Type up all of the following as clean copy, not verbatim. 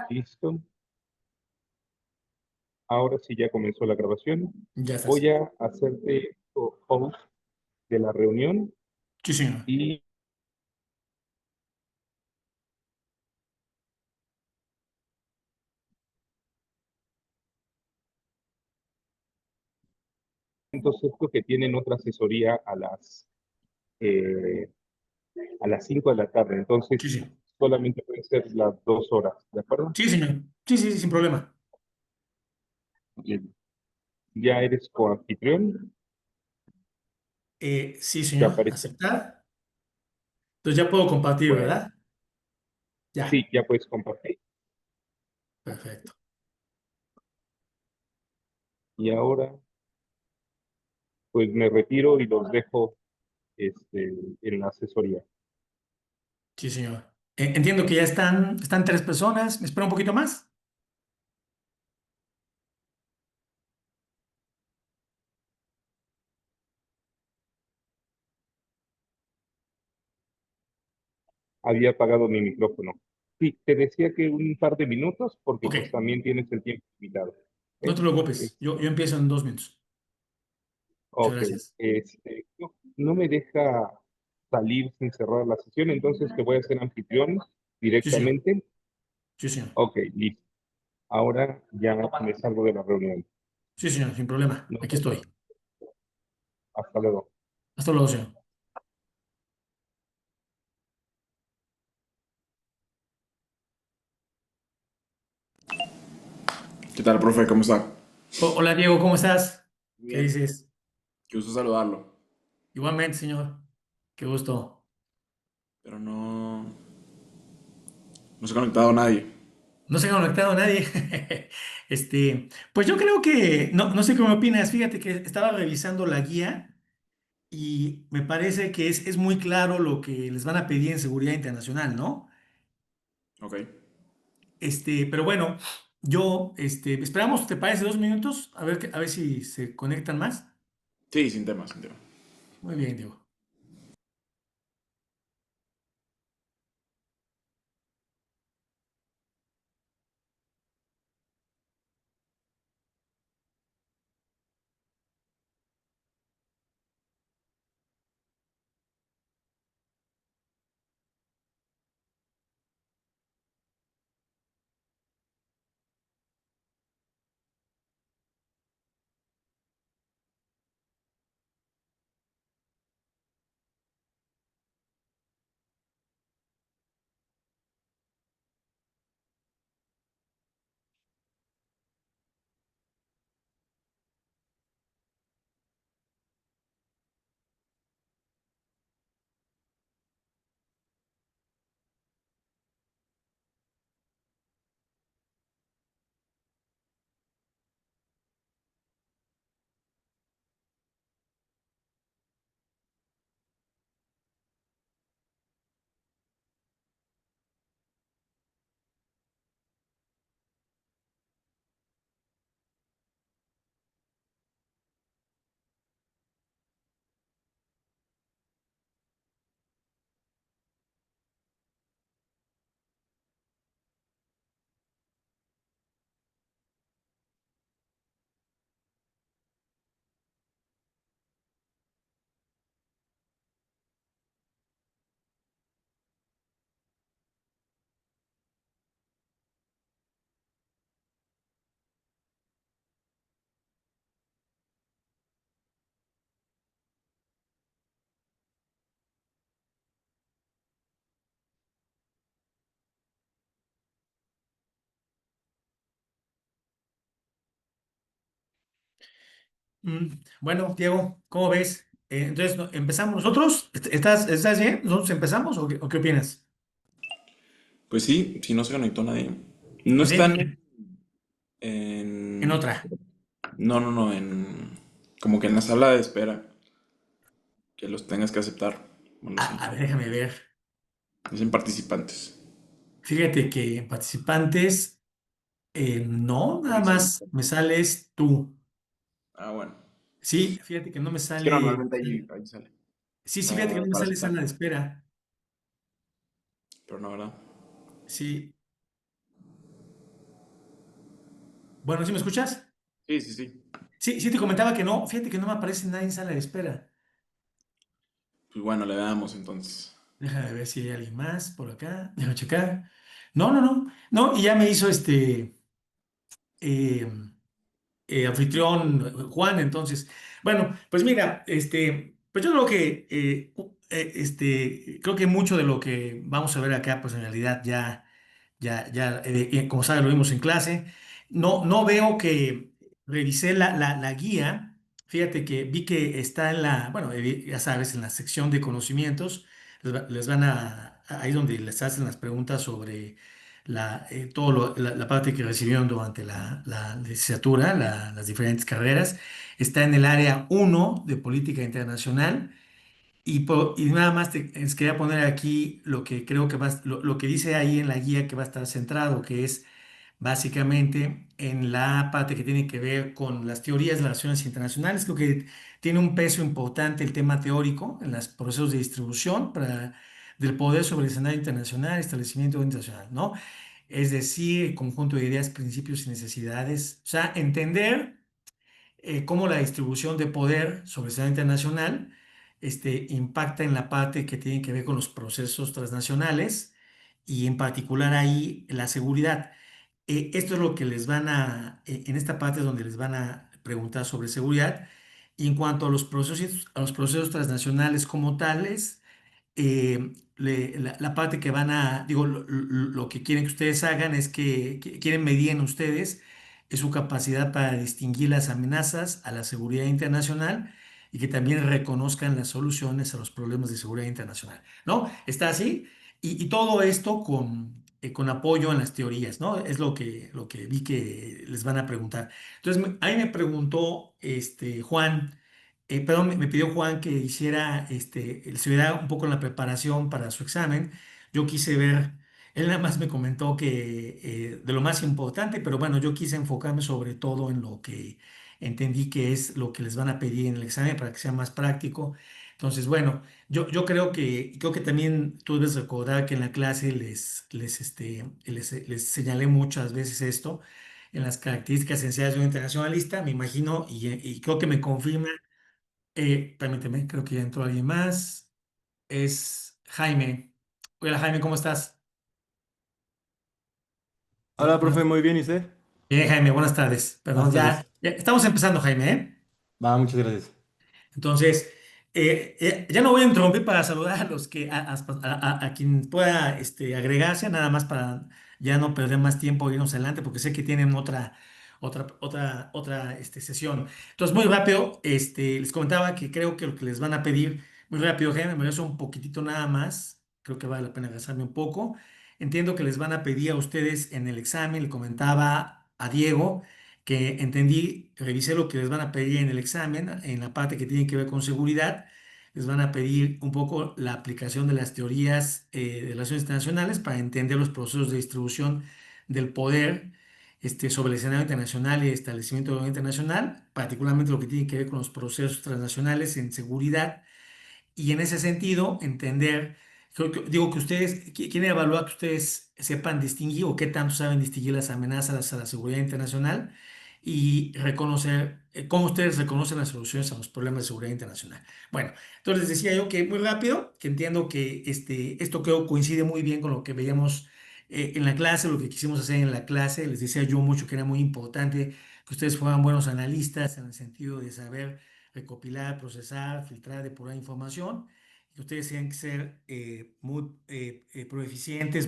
Listo. Ahora sí ya comenzó la grabación. Ya estás. Voy a hacerte host de la reunión Sí, señor. y entonces esto que tienen otra asesoría eh, a las 5 de la tarde. Sí, Entonces sí. solamente pueden ser las 2 horas, ¿de acuerdo? Sí, señor. Sí, sí, sí, sin problema. Bien. Ya eres coanfitrión, Sí, te señor. aparece. Aceptar. Entonces ya puedo compartir, Bueno, ¿verdad? Ya. sí, ya puedes compartir. Perfecto. Y ahora, pues me retiro y los dejo en la asesoría. Sí, señor. Entiendo que ya están tres personas. ¿Me espera un poquito más? Había apagado mi micrófono. Sí, te decía que un par de minutos porque Ok. pues también tienes el tiempo limitado. No ¿Ok? te preocupes. Es- Yo empiezo en 2 minutos. Muchas ok, gracias. no me deja salir sin cerrar la sesión, entonces te voy a hacer anfitrión Sí, señor. directamente. Sí, señor. Ok, listo. Ahora ya me salgo de la reunión. Sí, señor. Sin problema. Nos Aquí vemos. estoy. Hasta luego. Hasta luego, señor. ¿Qué tal, profe? ¿Cómo está? Hola, Diego. ¿Cómo estás? ¿Qué Bien. dices? Qué gusto saludarlo. Igualmente, señor. Qué gusto. Pero no se ha conectado nadie. No se ha conectado nadie. Pues yo creo que, no sé cómo opinas, fíjate que estaba revisando la guía y me parece que es muy claro lo que les van a pedir en seguridad internacional, ¿no? Ok. Pero bueno, esperamos, ¿te parece 2 minutos? A ver si se conectan más. Sí, sin tema, sin tema. Muy bien, Diego. Bueno, Diego, ¿cómo ves? Entonces, ¿empezamos nosotros? ¿Estás bien? ¿Nosotros empezamos o qué opinas? Pues sí, si no se conectó nadie. No Más bien, están en en... otra. No, en... Como que en la sala de espera. Que los tengas que aceptar. Bueno, sí. A ver, déjame ver. Dicen participantes. Fíjate que en participantes, no, ¿O nada dicen? más me sales tú. Ah, bueno. Sí, fíjate que no me Es que sale. normalmente ahí sale. Sí, sí, fíjate que no me Para sale aceptar. sala de espera. Pero no, ¿verdad? Sí, Bueno, ¿sí me escuchas? Sí, sí, sí. Sí, sí te comentaba que no, fíjate que no me aparece nadie en sala de espera. Pues bueno, le damos entonces. Déjame ver si hay alguien más por acá. Déjame checar. No, no, no. No, y ya me hizo eh, anfitrión Juan, entonces. Bueno, pues mira, pues yo creo que creo que mucho de lo que vamos a ver acá, pues en realidad como sabes, lo vimos en clase. No veo que revisé la guía. Fíjate que vi que está en bueno, ya sabes, en la sección de conocimientos, les van ahí donde les hacen las preguntas sobre la parte que recibieron durante la licenciatura, las diferentes carreras. Está en el área uno de política internacional. Y nada más les quería poner aquí lo que creo que lo que dice ahí en la guía que va a estar centrado, que es básicamente en la parte que tiene que ver con las teorías de las relaciones internacionales. Creo que tiene un peso importante el tema teórico en los procesos de distribución del poder sobre el escenario internacional, establecimiento internacional, ¿no? Es decir, el conjunto de ideas, principios y necesidades. O sea, entender cómo la distribución de poder sobre el escenario internacional impacta en la parte que tiene que ver con los procesos transnacionales y en particular ahí la seguridad. Esto es lo que en esta parte es donde les van a preguntar sobre seguridad. Y en cuanto a los procesos transnacionales como tales, la parte que digo, lo que quieren que ustedes hagan es que quieren medir en ustedes es su capacidad para distinguir las amenazas a la seguridad internacional y que también reconozcan las soluciones a los problemas de seguridad internacional, ¿no? Está así. Y todo esto con apoyo en las teorías, ¿no? Es lo que vi que les van a preguntar. Entonces, ahí me preguntó Juan. Perdón, me pidió Juan que hiciera, se viera un poco en la preparación para su examen. Yo quise ver, él nada más me comentó que de lo más importante, pero bueno, yo quise enfocarme sobre todo en lo que entendí que es lo que les van a pedir en el examen para que sea más práctico. Entonces, bueno, yo creo que también tú debes recordar que en la clase les señalé muchas veces esto en las características esenciales de un internacionalista, me imagino, y creo que me confirma. Permíteme, creo que ya entró alguien más. Es Jaime. Hola Jaime, ¿cómo estás? Hola, profe, Buenas. muy bien, ¿y usted? Bien, Jaime, buenas tardes. Buenas Perdón, tardes. ya estamos empezando, Jaime, ¿eh? Va, muchas gracias. Entonces, ya no voy a interrumpir para saludar a los a quien pueda agregarse, nada más para ya no perder más tiempo e irnos adelante, porque sé que tienen otra sesión. Entonces, muy rápido, les comentaba que creo que lo que les van a pedir, muy rápido, Jaime, me lo un poquitito nada más, creo que vale la pena gastarme un poco. Entiendo que les van a pedir a ustedes en el examen, le comentaba a Diego que entendí, revisé lo que les van a pedir en el examen, en la parte que tiene que ver con seguridad, les van a pedir un poco la aplicación de las teorías de relaciones internacionales para entender los procesos de distribución del poder sobre el escenario internacional y establecimiento de orden internacional, particularmente lo que tiene que ver con los procesos transnacionales en seguridad y en ese sentido, entender, digo que ustedes, quieren evaluar que ustedes sepan distinguir o qué tanto saben distinguir las amenazas a la seguridad internacional y reconocer cómo ustedes reconocen las soluciones a los problemas de seguridad internacional. Bueno, entonces les decía yo que muy rápido, que entiendo que esto creo coincide muy bien con lo que veíamos en la clase, lo que quisimos hacer en la clase. Les decía yo mucho que era muy importante que ustedes fueran buenos analistas en el sentido de saber recopilar, procesar, filtrar, depurar información. Y ustedes tienen que ser muy proeficientes,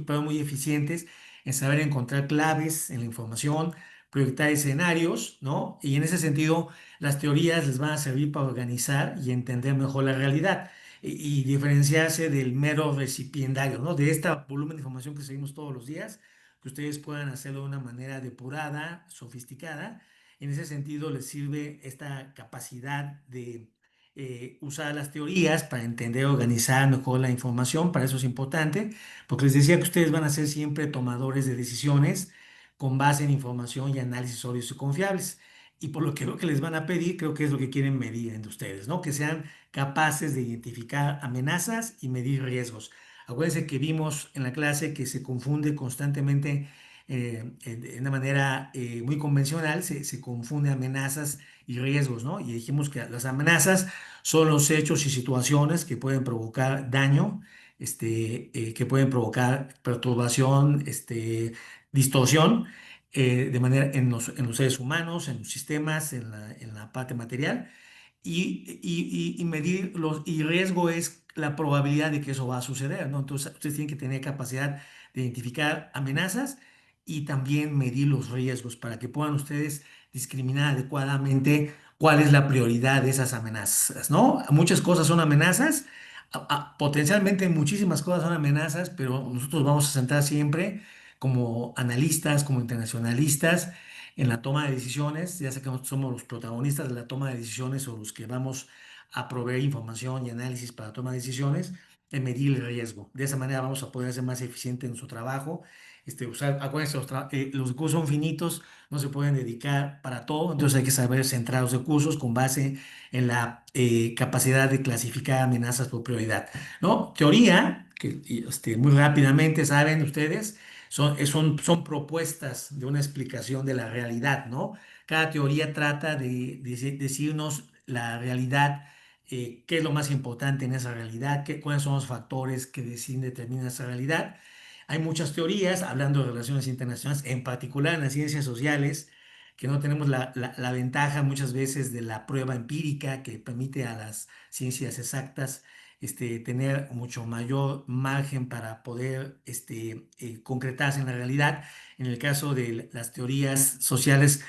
pero muy eficientes en saber encontrar claves en la información, proyectar escenarios, ¿no? Y en ese sentido, las teorías les van a servir para organizar y entender mejor la realidad y diferenciarse del mero recipiendario, ¿no? De este volumen de información que seguimos todos los días, que ustedes puedan hacerlo de una manera depurada, sofisticada. En ese sentido, les sirve esta capacidad de usar las teorías para entender, organizar mejor la información. Para eso es importante, porque les decía que ustedes van a ser siempre tomadores de decisiones con base en información y análisis sólidos y confiables. Y por lo que creo que les van a pedir, creo que es lo que quieren medir en ustedes, ¿no? Que sean capaces de identificar amenazas y medir riesgos. Acuérdense que vimos en la clase que se confunde constantemente de una manera muy convencional se confunde amenazas y riesgos, ¿no? Y dijimos que las amenazas son los hechos y situaciones que pueden provocar daño, que pueden provocar perturbación, distorsión, de manera en los seres humanos, en los sistemas, en la parte material y medir y riesgo es la probabilidad de que eso va a suceder, ¿no? Entonces, ustedes tienen que tener capacidad de identificar amenazas y también medir los riesgos para que puedan ustedes discriminar adecuadamente cuál es la prioridad de esas amenazas, ¿no? Muchas cosas son amenazas, potencialmente muchísimas cosas son amenazas, pero nosotros vamos a centrar siempre como analistas, como internacionalistas, en la toma de decisiones, ya sé que nosotros somos los protagonistas de la toma de decisiones o los que vamos a proveer información y análisis para la toma de decisiones, en medir el riesgo. De esa manera vamos a poder ser más eficientes en nuestro trabajo. Acuérdense, los recursos son finitos, no se pueden dedicar para todo, entonces hay que saber centrar los recursos con base en la capacidad de clasificar amenazas por prioridad, ¿no? Teoría, muy rápidamente saben ustedes, son propuestas de una explicación de la realidad, ¿no? Cada teoría trata de decirnos la realidad, qué es lo más importante en esa realidad, cuáles son los factores que deciden determinar esa realidad. Hay muchas teorías hablando de relaciones internacionales, en particular en las ciencias sociales, que no tenemos la ventaja muchas veces de la prueba empírica que permite a las ciencias exactas tener mucho mayor margen para poder concretarse en la realidad. En el caso de las teorías sociales,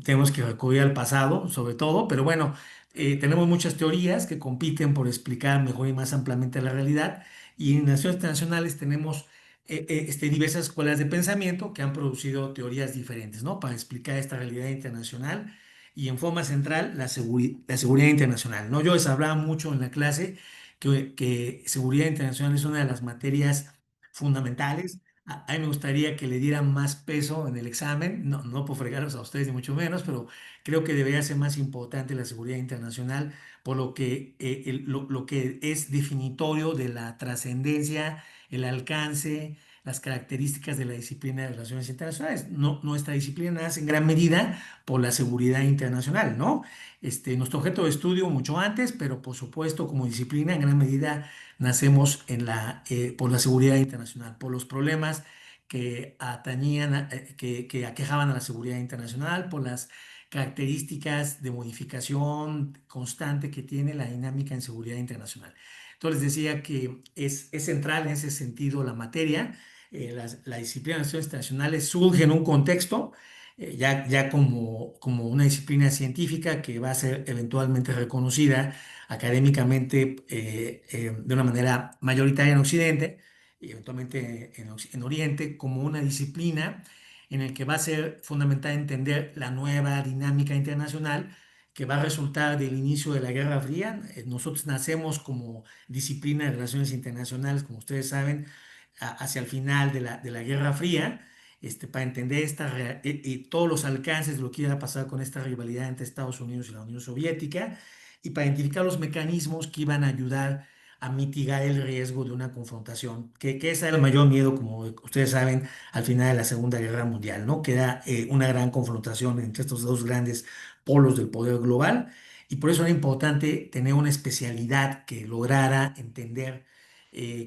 tenemos que recurrir al pasado, sobre todo, pero bueno, tenemos muchas teorías que compiten por explicar mejor y más ampliamente la realidad. Y en naciones internacionales tenemos diversas escuelas de pensamiento que han producido teorías diferentes, ¿no? Para explicar esta realidad internacional y en forma central la seguridad internacional, ¿no? Yo les hablaba mucho en la clase que seguridad internacional es una de las materias fundamentales. A mí me gustaría que le dieran más peso en el examen, no, no por fregarlos a ustedes ni mucho menos, pero creo que debería ser más importante la seguridad internacional por lo que es definitorio de la trascendencia, el alcance, las características de la disciplina de relaciones internacionales. Nuestra disciplina nace en gran medida por la seguridad internacional, ¿no? Nuestro objeto de estudio mucho antes, pero por supuesto como disciplina en gran medida nacemos por la seguridad internacional, por los problemas que que aquejaban a la seguridad internacional, por las características de modificación constante que tiene la dinámica en seguridad internacional. Entonces les decía que es central en ese sentido la materia. La disciplina de relaciones internacionales surge en un contexto ya como una disciplina científica que va a ser eventualmente reconocida académicamente de una manera mayoritaria en Occidente y eventualmente en Oriente como una disciplina en el que va a ser fundamental entender la nueva dinámica internacional que va a resultar del inicio de la Guerra Fría. Nosotros nacemos como disciplina de relaciones internacionales, como ustedes saben, hacia el final de la Guerra Fría, para entender y todos los alcances de lo que iba a pasar con esta rivalidad entre Estados Unidos y la Unión Soviética, y para identificar los mecanismos que iban a ayudar a mitigar el riesgo de una confrontación, que ese era el mayor miedo, como ustedes saben, al final de la Segunda Guerra Mundial, ¿no? Que era una gran confrontación entre estos dos grandes polos del poder global, y por eso era importante tener una especialidad que lograra entender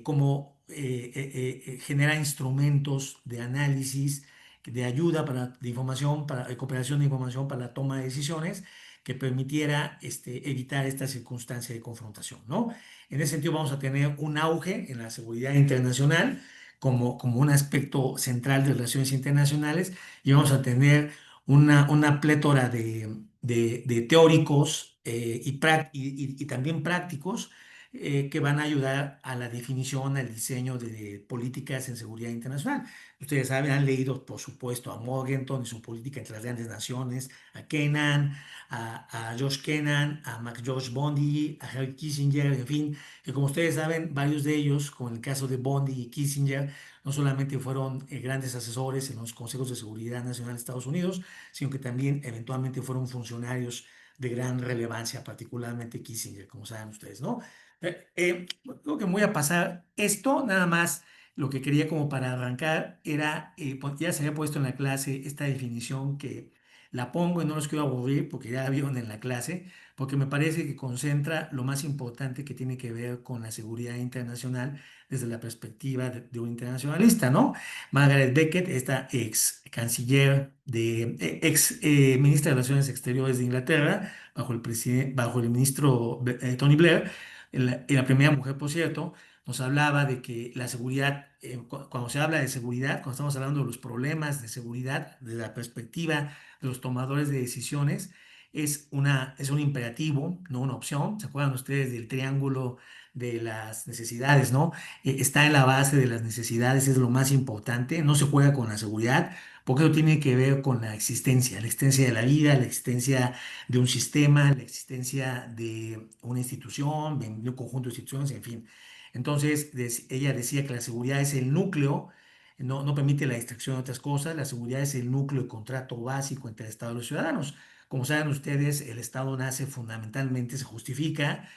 cómo generar instrumentos de análisis, de ayuda de información, de cooperación de información para la toma de decisiones que permitiera evitar esta circunstancia de confrontación, ¿no? En ese sentido vamos a tener un auge en la seguridad internacional como un aspecto central de relaciones internacionales y vamos a tener una plétora de teóricos y también prácticos que van a ayudar a la definición, al diseño de políticas en seguridad internacional. Ustedes saben, han leído, por supuesto, a Morgenthau y su política entre las grandes naciones, a Kennan, a George Kennan, a McGeorge Bondi, a Henry Kissinger, en fin, que como ustedes saben, varios de ellos, como en el caso de Bondi y Kissinger, no solamente fueron grandes asesores en los consejos de seguridad nacional de Estados Unidos, sino que también eventualmente fueron funcionarios de gran relevancia, particularmente Kissinger, como saben ustedes, ¿no? Creo que me voy a pasar esto, nada más lo que quería como para arrancar era, ya se había puesto en la clase esta definición que la pongo y no los quiero aburrir porque ya la vieron en la clase, porque me parece que concentra lo más importante que tiene que ver con la seguridad internacional desde la perspectiva de un internacionalista, ¿no? Margaret Beckett, esta ex canciller ex ministra de Relaciones Exteriores de Inglaterra, bajo el ministro Tony Blair, la primera mujer, por cierto, nos hablaba de que la seguridad, cuando se habla de seguridad, cuando estamos hablando de los problemas de seguridad, desde la perspectiva de los tomadores de decisiones, es un imperativo, no una opción. ¿Se acuerdan ustedes del triángulo de las necesidades, no? Está en la base de las necesidades, es lo más importante. No se juega con la seguridad, porque eso tiene que ver con la existencia de la vida, la existencia de un sistema, la existencia de una institución, de un conjunto de instituciones, en fin. Entonces, ella decía que la seguridad es el núcleo, no permite la distracción de otras cosas, la seguridad es el núcleo de contrato básico entre el Estado y los ciudadanos. Como saben ustedes, el Estado nace fundamentalmente, se justifica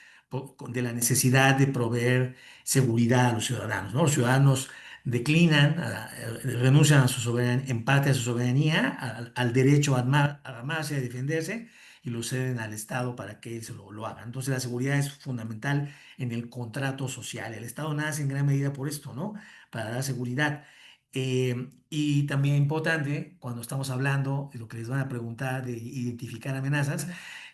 de la necesidad de proveer seguridad a los ciudadanos, ¿no? Los ciudadanos declinan, renuncian a su soberanía, en parte a su soberanía, al derecho a armarse, a defenderse, y lo ceden al Estado para que él lo haga. Entonces la seguridad es fundamental en el contrato social. El Estado nace en gran medida por esto, ¿no? Para dar seguridad. Y también importante, cuando estamos hablando de lo que les van a preguntar de identificar amenazas,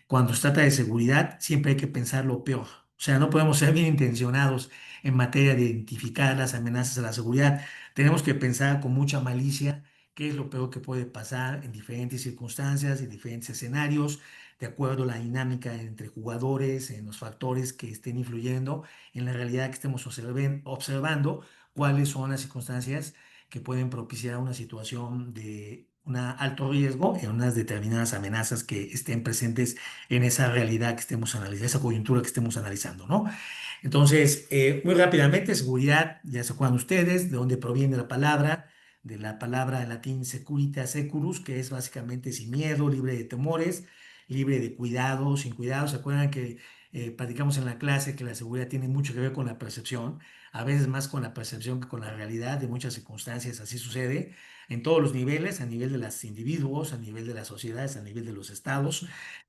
cuando se trata de seguridad, siempre hay que pensar lo peor. O sea, no podemos ser bien intencionados en materia de identificar las amenazas a la seguridad. Tenemos que pensar con mucha malicia qué es lo peor que puede pasar en diferentes circunstancias, en diferentes escenarios, de acuerdo a la dinámica entre jugadores, en los factores que estén influyendo en la realidad que estemos observando, cuáles son las circunstancias que pueden propiciar una situación de un alto riesgo en unas determinadas amenazas que estén presentes en esa realidad que estemos analizando, esa coyuntura que estemos analizando, ¿no? Entonces, muy rápidamente, seguridad, ya se acuerdan ustedes de dónde proviene la palabra, de la palabra en latín securitas securus, que es básicamente sin miedo, libre de temores, libre de cuidado, sin cuidado. ¿Se acuerdan que platicamos en la clase que la seguridad tiene mucho que ver con la percepción? A veces más con la percepción que con la realidad, de muchas circunstancias así sucede, en todos los niveles, a nivel de los individuos, a nivel de las sociedades, a nivel de los estados.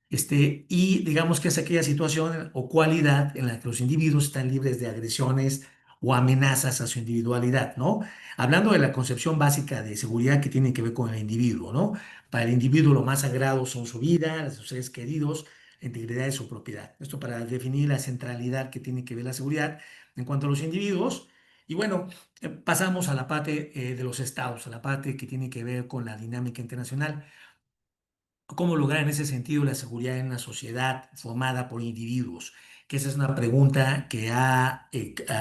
Y digamos que es aquella situación o cualidad en la que los individuos están libres de agresiones o amenazas a su individualidad, ¿no? Hablando de la concepción básica de seguridad que tiene que ver con el individuo, ¿no? Para el individuo lo más sagrado son su vida, sus seres queridos, la integridad de su propiedad. Esto para definir la centralidad que tiene que ver la seguridad en cuanto a los individuos. Y bueno, pasamos a la parte de los estados, a la parte que tiene que ver con la dinámica internacional. ¿Cómo lograr en ese sentido la seguridad en una sociedad formada por individuos? Que esa es una pregunta que ha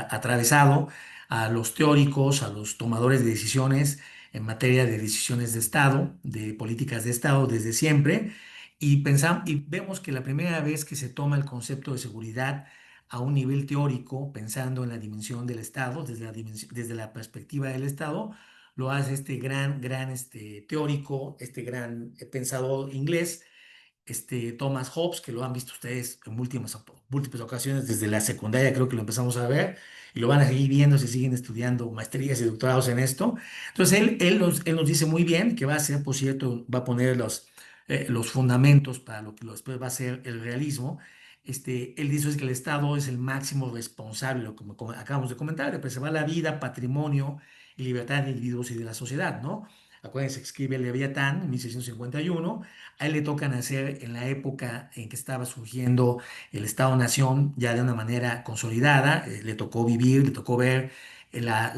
atravesado a los teóricos, a los tomadores de decisiones en materia de decisiones de Estado, de políticas de Estado desde siempre. Y vemos que la primera vez que se toma el concepto de seguridad a un nivel teórico, pensando en la dimensión del Estado, desde la perspectiva del Estado, lo hace este gran teórico, este gran pensador inglés, Thomas Hobbes, que lo han visto ustedes en múltiples ocasiones desde la secundaria, creo que lo empezamos a ver, y lo van a seguir viendo si siguen estudiando maestrías y doctorados en esto. Entonces, él nos dice muy bien que va a ser, por cierto, va a poner los fundamentos para lo que después va a ser el realismo. Él dice que el Estado es el máximo responsable, lo como acabamos de comentar, de preservar la vida, patrimonio y libertad de individuos y de la sociedad, ¿no? Acuérdense que escribe el Leviatán en 1651. A él le toca nacer en la época en que estaba surgiendo el Estado-Nación ya de una manera consolidada. Le tocó vivir, le tocó ver la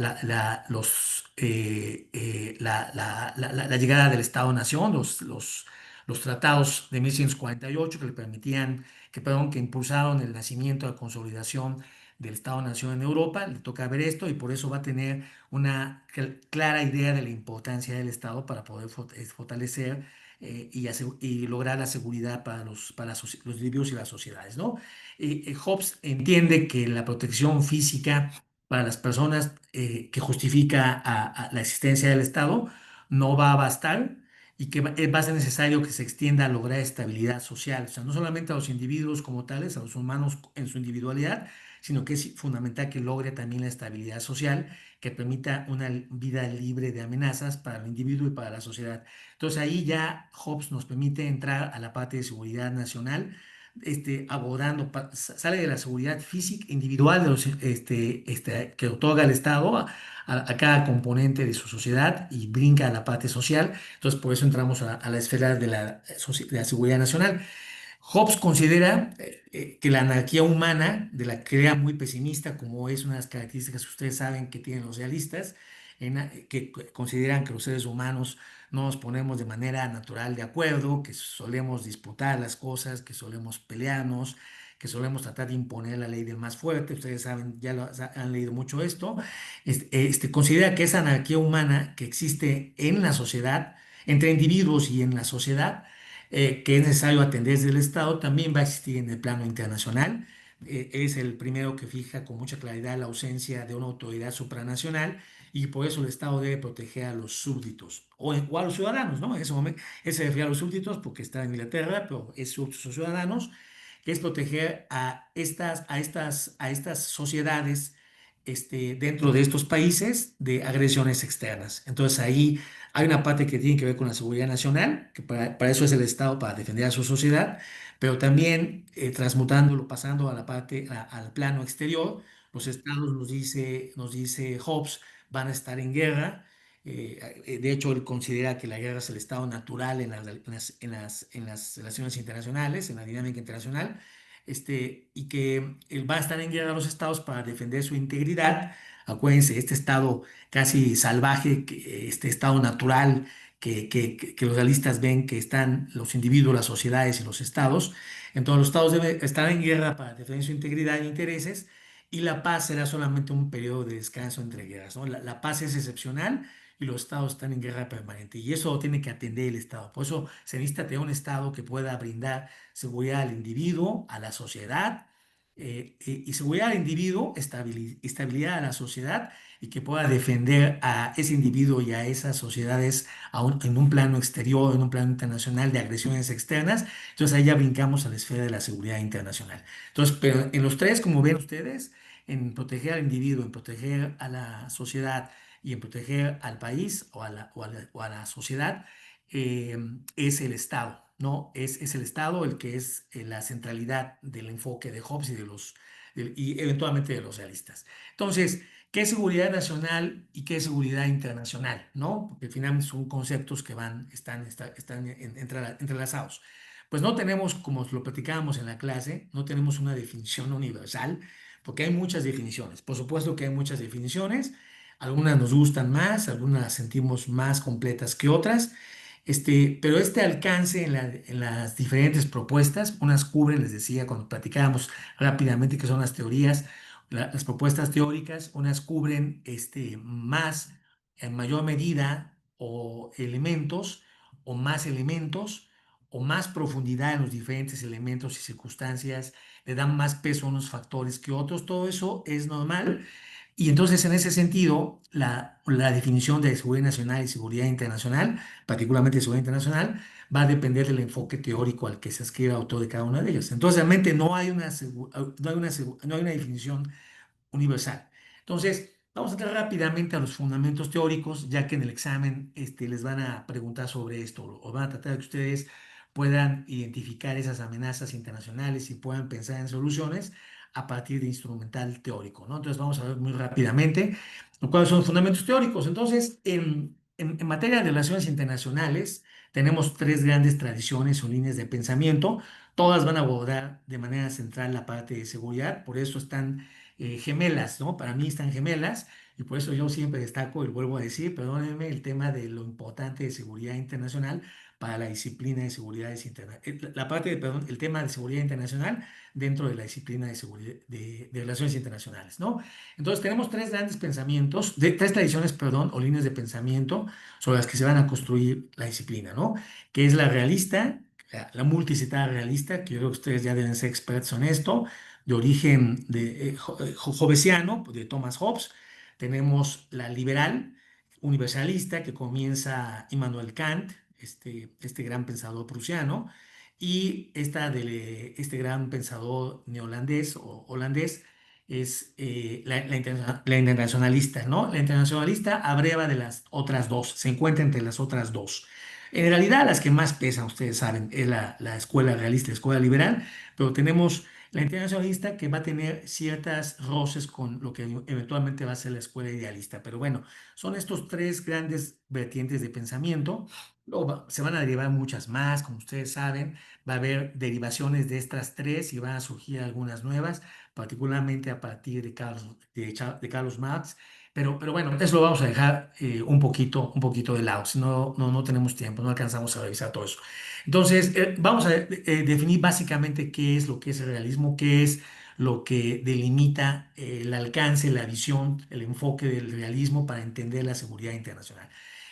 llegada del Estado-Nación, los tratados de 1648 que le permitían, que impulsaron el nacimiento, la consolidación del Estado-Nación en Europa. Le toca ver esto y por eso va a tener una clara idea de la importancia del Estado para poder fortalecer y lograr la seguridad para los individuos y las sociedades, ¿no? Hobbes entiende que la protección física para las personas que justifica a la existencia del Estado no va a bastar y que va a ser necesario que se extienda a lograr estabilidad social, o sea, no solamente a los individuos como tales, a los humanos en su individualidad, sino que es fundamental que logre también la estabilidad social, que permita una vida libre de amenazas para el individuo y para la sociedad. Entonces ahí ya Hobbes nos permite entrar a la parte de seguridad nacional, abordando, sale de la seguridad física individual de que otorga el Estado a cada componente de su sociedad y brinca a la parte social. Entonces por eso entramos a la esfera de la seguridad nacional. Hobbes considera que la anarquía humana, de la que era muy pesimista, como es una de las características que ustedes saben que tienen los realistas, que consideran que los seres humanos no nos ponemos de manera natural de acuerdo, que solemos disputar las cosas, que solemos pelearnos, que solemos tratar de imponer la ley del más fuerte. Ustedes saben, han leído mucho esto. Considera que esa anarquía humana que existe en la sociedad, entre individuos y en la sociedad, que es necesario atender desde el Estado, también va a existir en el plano internacional. Es el primero que fija con mucha claridad la ausencia de una autoridad supranacional y por eso el Estado debe proteger a los súbditos o a los ciudadanos, ¿no? En ese momento, él se refiere a los súbditos porque está en Inglaterra, pero es sus ciudadanos, que es proteger a estas sociedades dentro de estos países de agresiones externas. Entonces ahí hay una parte que tiene que ver con la seguridad nacional, que para eso es el Estado, para defender a su sociedad, pero también transmutándolo, pasando a la parte, al plano exterior, los estados, nos dice Hobbes, van a estar en guerra. De hecho, él considera que la guerra es el estado natural en las relaciones internacionales, en la dinámica internacional, y que él va a estar en guerra a los estados para defender su integridad. Acuérdense, este estado casi salvaje, este estado natural que los realistas ven que están los individuos, las sociedades y los estados. Entonces los estados deben estar en guerra para defender su integridad e intereses y la paz será solamente un periodo de descanso entre guerras, ¿no? La paz es excepcional y los estados están en guerra permanente y eso lo tiene que atender el Estado. Por eso se necesita tener un Estado que pueda brindar seguridad al individuo, a la sociedad, y seguridad al individuo, estabilidad a la sociedad y que pueda defender a ese individuo y a esas sociedades en un plano exterior, en un plano internacional de agresiones externas. Entonces ahí ya brincamos a la esfera de la seguridad internacional. Entonces, pero en los tres, como ven ustedes, en proteger al individuo, en proteger a la sociedad y en proteger al país o a la sociedad, eh, es el Estado, ¿no? Es el Estado el que es la centralidad del enfoque de Hobbes y eventualmente de los realistas. Entonces, ¿qué es seguridad nacional y qué es seguridad internacional? ¿No? Porque finalmente son conceptos que están entrelazados. Pues no tenemos, como lo platicábamos en la clase, no tenemos una definición universal, porque hay muchas definiciones. Por supuesto que hay muchas definiciones, algunas nos gustan más, algunas las sentimos más completas que otras, pero este alcance en las diferentes propuestas, unas cubren, les decía cuando platicábamos rápidamente que son las teorías, las propuestas teóricas, unas cubren más, en mayor medida, o elementos, o más elementos, o más profundidad en los diferentes elementos y circunstancias, le dan más peso a unos factores que otros, todo eso es normal. Y entonces, en ese sentido, la definición de seguridad nacional y seguridad internacional, particularmente seguridad internacional, va a depender del enfoque teórico al que se escriba autor de cada una de ellas. Entonces, realmente no hay una definición universal. Entonces, vamos a entrar rápidamente a los fundamentos teóricos, ya que en el examen les van a preguntar sobre esto o van a tratar de que ustedes puedan identificar esas amenazas internacionales y puedan pensar en soluciones a partir de instrumental teórico, ¿no? Entonces, vamos a ver muy rápidamente cuáles son los fundamentos teóricos. Entonces, en materia de relaciones internacionales, tenemos tres grandes tradiciones o líneas de pensamiento. Todas van a abordar de manera central la parte de seguridad, por eso están gemelas, ¿no? Para mí están gemelas y por eso yo siempre destaco y vuelvo a decir, perdónenme, el tema de lo importante de seguridad internacional para la disciplina de seguridad internacional. La parte de, perdón, el tema de seguridad internacional dentro de la disciplina de seguridad de relaciones internacionales, ¿no? Entonces tenemos tres grandes pensamientos, tres tradiciones, perdón, o líneas de pensamiento sobre las que se van a construir la disciplina, ¿no? Que es la realista, la multicitada realista, que yo creo que ustedes ya deben ser expertos en esto, de origen hobbesiano, de Thomas Hobbes. Tenemos la liberal, universalista, que comienza Immanuel Kant, este gran pensador prusiano, y este gran pensador neoholandés o holandés, es la internacionalista, ¿no? La internacionalista abreva de las otras dos, se encuentra entre las otras dos. En realidad, las que más pesan, ustedes saben, es la escuela realista, la escuela liberal, pero tenemos la internacionalista que va a tener ciertas roces con lo que eventualmente va a ser la escuela idealista. Pero bueno, son estos tres grandes vertientes de pensamiento. Luego se van a derivar muchas más, como ustedes saben, va a haber derivaciones de estas tres y van a surgir algunas nuevas, particularmente a partir de Carlos Marx. Pero bueno, eso lo vamos a dejar un poquito de lado, si no, no tenemos tiempo, no alcanzamos a revisar todo eso. Entonces, vamos a definir básicamente qué es lo que es el realismo, qué es lo que delimita el alcance, la visión, el enfoque del realismo para entender la seguridad internacional.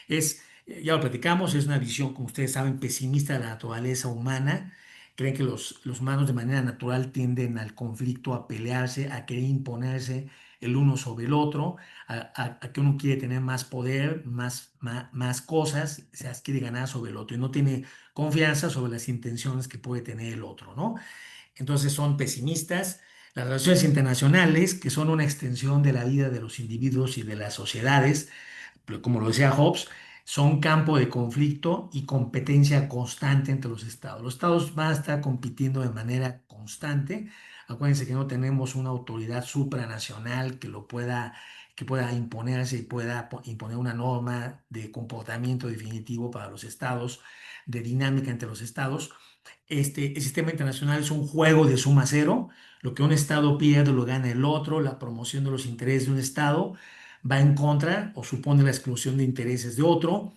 Ya lo platicamos, es una visión, como ustedes saben, pesimista de la naturaleza humana. Creen que los humanos de manera natural tienden al conflicto, a pelearse, a querer imponerse el uno sobre el otro, a que uno quiere tener más poder, más cosas, se las quiere ganar sobre el otro y no tiene confianza sobre las intenciones que puede tener el otro, ¿no? Entonces son pesimistas. Las relaciones internacionales, que son una extensión de la vida de los individuos y de las sociedades, pero como lo decía Hobbes, son campo de conflicto y competencia constante entre los estados. Los estados van a estar compitiendo de manera constante. Acuérdense que no tenemos una autoridad supranacional que pueda imponerse y pueda imponer una norma de comportamiento definitivo para los estados, de dinámica entre los estados. El sistema internacional es un juego de suma cero. Lo que un estado pierde lo gana el otro. La promoción de los intereses de un estado va en contra o supone la exclusión de intereses de otro.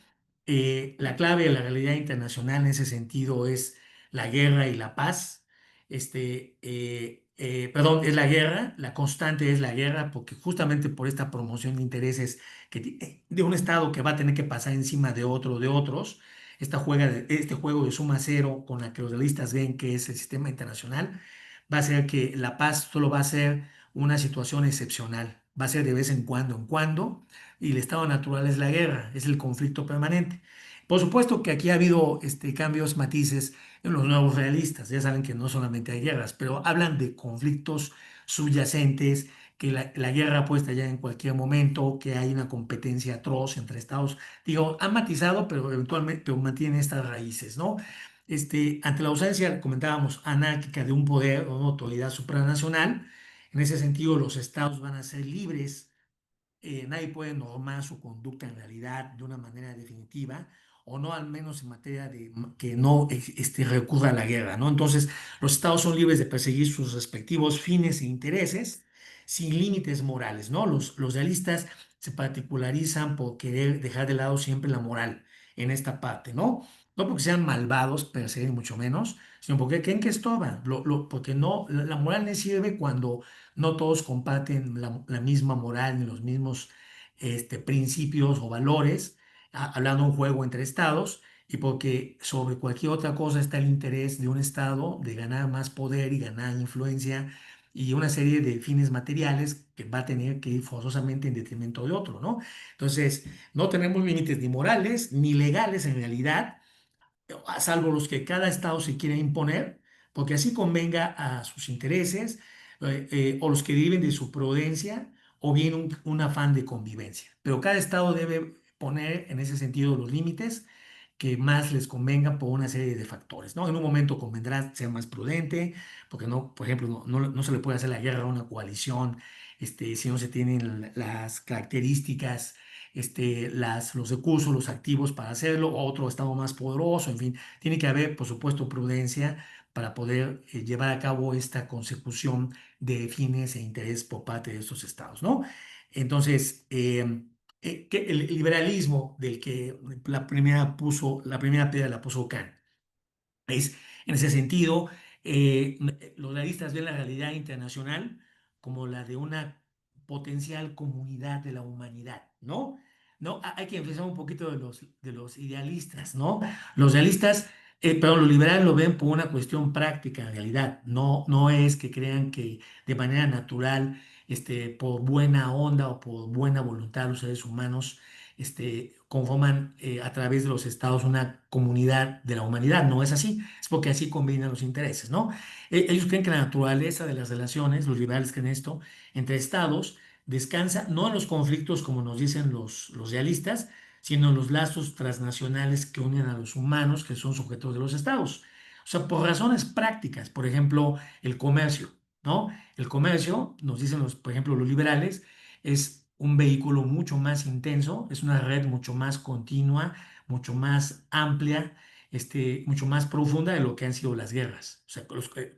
La clave de la realidad internacional en ese sentido es la guerra y la paz. Perdón, es la guerra, la constante es la guerra, porque justamente por esta promoción de intereses de un Estado que va a tener que pasar encima de otro, de otros, este juego de suma cero con la que los realistas ven que es el sistema internacional, va a ser que la paz solo va a ser una situación excepcional, va a ser de vez en cuando, y el estado natural es la guerra, es el conflicto permanente. Por supuesto que aquí ha habido cambios, matices en los nuevos realistas, ya saben que no solamente hay guerras, pero hablan de conflictos subyacentes, que la guerra puede estallar en cualquier momento, que hay una competencia atroz entre estados. Digo, han matizado, pero eventualmente pero mantienen estas raíces, ¿no? Ante la ausencia, comentábamos, anárquica de un poder o una autoridad supranacional, en ese sentido los estados van a ser libres. Nadie puede normar su conducta en realidad de una manera definitiva, o no al menos en materia de que no recurra a la guerra, ¿no? Entonces, los estados son libres de perseguir sus respectivos fines e intereses sin límites morales, ¿no? Los realistas se particularizan por querer dejar de lado siempre la moral en esta parte, ¿no? No porque sean malvados per se, ni mucho menos, sino porque creen que estorban, porque no, la moral les sirve cuando no todos comparten la misma moral ni los mismos principios o valores, hablando de un juego entre estados, y porque sobre cualquier otra cosa está el interés de un estado de ganar más poder y ganar influencia y una serie de fines materiales que va a tener que ir forzosamente en detrimento de otro, ¿no? Entonces, no tenemos límites ni morales ni legales en realidad, a salvo los que cada estado se quiera imponer, porque así convenga a sus intereses, o los que deriven de su prudencia, o bien un afán de convivencia. Pero cada estado debe poner en ese sentido los límites que más les convenga por una serie de factores, ¿no? En un momento convendrá ser más prudente, porque no, por ejemplo, no se le puede hacer la guerra a una coalición, si no se tienen las características, los recursos, los activos para hacerlo, o otro estado más poderoso, en fin, tiene que haber, por supuesto, prudencia para poder llevar a cabo esta consecución de fines e interés por parte de estos estados, ¿no? Entonces, que el liberalismo del que la primera piedra la puso Kant. En ese sentido, los realistas ven la realidad internacional como la de una potencial comunidad de la humanidad, ¿no? ¿No? Hay que empezar un poquito de los idealistas, ¿no? Los realistas, perdón, los liberales lo ven por una cuestión práctica en realidad, no es que crean que de manera natural, por buena onda o por buena voluntad los seres humanos, conforman a través de los estados una comunidad de la humanidad. No es así, es porque así combinan los intereses, ¿no? Ellos creen que la naturaleza de las relaciones, los liberales creen esto, entre estados descansa no en los conflictos como nos dicen los realistas, sino en los lazos transnacionales que unen a los humanos que son sujetos de los estados. O sea, por razones prácticas, por ejemplo, el comercio, ¿no? El comercio, nos dicen por ejemplo, los liberales, es un vehículo mucho más intenso, es una red mucho más continua, mucho más amplia, mucho más profunda de lo que han sido las guerras. O sea,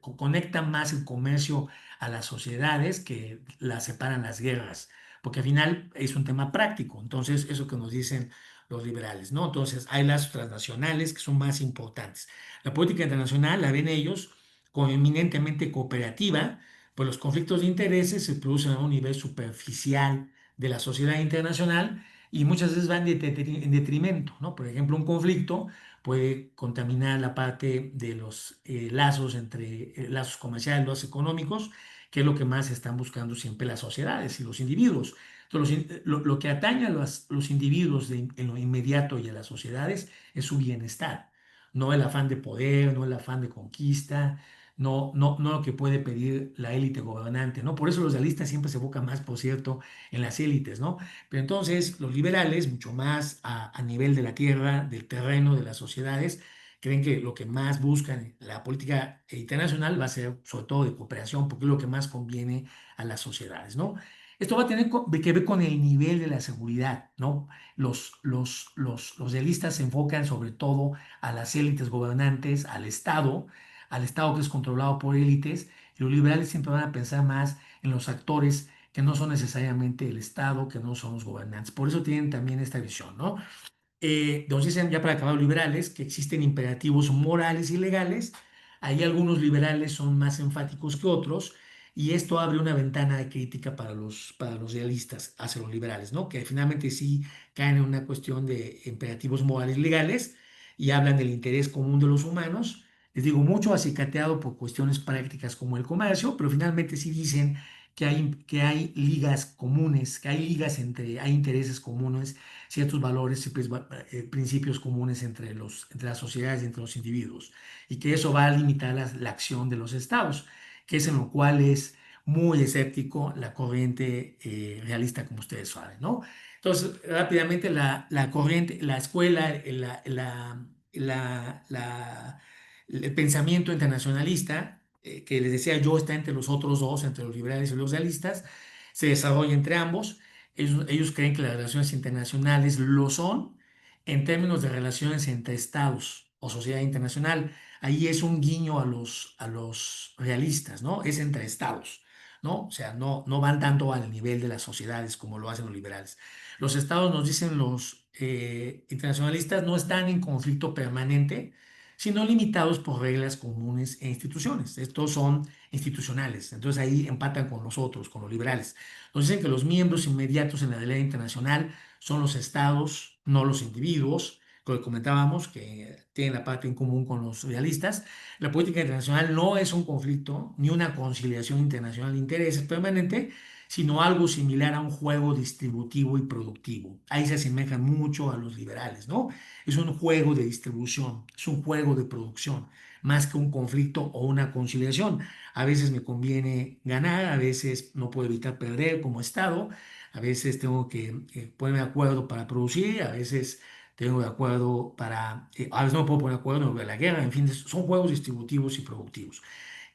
conecta más el comercio a las sociedades que las separan las guerras, porque al final es un tema práctico. Entonces, eso que nos dicen los liberales, ¿no? Entonces, hay lazos transnacionales que son más importantes. La política internacional la ven ellos como eminentemente cooperativa, pues los conflictos de intereses se producen a un nivel superficial de la sociedad internacional y muchas veces van en detrimento, ¿no? Por ejemplo, un conflicto puede contaminar la parte de los lazos entre lazos comerciales, lazos económicos, que es lo que más están buscando siempre las sociedades y los individuos. Entonces, lo que atañe a los individuos en lo inmediato y a las sociedades es su bienestar, no el afán de poder, no el afán de conquista, no lo que puede pedir la élite gobernante, ¿no? Por eso los realistas siempre se enfocan más, por cierto, en las élites, ¿no? Pero entonces los liberales, mucho más a nivel de la tierra, del terreno, de las sociedades, creen que lo que más buscan en la política internacional va a ser sobre todo de cooperación, porque es lo que más conviene a las sociedades, ¿no? Esto va a tener que ver con el nivel de la seguridad, ¿no? Los realistas se enfocan sobre todo a las élites gobernantes, al Estado que es controlado por élites, y los liberales siempre van a pensar más en los actores que no son necesariamente el Estado, que no son los gobernantes. Por eso tienen también esta visión, ¿no? Nos dicen ya para acabar los liberales que existen imperativos morales y legales. Ahí algunos liberales son más enfáticos que otros y esto abre una ventana de crítica para los realistas hacia los liberales, ¿no? Que finalmente sí caen en una cuestión de imperativos morales y legales y hablan del interés común de los humanos. Les digo, mucho acicateado por cuestiones prácticas como el comercio, pero finalmente sí dicen que hay ligas comunes, que hay intereses comunes, ciertos valores y principios comunes entre las sociedades y entre los individuos, y que eso va a limitar la acción de los estados, que es en lo cual es muy escéptico la corriente realista, como ustedes saben, ¿no? Entonces, rápidamente, la corriente, la escuela, el pensamiento internacionalista, que les decía yo, está entre los otros dos, entre los liberales y los realistas, se desarrolla entre ambos. Ellos creen que las relaciones internacionales lo son en términos de relaciones entre estados o sociedad internacional. Ahí es un guiño a los realistas, ¿no? Es entre estados, ¿no? O sea, no van tanto al nivel de las sociedades como lo hacen los liberales. Los estados, nos dicen los internacionalistas, no están en conflicto permanente, sino limitados por reglas comunes e instituciones. Estos son institucionales, entonces ahí empatan con los otros, con los liberales. Nos dicen que los miembros inmediatos en la ley internacional son los estados, no los individuos, lo que comentábamos, que tienen la parte en común con los realistas. La política internacional no es un conflicto ni una conciliación internacional de intereses permanente, sino algo similar a un juego distributivo y productivo. Ahí se asemejan mucho a los liberales, ¿no? Es un juego de distribución, es un juego de producción, más que un conflicto o una conciliación. A veces me conviene ganar, a veces no puedo evitar perder como Estado, a veces tengo que ponerme de acuerdo para producir, a veces tengo de acuerdo a veces no me puedo poner de acuerdo, no veo la guerra, en fin, son juegos distributivos y productivos.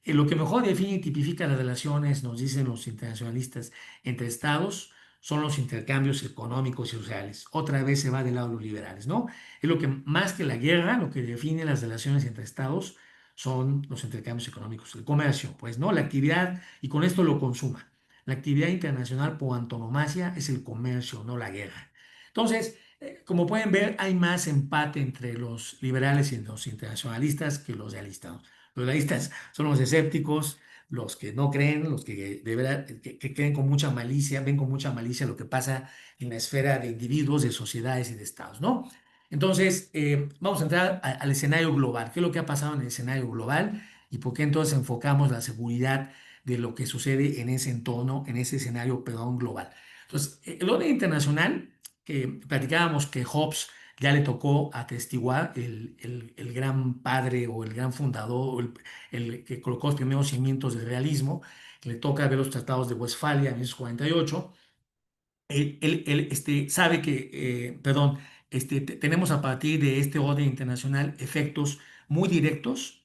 Lo que mejor define y tipifica las relaciones, nos dicen los internacionalistas, entre estados son los intercambios económicos y sociales. Otra vez se va del lado de los liberales, ¿no? Es lo que más que la guerra, lo que define las relaciones entre estados son los intercambios económicos, el comercio, pues, ¿no? La actividad, y con esto lo consuma. La actividad internacional por antonomasia es el comercio, no la guerra. Entonces, como pueden ver, hay más empate entre los liberales y los internacionalistas que los realistas, ¿no? Los realistas son los escépticos, los que no creen, los que de verdad que creen con mucha malicia, ven con mucha malicia lo que pasa en la esfera de individuos, de sociedades y de estados, ¿no? Entonces, vamos a entrar al escenario global. ¿Qué es lo que ha pasado en el escenario global y por qué entonces enfocamos la seguridad de lo que sucede en ese entorno, en ese escenario, perdón, global? Entonces, el orden internacional que platicábamos que Hobbes ya le tocó atestiguar el gran padre o el gran fundador, o el que colocó los primeros cimientos del realismo, que le toca ver los tratados de Westfalia en 1948. Él sabe que, perdón, tenemos a partir de este orden internacional efectos muy directos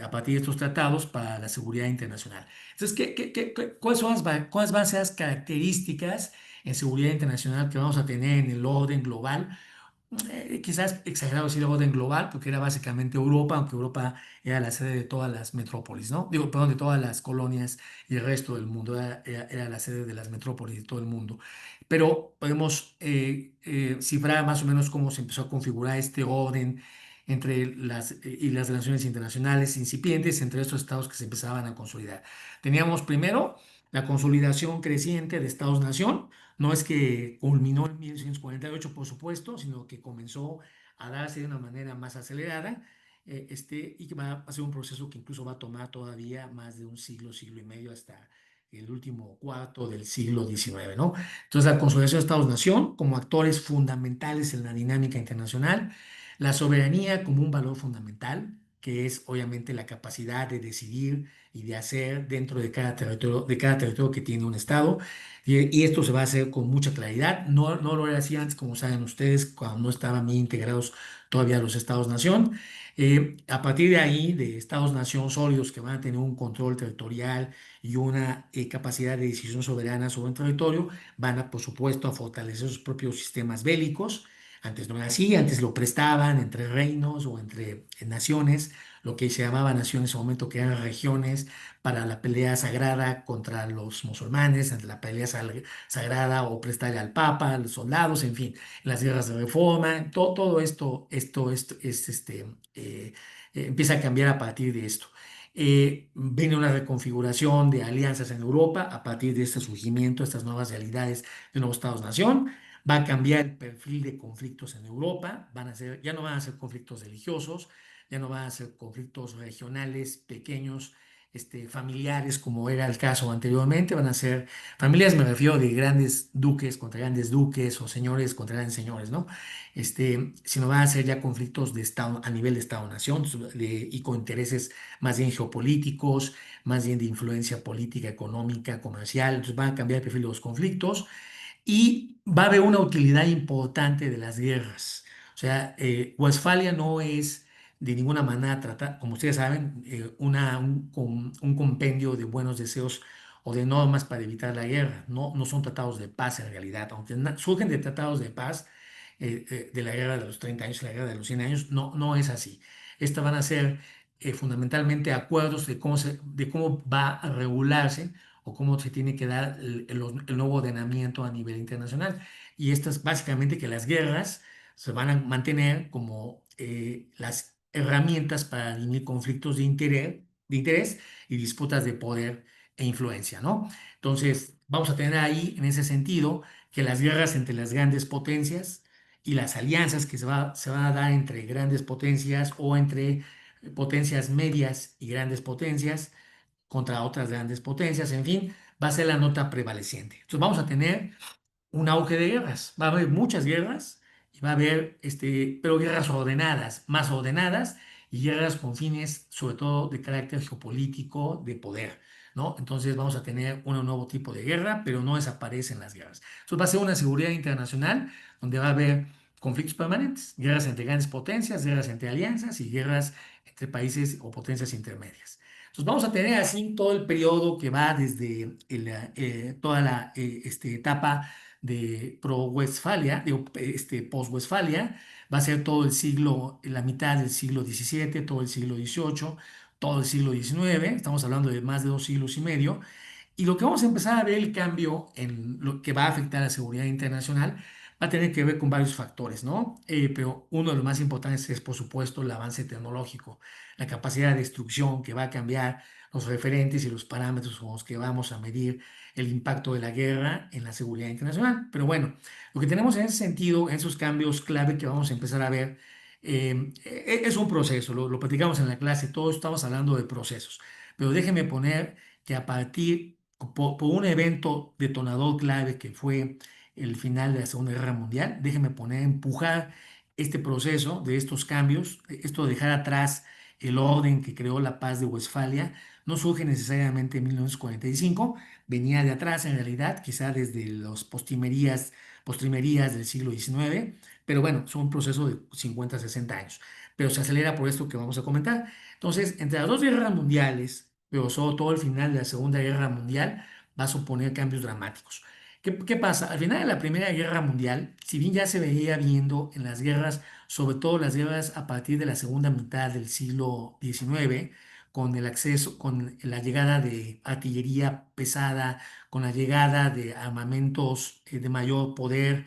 a partir de estos tratados para la seguridad internacional. Entonces, ¿cuáles van a ser las características en seguridad internacional que vamos a tener en el orden global? Quizás exagerado decir orden global, porque era básicamente Europa, aunque Europa era la sede de todas las metrópolis, ¿no? Digo, perdón, de todas las colonias y el resto del mundo, era la sede de las metrópolis de todo el mundo. Pero podemos cifrar más o menos cómo se empezó a configurar este orden entre y las relaciones internacionales incipientes entre estos estados que se empezaban a consolidar. Teníamos primero la consolidación creciente de estados-nación. No es que culminó en 1948, por supuesto, sino que comenzó a darse de una manera más acelerada, y que va a ser un proceso que incluso va a tomar todavía más de un siglo, siglo y medio, hasta el último cuarto del siglo XIX, ¿no? Entonces, la consolidación de Estados-nación como actores fundamentales en la dinámica internacional, la soberanía como un valor fundamental, que es obviamente la capacidad de decidir y de hacer dentro de cada territorio que tiene un Estado. Y esto se va a hacer con mucha claridad. No, no lo era así antes, como saben ustedes, cuando no estaban bien integrados todavía los Estados-nación. A partir de ahí, de Estados-nación sólidos que van a tener un control territorial y una capacidad de decisión soberana sobre un territorio, van a, por supuesto, a fortalecer sus propios sistemas bélicos. Antes no era así, antes lo prestaban entre reinos o entre naciones, lo que se llamaba naciones en ese momento, que eran regiones, para la pelea sagrada contra los musulmanes, ante la pelea sagrada o prestarle al Papa, a los soldados, en fin, las guerras de reforma, todo esto empieza a cambiar a partir de esto. Viene una reconfiguración de alianzas en Europa a partir de este surgimiento, estas nuevas realidades de nuevos Estados-nación. Va a cambiar el perfil de conflictos en Europa, ya no van a ser conflictos religiosos, ya no van a ser conflictos regionales pequeños, familiares, como era el caso anteriormente. Van a ser familias, me refiero de grandes duques contra grandes duques o señores contra grandes señores, ¿no? Sino van a ser ya conflictos de Estado, a nivel de Estado-nación, y con intereses más bien geopolíticos, más bien de influencia política, económica, comercial. Entonces van a cambiar el perfil de los conflictos y va a haber una utilidad importante de las guerras. O sea, Westfalia no es de ninguna manera tratar, como ustedes saben, un compendio de buenos deseos o de normas para evitar la guerra. No, no son tratados de paz en realidad, aunque surgen de tratados de paz, de la guerra de los 30 años y la guerra de los 100 años. No, no es así. Estas van a ser fundamentalmente acuerdos de cómo va a regularse o cómo se tiene que dar el nuevo ordenamiento a nivel internacional. Y esto es básicamente que las guerras se van a mantener como las herramientas para dirimir conflictos de interés y disputas de poder e influencia, ¿no? Entonces, vamos a tener ahí, en ese sentido, que las guerras entre las grandes potencias y las alianzas que se van a dar entre grandes potencias o entre potencias medias y grandes potencias contra otras grandes potencias, en fin, va a ser la nota prevaleciente. Entonces vamos a tener un auge de guerras. Va a haber muchas guerras y va a haber, pero guerras ordenadas, más ordenadas, y guerras con fines, sobre todo de carácter geopolítico, de poder, ¿no? Entonces vamos a tener un nuevo tipo de guerra, pero no desaparecen las guerras. Entonces va a ser una seguridad internacional donde va a haber conflictos permanentes, guerras entre grandes potencias, guerras entre alianzas y guerras entre países o potencias intermedias. Entonces vamos a tener así todo el periodo que va desde toda la etapa de pro-Westfalia, digo, post-Westfalia. Va a ser todo el siglo, la mitad del siglo XVII, todo el siglo XVIII, todo el siglo XIX. Estamos hablando de más de 2 siglos y medio. Y lo que vamos a empezar a ver, el cambio en lo que va a afectar a la seguridad internacional, va a tener que ver con varios factores, ¿no? Pero uno de los más importantes es, por supuesto, el avance tecnológico, la capacidad de destrucción que va a cambiar los referentes y los parámetros con los que vamos a medir el impacto de la guerra en la seguridad internacional. Pero bueno, lo que tenemos en ese sentido, en esos cambios clave que vamos a empezar a ver, es un proceso. Lo platicamos en la clase, todos estamos hablando de procesos. Pero déjenme poner que a partir, por un evento detonador clave que fue el final de la Segunda Guerra Mundial. Déjenme poner a empujar este proceso de estos cambios, esto de dejar atrás el orden que creó la paz de Westfalia. No surge necesariamente en 1945, venía de atrás en realidad, quizá desde los postrimerías del siglo XIX, pero bueno, es un proceso de 50, 60 años, pero se acelera por esto que vamos a comentar. Entonces, entre las dos guerras mundiales, pero sobre todo el final de la Segunda Guerra Mundial, va a suponer cambios dramáticos. ¿Qué pasa? Al final de la Primera Guerra Mundial, si bien ya se veía viendo en las guerras, sobre todo las guerras a partir de la segunda mitad del siglo XIX, con el acceso, con la llegada de artillería pesada, con la llegada de armamentos de mayor poder,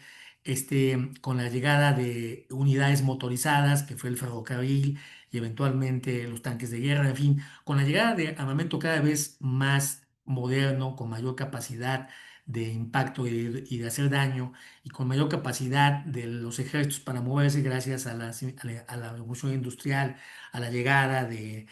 con la llegada de unidades motorizadas, que fue el ferrocarril y eventualmente los tanques de guerra, en fin, con la llegada de armamento cada vez más moderno, con mayor capacidad de impacto y de hacer daño, y con mayor capacidad de los ejércitos para moverse gracias a la revolución industrial, a la llegada de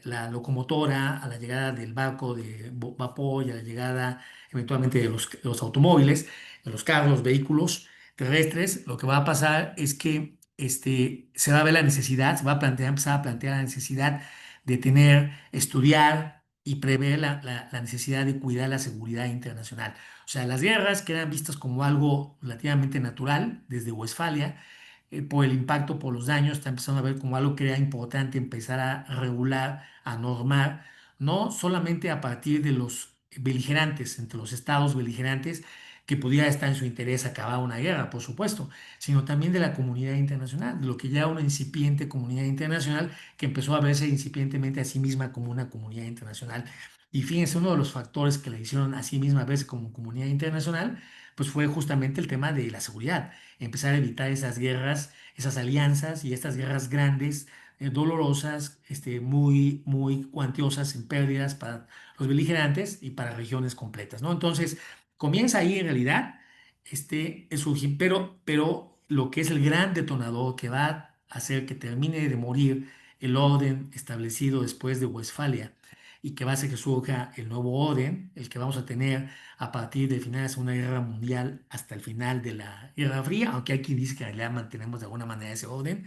la locomotora, a la llegada del barco de vapor y a la llegada eventualmente de los automóviles, de los carros, los vehículos terrestres. Lo que va a pasar es que se va a ver la necesidad, se va a empezar a plantear la necesidad de estudiar y prever la necesidad de cuidar la seguridad internacional. O sea, las guerras que eran vistas como algo relativamente natural desde Westfalia, por el impacto, por los daños, está empezando a ver como algo que era importante empezar a regular, a normar, no solamente a partir de los beligerantes, entre los estados beligerantes, que pudiera estar en su interés acabar una guerra, por supuesto, sino también de la comunidad internacional, de lo que ya una incipiente comunidad internacional que empezó a verse incipientemente a sí misma como una comunidad internacional. Y fíjense, uno de los factores que la hicieron a sí misma verse como comunidad internacional, pues fue justamente el tema de la seguridad, empezar a evitar esas guerras, esas alianzas y estas guerras grandes, dolorosas, muy, muy cuantiosas en pérdidas para los beligerantes y para regiones completas, ¿no? Entonces, comienza ahí en realidad el surgir, pero lo que es el gran detonador que va a hacer que termine de morir el orden establecido después de Westfalia y que va a hacer que surja el nuevo orden, el que vamos a tener a partir del final de la Segunda Guerra Mundial hasta el final de la Guerra Fría, aunque hay quien dice que en realidad mantenemos de alguna manera ese orden,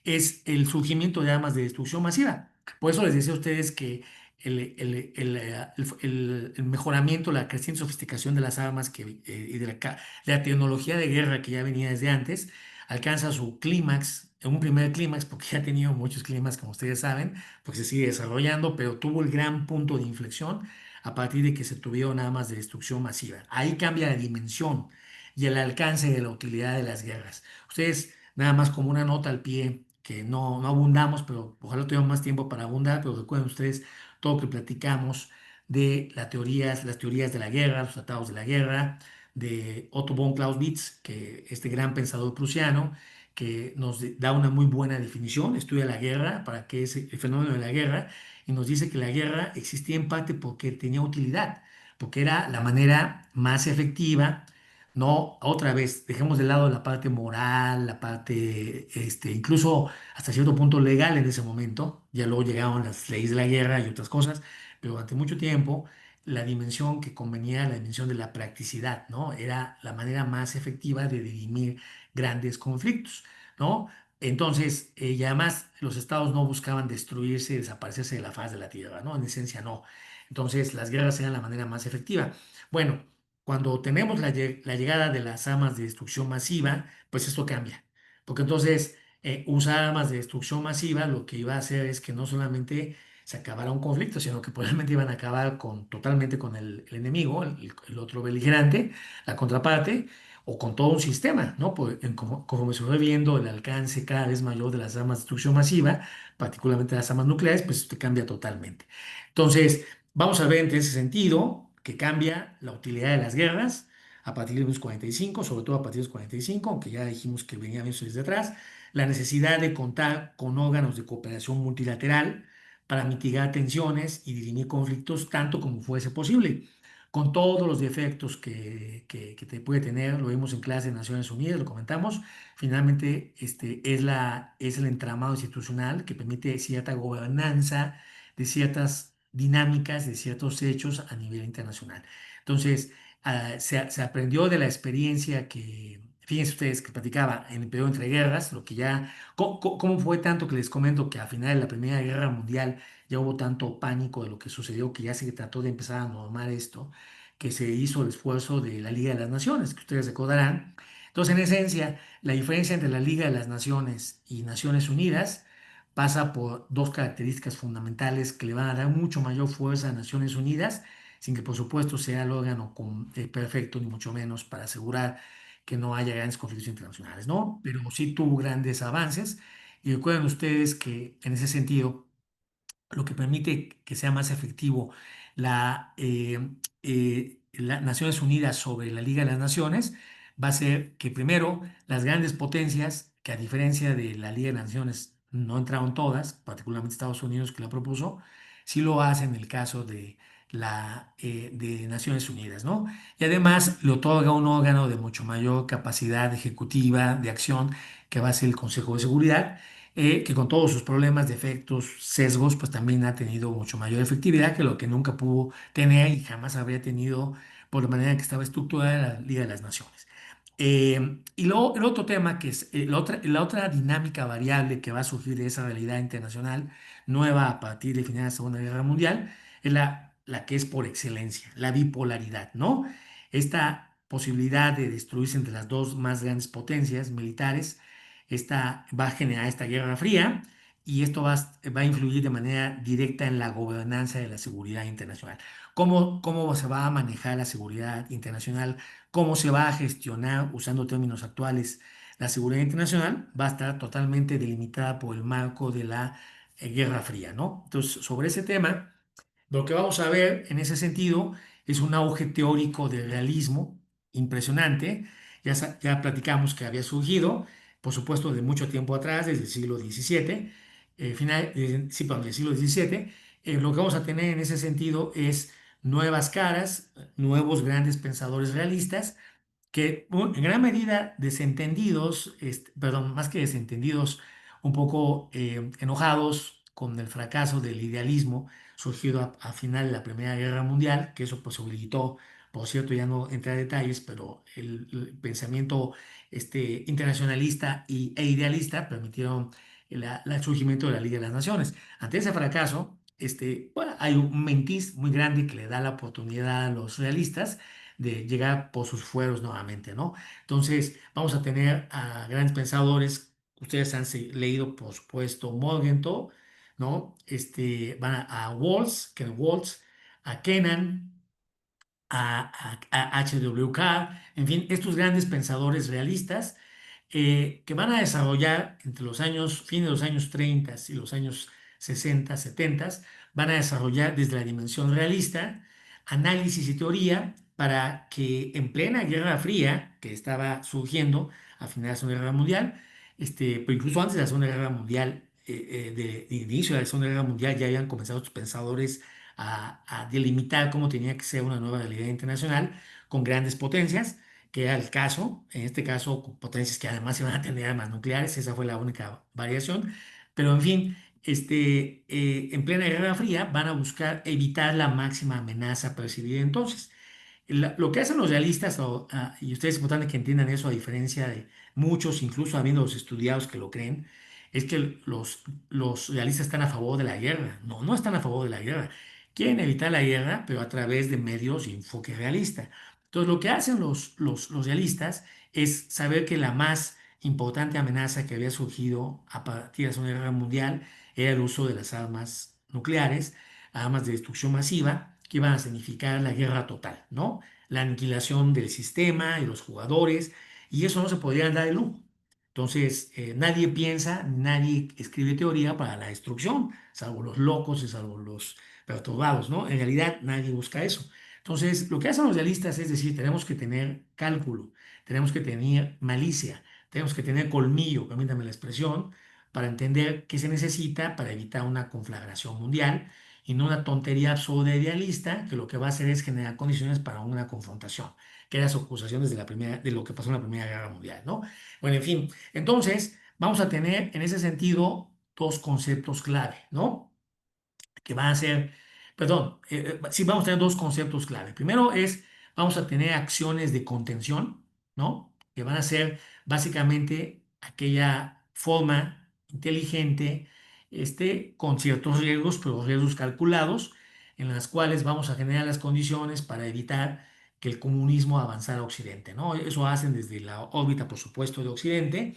es el surgimiento de armas de destrucción masiva. Por eso les decía a ustedes que el mejoramiento, la creciente sofisticación de las armas y de la tecnología de guerra que ya venía desde antes, alcanza su clímax, un primer clímax, porque ya ha tenido muchos clímax, como ustedes saben, porque se sigue desarrollando, pero tuvo el gran punto de inflexión a partir de que se tuvieron armas de destrucción masiva. Ahí cambia la dimensión y el alcance de la utilidad de las guerras. Ustedes, nada más como una nota al pie, que no abundamos, pero ojalá tengamos más tiempo para abundar, pero recuerden ustedes todo lo que platicamos de las teorías de la guerra, los tratados de la guerra, de Otto von Clausewitz, que este gran pensador prusiano, que nos da una muy buena definición, estudia la guerra, para qué es el fenómeno de la guerra, y nos dice que la guerra existía en parte porque tenía utilidad, porque era la manera más efectiva. No, otra vez, dejemos de lado la parte moral, la parte, incluso hasta cierto punto legal en ese momento. Ya luego llegaron las leyes de la guerra y otras cosas, pero durante mucho tiempo la dimensión que convenía era la dimensión de la practicidad, ¿no? Era la manera más efectiva de dirimir grandes conflictos, ¿no? Entonces, y además los estados no buscaban destruirse, desaparecerse de la faz de la tierra, ¿no? En esencia, no. Entonces, las guerras eran la manera más efectiva. Bueno, cuando tenemos la llegada de las armas de destrucción masiva, pues esto cambia. Porque entonces usar armas de destrucción masiva lo que iba a hacer es que no solamente se acabara un conflicto, sino que probablemente iban a acabar totalmente con el enemigo, el otro beligerante, la contraparte, o con todo un sistema, ¿no? Como se fue viendo el alcance cada vez mayor de las armas de destrucción masiva, particularmente las armas nucleares, pues esto cambia totalmente. Entonces, vamos a ver en ese sentido que cambia la utilidad de las guerras a partir de los 45, sobre todo a partir de los 45, aunque ya dijimos que venía eso desde atrás, la necesidad de contar con órganos de cooperación multilateral para mitigar tensiones y dirimir conflictos tanto como fuese posible, con todos los defectos que te puede tener, lo vimos en clase de Naciones Unidas, lo comentamos. Finalmente es el entramado institucional que permite cierta gobernanza de ciertas dinámicas, de ciertos hechos a nivel internacional. Entonces, se aprendió de la experiencia que, fíjense ustedes, que platicaba en el periodo entre guerras, lo que ya, cómo fue tanto que les comento que al final de la Primera Guerra Mundial ya hubo tanto pánico de lo que sucedió que ya se trató de empezar a normar esto, que se hizo el esfuerzo de la Liga de las Naciones, que ustedes recordarán. Entonces, en esencia, la diferencia entre la Liga de las Naciones y Naciones Unidas pasa por dos características fundamentales que le van a dar mucho mayor fuerza a Naciones Unidas, sin que por supuesto sea el órgano perfecto, ni mucho menos para asegurar que no haya grandes conflictos internacionales, ¿no? Pero sí tuvo grandes avances. Y recuerden ustedes que en ese sentido, lo que permite que sea más efectivo las Naciones Unidas sobre la Liga de las Naciones va a ser que primero las grandes potencias, que a diferencia de la Liga de las Naciones no entraron todas, particularmente Estados Unidos que la propuso, sí lo hacen en el caso de Naciones Unidas, ¿no? Y además le otorga un órgano de mucho mayor capacidad ejecutiva de acción que va a ser el Consejo de Seguridad, que con todos sus problemas, defectos, sesgos, pues también ha tenido mucho mayor efectividad que lo que nunca pudo tener y jamás habría tenido por la manera que estaba estructurada la Liga de las Naciones. Y luego el otro tema, que es la otra dinámica variable que va a surgir de esa realidad internacional nueva a partir de final de la Segunda Guerra Mundial, es la que es por excelencia, la bipolaridad, ¿no? Esta posibilidad de destruirse entre las dos más grandes potencias militares, esta va a generar esta Guerra Fría y esto va a influir de manera directa en la gobernanza de la seguridad internacional. ¿Cómo se va a manejar la seguridad internacional? ¿Cómo se va a gestionar, usando términos actuales, la seguridad internacional? Va a estar totalmente delimitada por el marco de la Guerra Fría, ¿no? Entonces, sobre ese tema, lo que vamos a ver en ese sentido es un auge teórico del realismo impresionante. Ya platicamos que había surgido, por supuesto, de mucho tiempo atrás, desde el siglo XVII, sí, perdón, del siglo XVII. Lo que vamos a tener en ese sentido es nuevas caras, nuevos grandes pensadores realistas que en gran medida desentendidos, perdón, más que desentendidos, un poco enojados con el fracaso del idealismo surgido a final de la Primera Guerra Mundial, que eso posibilitó, por cierto, ya no entrar a detalles, pero el pensamiento internacionalista e idealista permitieron el surgimiento de la Liga de las Naciones. Ante ese fracaso, bueno, hay un mentis muy grande que le da la oportunidad a los realistas de llegar por sus fueros nuevamente, ¿no? Entonces, vamos a tener a grandes pensadores, ustedes han leído, por supuesto, Morgenthau, ¿no? Van a Waltz, Ken Waltz, a Kennan, a H.W. Carr, en fin, estos grandes pensadores realistas que van a desarrollar entre los años, fines de los años 30 y los años 60, 70, van a desarrollar desde la dimensión realista análisis y teoría para que en plena Guerra Fría, que estaba surgiendo a finales de la Segunda Guerra Mundial, pero incluso antes de la Segunda Guerra Mundial, de inicio de la Segunda Guerra Mundial, ya habían comenzado estos pensadores a delimitar cómo tenía que ser una nueva realidad internacional con grandes potencias, que era el caso, en este caso con potencias que además iban a tener armas nucleares, esa fue la única variación, pero en fin, en plena Guerra Fría van a buscar evitar la máxima amenaza percibida entonces. Lo que hacen los realistas, y ustedes es importante que entiendan eso a diferencia de muchos, incluso habiendo los estudiados que lo creen, es que los realistas están a favor de la guerra. No, no están a favor de la guerra. Quieren evitar la guerra, pero a través de medios y enfoque realista. Entonces, lo que hacen los realistas es saber que la más importante amenaza que había surgido a partir de la Segunda Guerra Mundial era el uso de las armas nucleares, armas de destrucción masiva, que iban a significar la guerra total, ¿no? La aniquilación del sistema y los jugadores, y eso no se podía dar de lujo. Entonces, nadie piensa, nadie escribe teoría para la destrucción, salvo los locos y salvo los perturbados, ¿no? En realidad, nadie busca eso. Entonces, lo que hacen los realistas es decir, tenemos que tener cálculo, tenemos que tener malicia, tenemos que tener colmillo, permítame la expresión, para entender qué se necesita para evitar una conflagración mundial y no una tontería absurda e idealista que lo que va a hacer es generar condiciones para una confrontación, que eran las acusaciones de lo que pasó en la Primera Guerra Mundial, ¿no? Bueno, en fin, entonces vamos a tener en ese sentido dos conceptos clave, ¿no? Que van a ser, perdón, sí vamos a tener dos conceptos clave. Primero es, vamos a tener acciones de contención, ¿no? Que van a ser básicamente aquella forma inteligente, con ciertos riesgos, pero riesgos calculados, en las cuales vamos a generar las condiciones para evitar que el comunismo avanzara a Occidente, ¿no? Eso hacen desde la órbita, por supuesto, de Occidente,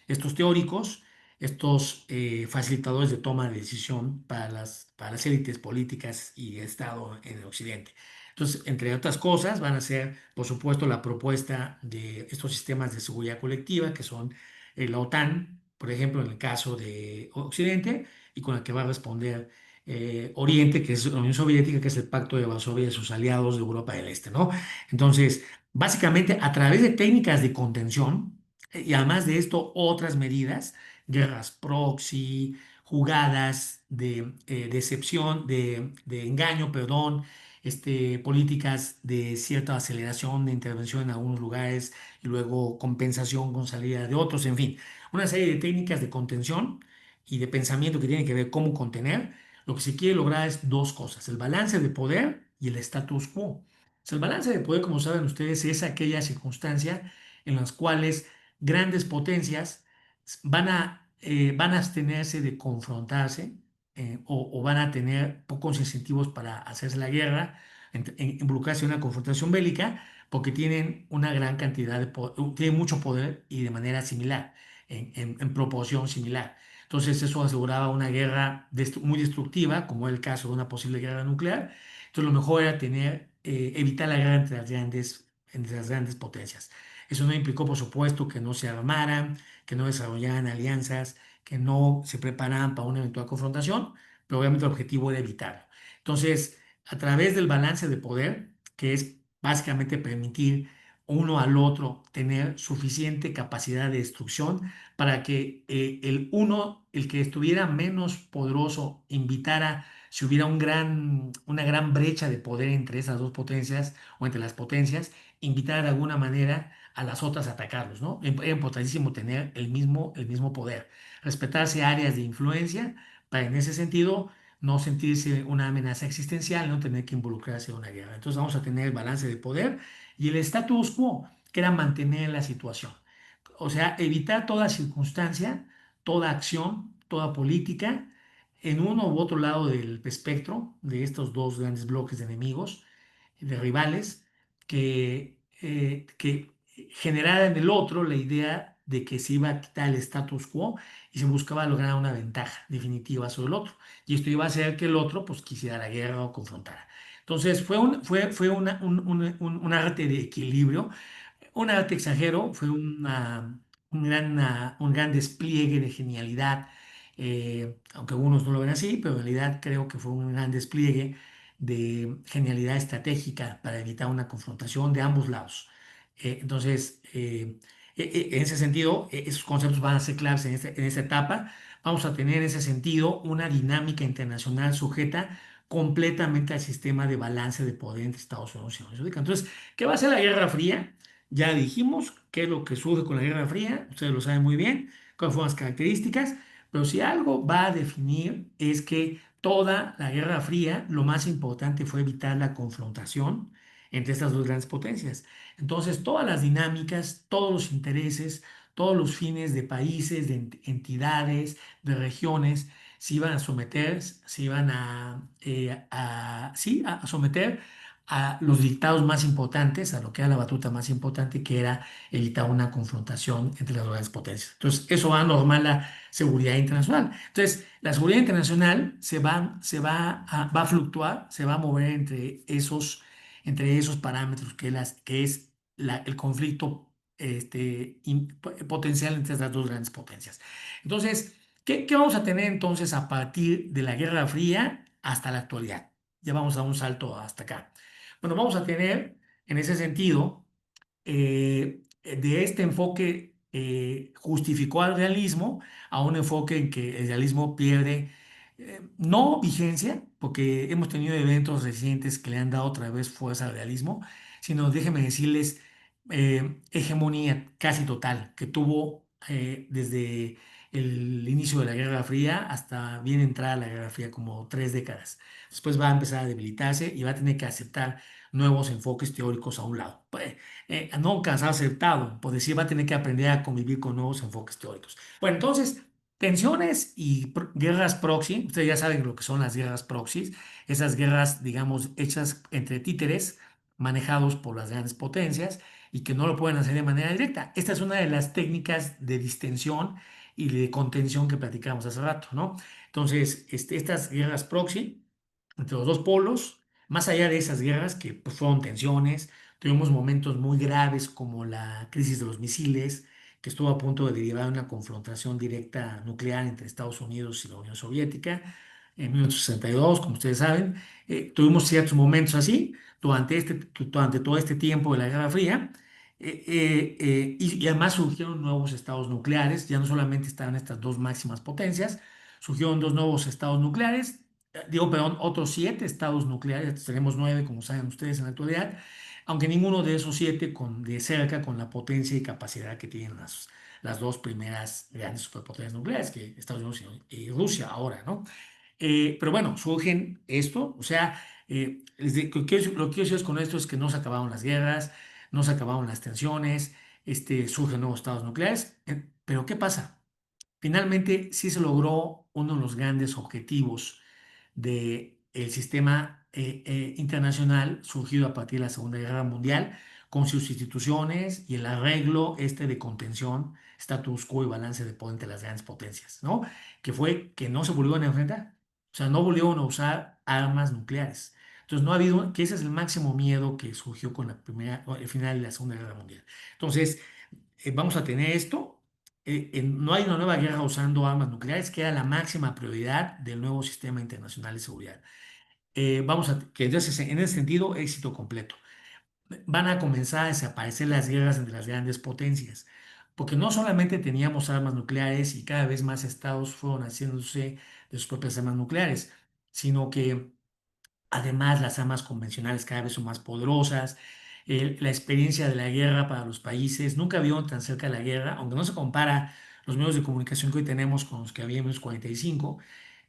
estos teóricos, estos facilitadores de toma de decisión para las élites políticas y de Estado en el Occidente. Entonces, entre otras cosas, van a ser, por supuesto, la propuesta de estos sistemas de seguridad colectiva, que son la OTAN, por ejemplo, en el caso de Occidente, y con la que va a responder Oriente, que es la Unión Soviética, que es el Pacto de Varsovia y sus aliados de Europa del Este, ¿no? Entonces, básicamente, a través de técnicas de contención, y además de esto, otras medidas, guerras proxy, jugadas de decepción, de engaño, perdón, políticas de cierta aceleración de intervención en algunos lugares y luego compensación con salida de otros, en fin, una serie de técnicas de contención y de pensamiento que tienen que ver cómo contener. Lo que se quiere lograr es dos cosas: el balance de poder y el status quo. O sea, el balance de poder, como saben ustedes, es aquella circunstancia en las cuales grandes potencias van a abstenerse de confrontarse, o van a tener pocos incentivos para hacerse la guerra, involucrarse en una confrontación bélica, porque tienen una gran cantidad de poder, tienen mucho poder y de manera similar, en proporción similar. Entonces eso aseguraba una guerra muy destructiva, como era el caso de una posible guerra nuclear. Entonces lo mejor era evitar la guerra entre las grandes potencias. Eso no implicó, por supuesto, que no se armaran, que no desarrollaran alianzas, que no se prepararan para una eventual confrontación, pero obviamente el objetivo era evitarlo. Entonces, a través del balance de poder, que es básicamente permitir uno al otro tener suficiente capacidad de destrucción para que el que estuviera menos poderoso invitara, si hubiera una gran brecha de poder entre esas dos potencias o entre las potencias, invitar de alguna manera a las otras a atacarlos, ¿no? Es importantísimo tener el mismo poder, respetarse áreas de influencia para en ese sentido no sentirse una amenaza existencial, no tener que involucrarse en una guerra. Entonces vamos a tener el balance de poder y el status quo, que era mantener la situación. O sea, evitar toda circunstancia, toda acción, toda política en uno u otro lado del espectro de estos dos grandes bloques de enemigos, de rivales, que generara en el otro la idea de que se iba a quitar el status quo y se buscaba lograr una ventaja definitiva sobre el otro. Y esto iba a hacer que el otro pues quisiera la guerra o confrontara. Entonces fue un arte de equilibrio, un arte exagero, fue un gran despliegue de genialidad, aunque algunos no lo ven así, pero en realidad creo que fue un gran despliegue de genialidad estratégica para evitar una confrontación de ambos lados. Entonces, en ese sentido, esos conceptos van a ser claves en esta etapa. Vamos a tener en ese sentido una dinámica internacional sujeta completamente al sistema de balance de poder entre Estados Unidos y la Unión Soviética. Entonces, ¿qué va a ser la Guerra Fría? Ya dijimos qué es lo que surge con la Guerra Fría, ustedes lo saben muy bien, cuáles fueron las características, pero si algo va a definir es que toda la Guerra Fría, lo más importante fue evitar la confrontación entre estas dos grandes potencias. Entonces, todas las dinámicas, todos los intereses, todos los fines de países, de entidades, de regiones, se iban a someter, se iban sí, a someter a los dictados más importantes, a lo que era la batuta más importante, que era evitar una confrontación entre las grandes potencias. Entonces, eso va a normar la seguridad internacional. Entonces, la seguridad internacional va a fluctuar, se va a mover entre esos parámetros que es el conflicto potencial entre estas dos grandes potencias. Entonces, ¿qué vamos a tener entonces a partir de la Guerra Fría hasta la actualidad? Ya vamos a un salto hasta acá. Bueno, vamos a tener en ese sentido, de este enfoque justificó al realismo a un enfoque en que el realismo pierde, no vigencia, porque hemos tenido eventos recientes que le han dado otra vez fuerza al realismo, sino déjenme decirles, hegemonía casi total que tuvo desde el inicio de la Guerra Fría hasta bien entrada la Guerra Fría, como 3 décadas. Después va a empezar a debilitarse y va a tener que aceptar nuevos enfoques teóricos a un lado. Pues, no cansado aceptado, por decir, va a tener que aprender a convivir con nuevos enfoques teóricos. Bueno, entonces, tensiones y guerras proxy, ustedes ya saben lo que son las guerras proxies, esas guerras, digamos, hechas entre títeres, manejados por las grandes potencias y que no lo pueden hacer de manera directa. Esta es una de las técnicas de distensión y de contención que platicamos hace rato, ¿no? Entonces, estas guerras proxy entre los dos polos, más allá de esas guerras que pues, fueron tensiones, tuvimos momentos muy graves como la crisis de los misiles, que estuvo a punto de derivar en una confrontación directa nuclear entre Estados Unidos y la Unión Soviética en 1962, como ustedes saben. Tuvimos ciertos momentos así durante todo este tiempo de la Guerra Fría. Y además surgieron nuevos estados nucleares, ya no solamente estaban estas dos máximas potencias, surgieron dos nuevos estados nucleares, digo, perdón, otros 7 estados nucleares, tenemos 9, como saben ustedes en la actualidad, aunque ninguno de esos 7 de cerca con la potencia y capacidad que tienen las dos primeras grandes superpotencias nucleares, que Estados Unidos y Rusia ahora, ¿no? Pero bueno, surgen esto, o sea, lo que quiero decir con esto es que no se acabaron las guerras, no se acabaron las tensiones, surgen nuevos estados nucleares, pero ¿qué pasa? Finalmente sí se logró uno de los grandes objetivos del sistema internacional surgido a partir de la Segunda Guerra Mundial, con sus instituciones y el arreglo de contención, status quo y balance de poder entre las grandes potencias, ¿no? Que fue que no se volvieron a enfrentar, o sea, no volvieron a usar armas nucleares. Entonces, no ha habido, que ese es el máximo miedo que surgió con el final de la Segunda Guerra Mundial. Entonces, vamos a tener esto. No hay una nueva guerra usando armas nucleares, que era la máxima prioridad del nuevo sistema internacional de seguridad. Que entonces, en ese sentido, éxito completo. Van a comenzar a desaparecer las guerras entre las grandes potencias, porque no solamente teníamos armas nucleares y cada vez más estados fueron haciéndose de sus propias armas nucleares, sino que además, las armas convencionales cada vez son más poderosas. La experiencia de la guerra para los países, nunca vieron tan cerca la guerra, aunque no se compara los medios de comunicación que hoy tenemos con los que había en los 45,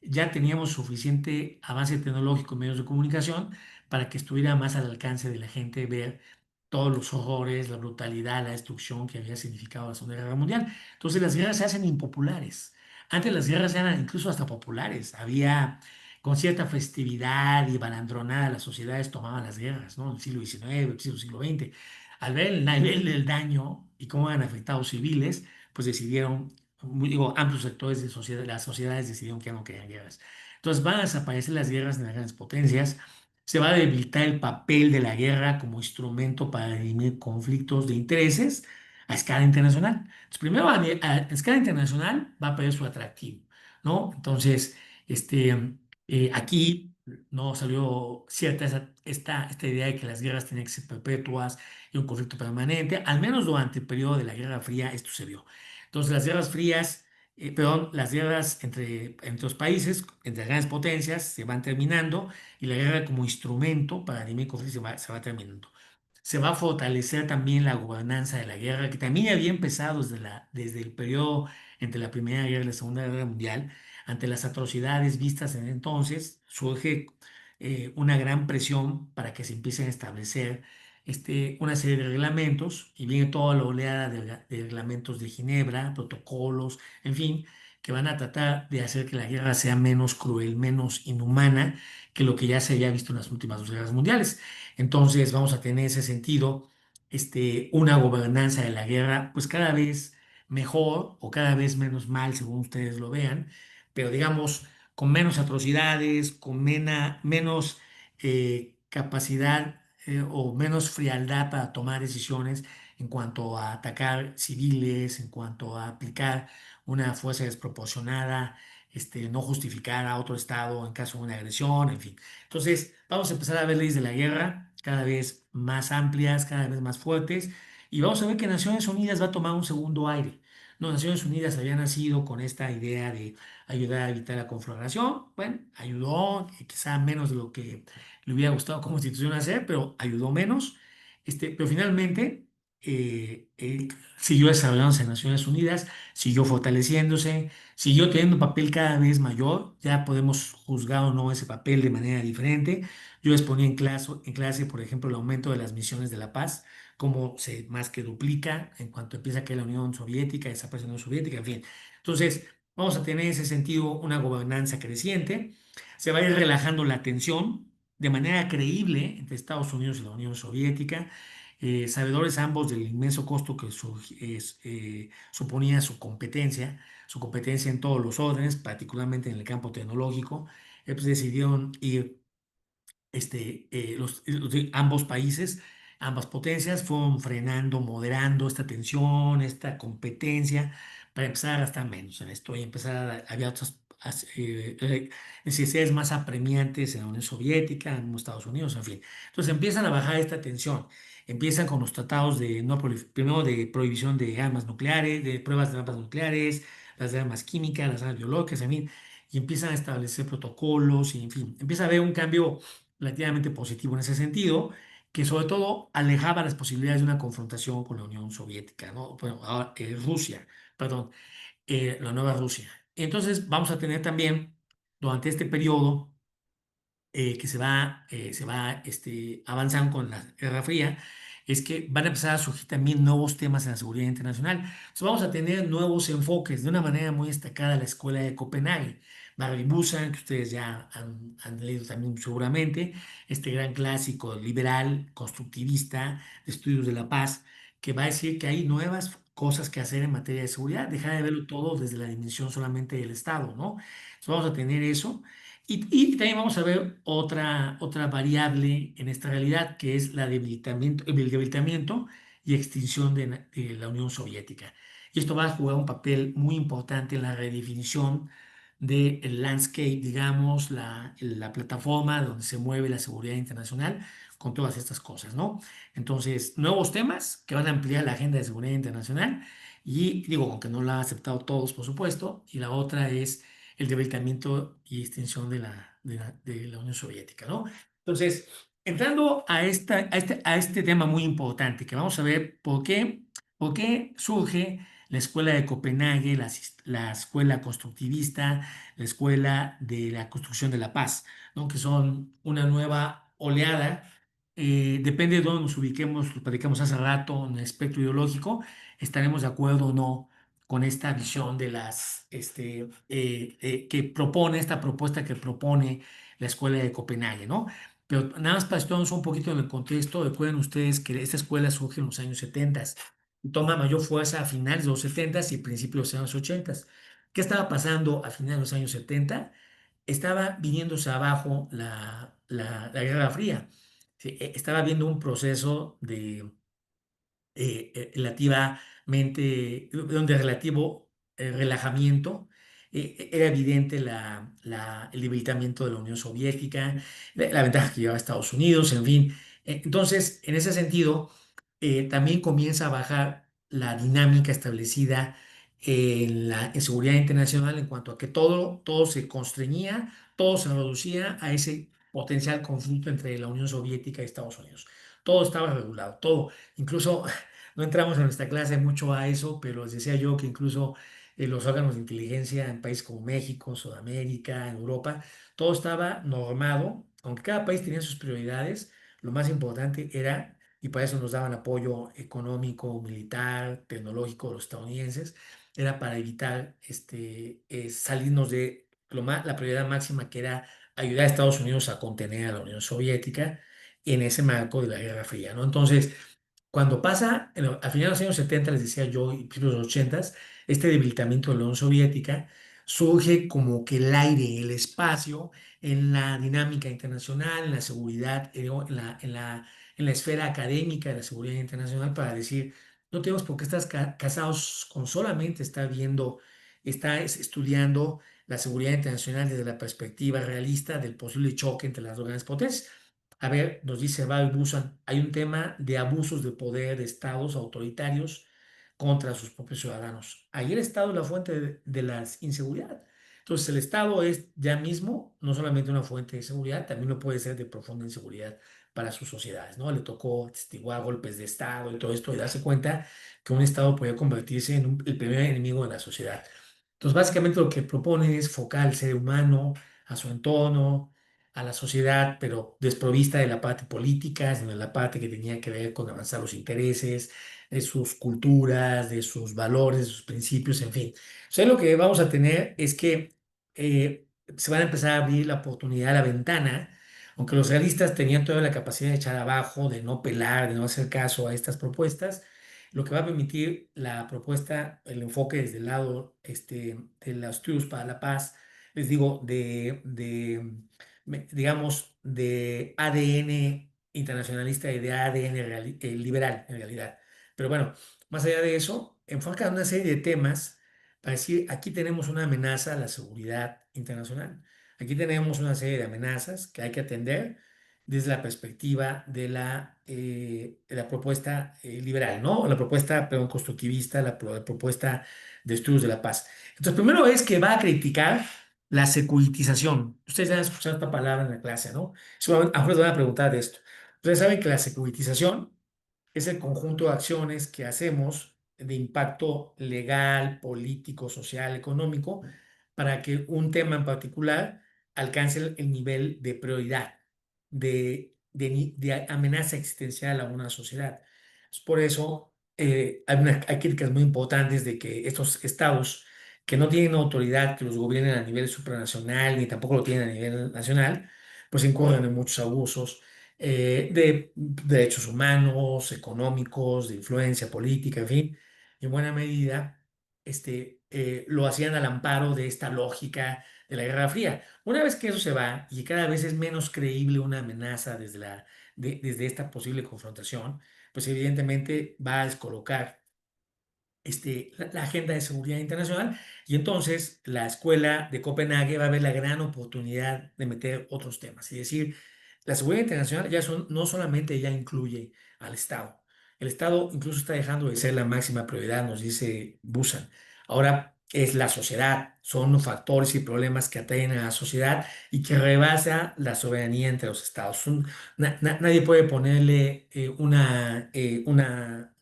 ya teníamos suficiente avance tecnológico en medios de comunicación para que estuviera más al alcance de la gente ver todos los horrores, la brutalidad, la destrucción que había significado la Segunda Guerra Mundial. Entonces las guerras se hacen impopulares. Antes las guerras eran incluso hasta populares. Había con cierta festividad y balandronada las sociedades tomaban las guerras, ¿no? En el siglo XIX, el siglo XX. Al ver el nivel del daño y cómo han afectado civiles, pues decidieron, digo, amplios sectores de las sociedades decidieron que ya no querían guerras. Entonces van a desaparecer las guerras de las grandes potencias, se va a debilitar el papel de la guerra como instrumento para dirimir conflictos de intereses a escala internacional. Entonces, primero, a escala internacional va a perder su atractivo, ¿no? Entonces, aquí no salió cierta esta idea de que las guerras tenían que ser perpetuas y un conflicto permanente, al menos durante el periodo de la Guerra Fría esto se vio. Entonces las guerras frías, perdón, las guerras entre los países, entre las grandes potencias, se van terminando y la guerra como instrumento para dirimir conflictos se va terminando. Se va a fortalecer también la gobernanza de la guerra, que también había empezado desde el periodo entre la Primera Guerra y la Segunda Guerra Mundial. Ante las atrocidades vistas en entonces, surge una gran presión para que se empiecen a establecer una serie de reglamentos, y viene toda la oleada de reglamentos de Ginebra, protocolos, en fin, que van a tratar de hacer que la guerra sea menos cruel, menos inhumana que lo que ya se había visto en las últimas 2 guerras mundiales. Entonces vamos a tener en ese sentido una gobernanza de la guerra pues cada vez mejor o cada vez menos mal, según ustedes lo vean, pero digamos con menos atrocidades, con menos capacidad o menos frialdad para tomar decisiones en cuanto a atacar civiles, en cuanto a aplicar una fuerza desproporcionada, no justificar a otro estado en caso de una agresión, en fin. Entonces, vamos a empezar a ver leyes de la guerra cada vez más amplias, cada vez más fuertes, y vamos a ver que Naciones Unidas va a tomar un segundo aire. No, Naciones Unidas había nacido con esta idea de ayudar a evitar la conflagración. Bueno, ayudó, quizá menos de lo que le hubiera gustado como institución hacer, pero ayudó menos. Pero finalmente siguió desarrollándose en Naciones Unidas, siguió fortaleciéndose, siguió teniendo un papel cada vez mayor. Ya podemos juzgar o no ese papel de manera diferente. Yo exponía en clase, por ejemplo, el aumento de las misiones de la paz, cómo se más que duplica en cuanto empieza a caer la Unión Soviética, desaparece la Unión Soviética, en fin. Entonces, vamos a tener en ese sentido una gobernanza creciente. Se va a ir relajando la tensión de manera creíble entre Estados Unidos y la Unión Soviética, sabedores ambos del inmenso costo que suponía su competencia en todos los órdenes, particularmente en el campo tecnológico. Pues decidieron ir ambos países, ambas potencias fueron frenando, moderando esta tensión, esta competencia, para empezar a gastar menos en esto y había otras necesidades más apremiantes en la Unión Soviética, en los Estados Unidos, en fin. Entonces empiezan a bajar esta tensión. Empiezan con los tratados de primero de prohibición de armas nucleares, de pruebas de armas nucleares, las de armas químicas, las armas biológicas, en fin, y empiezan a establecer protocolos y, en fin, empieza a haber un cambio relativamente positivo en ese sentido, que sobre todo alejaba las posibilidades de una confrontación con la Unión Soviética, ¿no? Bueno, ahora, Rusia, perdón, la nueva Rusia. Entonces vamos a tener también, durante este periodo, que se va avanzando con la Guerra Fría, es que van a empezar a surgir también nuevos temas en la seguridad internacional. Entonces vamos a tener nuevos enfoques, de una manera muy destacada la Escuela de Copenhague. Barry Busan, que ustedes ya han leído también seguramente, este gran clásico liberal, constructivista, de estudios de la paz, que va a decir que hay nuevas cosas que hacer en materia de seguridad, dejar de verlo todo desde la dimensión solamente del Estado, ¿no? Entonces vamos a tener eso. Y también vamos a ver otra variable en esta realidad, que es el debilitamiento y extinción de la Unión Soviética. Y esto va a jugar un papel muy importante en la redefinición del landscape, digamos, la plataforma donde se mueve la seguridad internacional con todas estas cosas, ¿no? Entonces, nuevos temas que van a ampliar la agenda de seguridad internacional y digo, aunque no la han aceptado todos, por supuesto, y la otra es el debilitamiento y extinción de la Unión Soviética, ¿no? Entonces, entrando a este tema muy importante, que vamos a ver por qué surge la escuela de Copenhague, la escuela constructivista, la escuela de la construcción de la paz, ¿no? Que son una nueva oleada. Depende de dónde nos ubiquemos, lo platicamos hace rato en el espectro ideológico, estaremos de acuerdo o no con esta visión que propone, esta propuesta que propone la Escuela de Copenhague, ¿no? Pero nada más para situarnos un poquito en el contexto, recuerden ustedes que esta escuela surge en los años 70 y toma mayor fuerza a finales de los 70 y principios de los años 80. ¿Qué estaba pasando a finales de los años 70? Estaba viniéndose abajo la Guerra Fría. Sí, estaba viendo un proceso donde relativo relajamiento. Era evidente el debilitamiento de la Unión Soviética, la ventaja que llevaba Estados Unidos, en fin. Entonces, en ese sentido, también comienza a bajar la dinámica establecida en seguridad internacional en cuanto a que todo se constreñía, todo se reducía a ese potencial conflicto entre la Unión Soviética y Estados Unidos. Todo estaba regulado, todo. Incluso no entramos en nuestra clase mucho a eso, pero les decía yo que incluso los órganos de inteligencia en países como México, Sudamérica, en Europa, todo estaba normado, aunque cada país tenía sus prioridades, lo más importante era, y para eso nos daban apoyo económico, militar, tecnológico de los estadounidenses, era para evitar salirnos de la prioridad máxima, que era ayudar a Estados Unidos a contener a la Unión Soviética en ese marco de la Guerra Fría, ¿no? Entonces, cuando pasa, a finales de los años 70, les decía yo, y principios de los 80, este debilitamiento de la Unión Soviética, surge como que el aire, el espacio en la dinámica internacional, en la seguridad, en la esfera académica de la seguridad internacional, para decir, no tenemos por qué estar casados con solamente estar estudiando la seguridad internacional desde la perspectiva realista del posible choque entre las dos grandes potencias. A ver, nos dice Val Busan, hay un tema de abusos de poder de estados autoritarios contra sus propios ciudadanos. Ahí el Estado es la fuente de la inseguridad. Entonces Entonces, el Estado es ya mismo no solamente una fuente de seguridad, también lo puede ser de profunda inseguridad para sus sociedades, ¿no? Le tocó atestiguar golpes de Estado y todo esto y darse cuenta que un Estado podía convertirse en el primer enemigo de la sociedad. Entonces, básicamente lo que propone es focar al ser humano, a su entorno, a la sociedad, pero desprovista de la parte política, sino de la parte que tenía que ver con avanzar los intereses, de sus culturas, de sus valores, de sus principios, en fin. O sea, lo que vamos a tener es que se van a empezar a abrir la oportunidad, la ventana, aunque los realistas tenían toda la capacidad de echar abajo, de no pelar, de no hacer caso a estas propuestas, lo que va a permitir la propuesta, el enfoque desde el lado de los estudios para la paz, les digo, digamos, de ADN internacionalista y de ADN liberal, en realidad. Pero bueno, más allá de eso, enfoca una serie de temas para decir, aquí tenemos una amenaza a la seguridad internacional. Aquí tenemos una serie de amenazas que hay que atender desde la perspectiva de la propuesta liberal, ¿no? La propuesta, perdón, constructivista, la propuesta de estudios de la paz. Entonces, primero es que va a criticar la securitización. Ustedes ya han escuchado esta palabra en la clase, ¿no? Seguramente, a lo mejor les van a preguntar de esto. Ustedes saben que la securitización es el conjunto de acciones que hacemos de impacto legal, político, social, económico, para que un tema en particular alcance el nivel de prioridad, de amenaza existencial a una sociedad. Es por eso hay críticas muy importantes de que estos estados que no tienen autoridad que los gobiernen a nivel supranacional ni tampoco lo tienen a nivel nacional, pues incurren en muchos abusos de derechos humanos, económicos, de influencia política, en fin, en buena medida lo hacían al amparo de esta lógica de la Guerra Fría. Una vez que eso se va y cada vez es menos creíble una amenaza desde esta posible confrontación, pues evidentemente va a descolocar la agenda de seguridad internacional y entonces la escuela de Copenhague va a ver la gran oportunidad de meter otros temas. Es decir, la seguridad internacional no solamente ya incluye al Estado. El Estado incluso está dejando de ser la máxima prioridad, nos dice Busan. Ahora es la sociedad, son los factores y problemas que atañen a la sociedad y que rebasa la soberanía entre los estados. Nadie puede ponerle una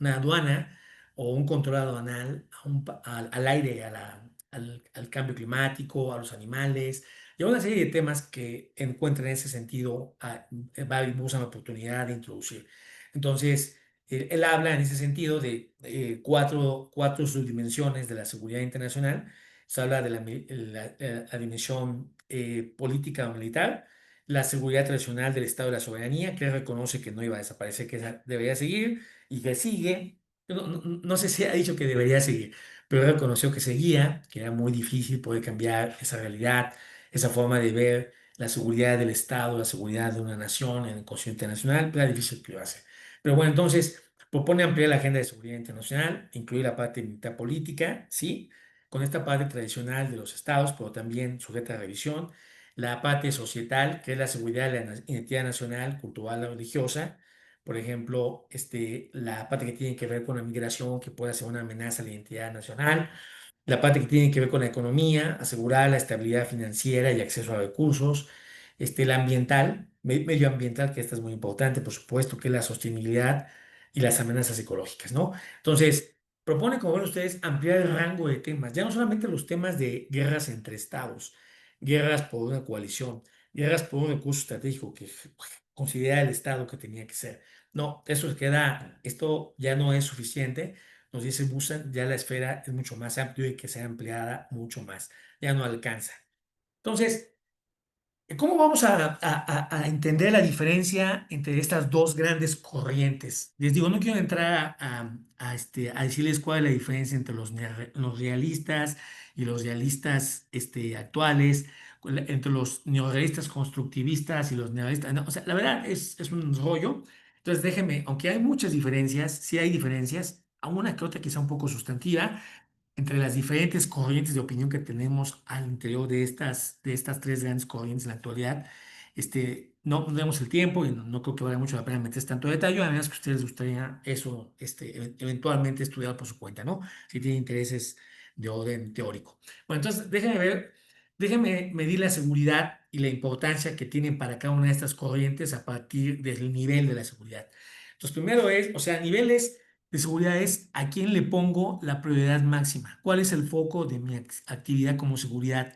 aduana o un control aduanal al aire, al cambio climático, a los animales, y a una serie de temas que encuentran en ese sentido, Babi usa la oportunidad de introducir. Entonces, él habla en ese sentido de cuatro subdimensiones de la seguridad internacional. Se habla de la dimensión política o militar, la seguridad tradicional del Estado de la soberanía, que él reconoce que no iba a desaparecer, que esa debería seguir y que sigue. No sé si ha dicho que debería seguir, pero él reconoció que seguía, que era muy difícil poder cambiar esa realidad, esa forma de ver la seguridad del Estado, la seguridad de una nación en el Consejo Internacional, era difícil que lo hace. Pero bueno, entonces propone ampliar la agenda de seguridad internacional, incluir la parte militar política, sí, con esta parte tradicional de los estados, pero también sujeta a revisión, la parte societal, que es la seguridad de la identidad nacional, cultural o religiosa, por ejemplo, la parte que tiene que ver con la migración, que puede ser una amenaza a la identidad nacional, la parte que tiene que ver con la economía, asegurar la estabilidad financiera y acceso a recursos, la ambiental, medioambiental, que esta es muy importante, por supuesto, que es la sostenibilidad y las amenazas ecológicas, ¿no? Entonces, propone, como ven ustedes, ampliar el rango de temas, ya no solamente los temas de guerras entre estados, guerras por una coalición, guerras por un recurso estratégico que considera el Estado que tenía que ser. No, esto ya no es suficiente, nos dice Busan, ya la esfera es mucho más amplia y que sea ampliada mucho más, ya no alcanza. Entonces, ¿cómo vamos a entender la diferencia entre estas dos grandes corrientes? Les digo, no quiero entrar a decirles cuál es la diferencia entre los realistas y los realistas actuales, entre los neorrealistas constructivistas y los neorrealistas. No, o sea, la verdad es un rollo. Entonces, déjenme, aunque hay muchas diferencias, sí hay diferencias, a una que otra quizá un poco sustantiva entre las diferentes corrientes de opinión que tenemos al interior de estas tres grandes corrientes en la actualidad. No tenemos el tiempo y no creo que valga mucho la pena meterse tanto detalle, a menos que a ustedes les gustaría eso, eventualmente estudiar por su cuenta, ¿no? Si tienen intereses de orden teórico. Bueno, entonces déjenme ver déjeme medir la seguridad y la importancia que tienen para cada una de estas corrientes a partir del nivel de la seguridad. Entonces, primero es, o sea, niveles de seguridad es a quién le pongo la prioridad máxima, cuál es el foco de mi actividad como seguridad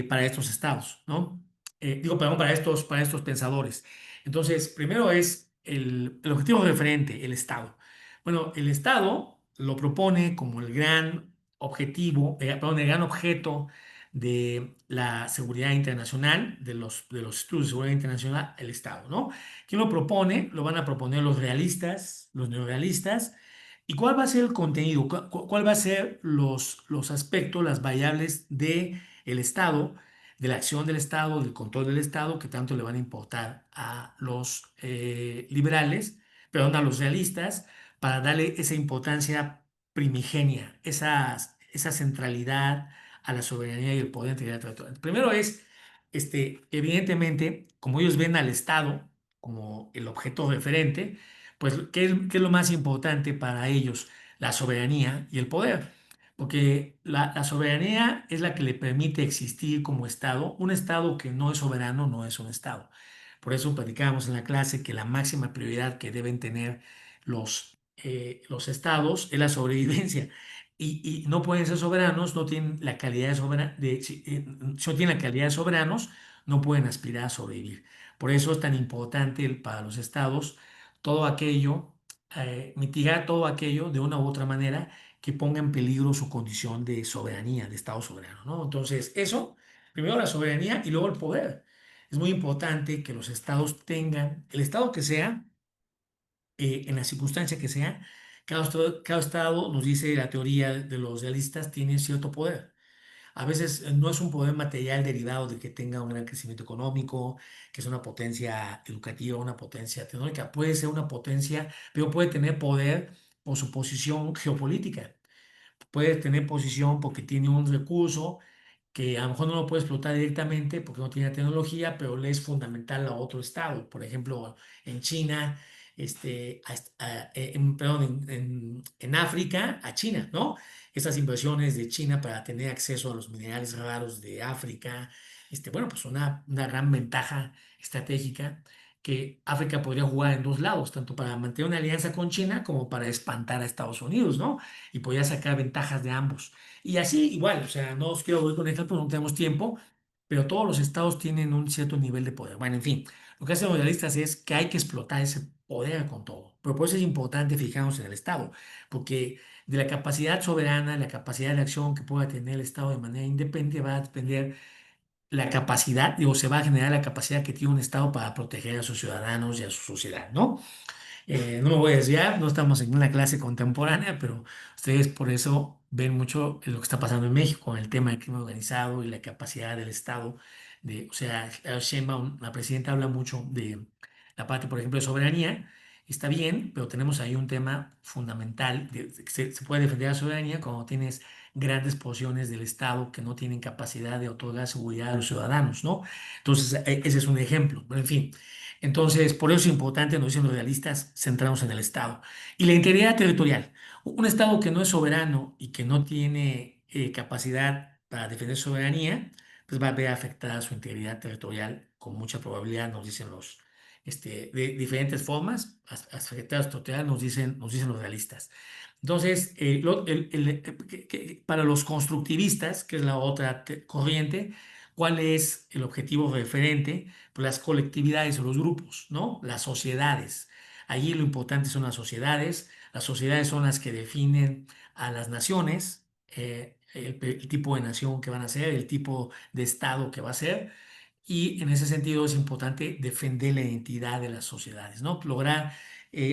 para estos estados, ¿no? Digo, perdón, para estos pensadores. Entonces, primero es el objetivo referente, el Estado. Bueno, el Estado lo propone como el gran objetivo, perdón, el gran objeto de la seguridad internacional, de los estudios de seguridad internacional, el Estado, ¿no? ¿Quién lo propone? Lo van a proponer los realistas, los neorrealistas. ¿Y cuál va a ser el contenido? ¿Cuál va a ser los aspectos, las variables de el Estado, de la acción del Estado, del control del Estado, que tanto le van a importar a los liberales, perdón, a los realistas, para darle esa importancia primigenia, esa centralidad a la soberanía y el poder integral territorial? Primero es, evidentemente, como ellos ven al Estado como el objeto referente, pues, ¿qué es lo más importante para ellos? La soberanía y el poder. Porque la soberanía es la que le permite existir como Estado. Un Estado que no es soberano no es un Estado. Por eso platicábamos en la clase que la máxima prioridad que deben tener los Estados es la sobrevivencia. Y no pueden ser soberanos, no tienen la calidad de si no tienen la calidad de soberanos, no pueden aspirar a sobrevivir. Por eso es tan importante para los Estados todo aquello, mitigar todo aquello de una u otra manera que ponga en peligro su condición de soberanía, de Estado soberano, ¿no? Entonces, eso, primero la soberanía y luego el poder. Es muy importante que los estados tengan, el estado que sea, en la circunstancia que sea, cada estado, nos dice la teoría de los realistas, tiene cierto poder. A veces no es un poder material derivado de que tenga un gran crecimiento económico, que es una potencia educativa, una potencia tecnológica. Puede ser una potencia, pero puede tener poder por su posición geopolítica. Puede tener posición porque tiene un recurso que a lo mejor no lo puede explotar directamente porque no tiene tecnología, pero le es fundamental a otro estado. Por ejemplo, en China, perdón, en África, a China, ¿no? Esas inversiones de China para tener acceso a los minerales raros de África, bueno, pues una gran ventaja estratégica que África podría jugar en dos lados, tanto para mantener una alianza con China como para espantar a Estados Unidos, ¿no? Y podría sacar ventajas de ambos. Y así igual, o sea, no os quiero ir con ejemplos, no tenemos tiempo, pero todos los estados tienen un cierto nivel de poder. Bueno, en fin, lo que hacen los realistas es que hay que explotar ese poder con todo. Pero por eso es importante fijarnos en el estado, porque de la capacidad soberana, la capacidad de acción que pueda tener el estado de manera independiente va a depender la capacidad, digo, se va a generar la capacidad que tiene un estado para proteger a sus ciudadanos y a su sociedad, ¿no? No me voy a desviar, no estamos en una clase contemporánea, pero ustedes por eso ven mucho lo que está pasando en México con el tema del crimen organizado y la capacidad del Estado o sea, Sheinbaum, la presidenta habla mucho de la parte, por ejemplo, de soberanía, está bien, pero tenemos ahí un tema fundamental, de que se puede defender la soberanía cuando tienes grandes porciones del Estado que no tienen capacidad de otorgar seguridad a los ciudadanos, ¿no? Entonces, ese es un ejemplo, pero en fin. Entonces, por eso es importante, nos dicen los realistas, centrarnos en el Estado. Y la integridad territorial. Un Estado que no es soberano y que no tiene capacidad para defender su soberanía, pues va a ver afectada su integridad territorial con mucha probabilidad, nos dicen de diferentes formas, afectadas territorial, nos dicen los realistas. Entonces, para los constructivistas, que es la otra corriente, ¿cuál es el objetivo referente? Pues las colectividades o los grupos, ¿no? Las sociedades. Allí lo importante son las sociedades son las que definen a las naciones, el tipo de nación que van a ser, el tipo de estado que va a ser, y en ese sentido es importante defender la identidad de las sociedades, ¿no? Lograr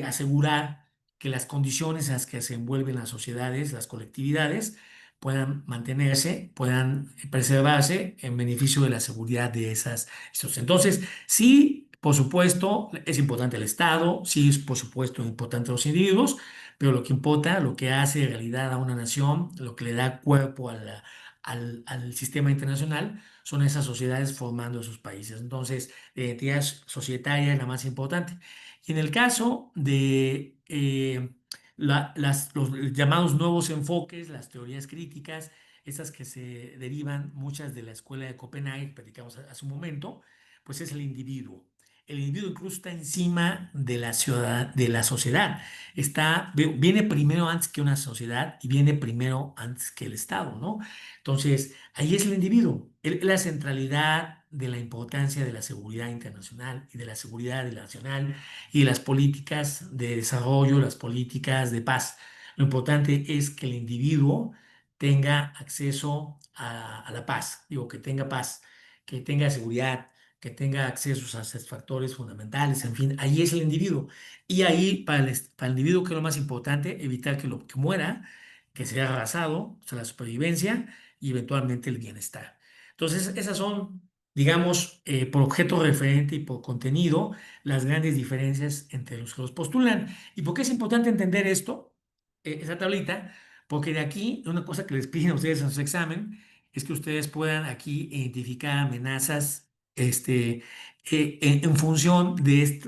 asegurar que las condiciones en las que se envuelven las sociedades, las colectividades, puedan mantenerse, puedan preservarse en beneficio de la seguridad de esas instituciones. Entonces, sí, por supuesto, es importante el Estado, sí, es por supuesto importante los individuos, pero lo que importa, lo que hace realidad a una nación, lo que le da cuerpo al sistema internacional, son esas sociedades formando esos países. Entonces, la identidad societaria es la más importante. Y en el caso de los llamados nuevos enfoques, las teorías críticas, estas que se derivan muchas de la escuela de Copenhague, que platicamos hace un momento, pues es el individuo. El individuo incluso está encima de la ciudad, de la sociedad. Viene primero antes que una sociedad y viene primero antes que el Estado, ¿no? Entonces, ahí es el individuo, la centralidad de la importancia de la seguridad internacional y de la seguridad nacional y de las políticas de desarrollo, las políticas de paz. Lo importante es que el individuo tenga acceso a la paz, digo, que tenga paz, que tenga seguridad, que tenga acceso a esos factores fundamentales, en fin, ahí es el individuo. Y ahí, para el individuo, que es lo más importante, evitar que muera, que sea arrasado, o sea, la supervivencia y eventualmente el bienestar. Entonces, esas son, digamos, por objeto referente y por contenido, las grandes diferencias entre los que los postulan. ¿Y por qué es importante entender esto, esa tablita? Porque de aquí, una cosa que les piden a ustedes en su examen es que ustedes puedan aquí identificar amenazas en función de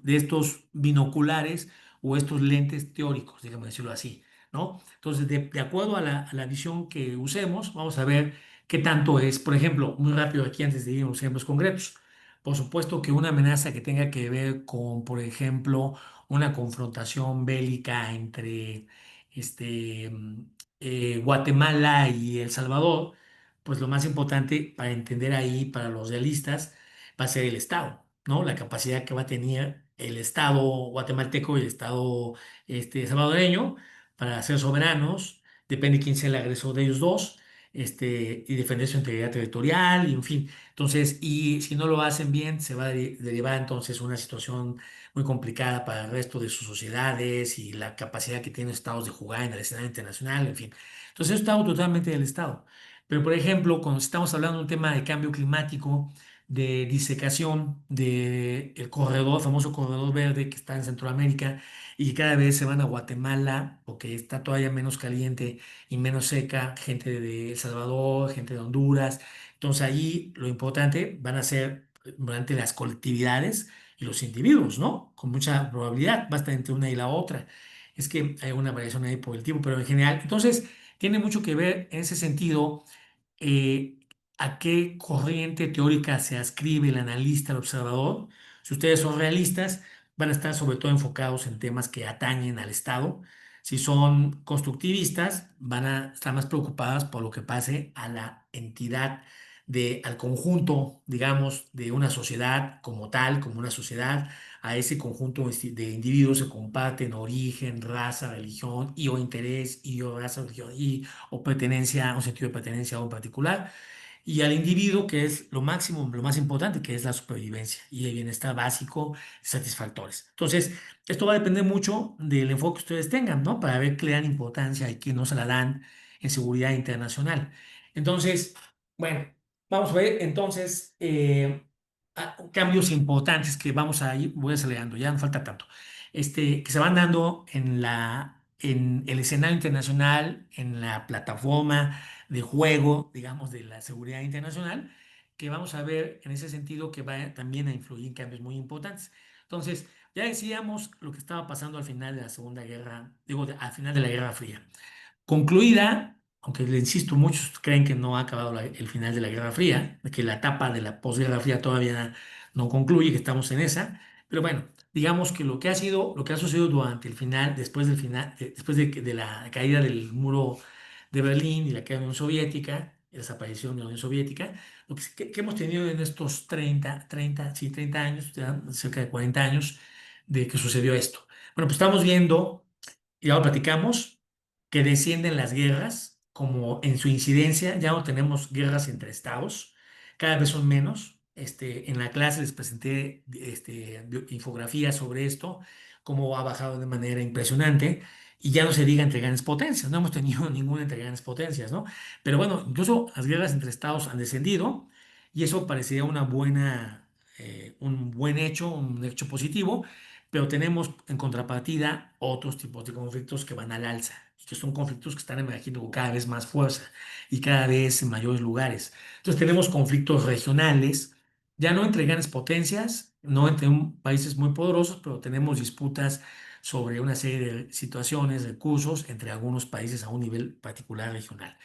estos binoculares o estos lentes teóricos, digamos decirlo así, ¿no? Entonces, de acuerdo a la visión que usemos, vamos a ver qué tanto es. Por ejemplo, muy rápido aquí antes de ir a los ejemplos concretos. Por supuesto que una amenaza que tenga que ver con, por ejemplo, una confrontación bélica entre este, mm, Guatemala y El Salvador, pues lo más importante para entender ahí, para los realistas, va a ser el Estado, ¿no? La capacidad que va a tener el Estado guatemalteco y el Estado salvadoreño para ser soberanos, depende quién sea el agresor de ellos dos, y defender su integridad territorial, y en fin. Entonces, y si no lo hacen bien, se va a derivar entonces una situación muy complicada para el resto de sus sociedades y la capacidad que tienen los estados de jugar en el escenario internacional, en fin. Entonces, eso está totalmente del Estado. Pero, por ejemplo, cuando estamos hablando de un tema de cambio climático, de disecación del famoso corredor verde que está en Centroamérica y que cada vez se van a Guatemala porque está todavía menos caliente y menos seca, gente de El Salvador, gente de Honduras. Entonces, allí lo importante van a ser durante las colectividades y los individuos, ¿no? Con mucha probabilidad, basta entre una y la otra. Es que hay una variación ahí por el tiempo, pero en general. Entonces, tiene mucho que ver en ese sentido eh, a qué corriente teórica se ascribe el analista, el observador. Si ustedes son realistas, van a estar sobre todo enfocados en temas que atañen al Estado. Si son constructivistas, van a estar más preocupadas por lo que pase a la entidad, al conjunto, digamos, de una sociedad como tal, como una sociedad, a ese conjunto de individuos que comparten origen, raza, religión y o interés y o raza, religión y o pertenencia, un sentido de pertenencia a un particular, y al individuo, que es lo máximo, lo más importante, que es la supervivencia y el bienestar básico satisfactores. Entonces, esto va a depender mucho del enfoque que ustedes tengan, ¿no? Para ver qué le dan importancia y qué no se la dan en seguridad internacional. Entonces, bueno, vamos a ver entonces cambios importantes que vamos a ir, voy acelerando, ya no falta tanto, que se van dando en el escenario internacional, en la plataforma de juego, digamos, de la seguridad internacional, que vamos a ver en ese sentido que va también a influir en cambios muy importantes. Entonces, ya decíamos lo que estaba pasando al final de la Segunda Guerra, digo, al final de la Guerra Fría. Concluida, aunque le insisto, muchos creen que no ha acabado el final de la Guerra Fría, que la etapa de la posguerra fría todavía no concluye, que estamos en esa, pero bueno, digamos que lo que ha sucedido durante el final, después de la caída del muro de Berlín y la caída de la Unión Soviética, la desaparición de la Unión Soviética, que hemos tenido en estos 30 años, ya cerca de 40 años, de que sucedió esto. Bueno, pues estamos viendo, y ahora platicamos, que descienden las guerras, como en su incidencia, ya no tenemos guerras entre estados, cada vez son menos. En la clase les presenté infografías sobre esto, cómo ha bajado de manera impresionante, y ya no se diga entre grandes potencias, no hemos tenido ninguna entre grandes potencias, ¿no? Pero bueno, incluso las guerras entre estados han descendido, y eso parecería un hecho positivo, pero tenemos en contrapartida otros tipos de conflictos que van al alza y que son conflictos que están emergiendo con cada vez más fuerza y cada vez en mayores lugares. Entonces tenemos conflictos regionales, ya no entre grandes potencias, no entre países muy poderosos, pero tenemos disputas sobre una serie de situaciones, recursos entre algunos países a un nivel particular regional.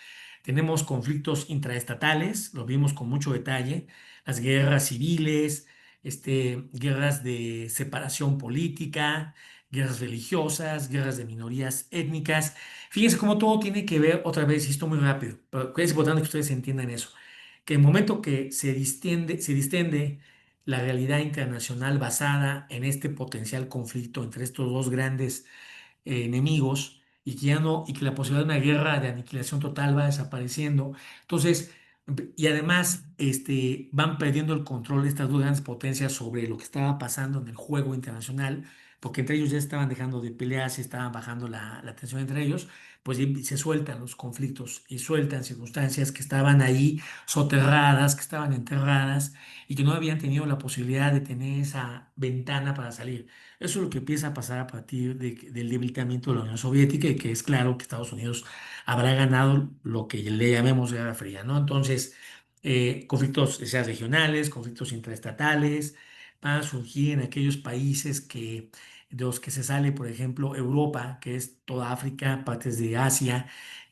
Tenemos conflictos intraestatales, lo vimos con mucho detalle, las guerras civiles, guerras de separación política, guerras religiosas, guerras de minorías étnicas. Fíjense cómo todo tiene que ver, otra vez, y esto muy rápido, pero es importante que ustedes entiendan eso, que el momento que se distende la realidad internacional basada en este potencial conflicto entre estos dos grandes enemigos y que ya no, y que la posibilidad de una guerra de aniquilación total va desapareciendo. Entonces, y además, van perdiendo el control de estas dos grandes potencias sobre lo que estaba pasando en el juego internacional, porque entre ellos ya estaban dejando de pelear, se estaban bajando la tensión entre ellos, pues y se sueltan los conflictos y sueltan circunstancias que estaban ahí soterradas, que estaban enterradas y que no habían tenido la posibilidad de tener esa ventana para salir. Eso es lo que empieza a pasar a partir del debilitamiento de la Unión Soviética y que es claro que Estados Unidos habrá ganado lo que le llamemos Guerra Fría, ¿no? Entonces, conflictos ya regionales, conflictos intraestatales, van a surgir en aquellos países de los que se sale, por ejemplo, Europa, que es toda África, partes de Asia,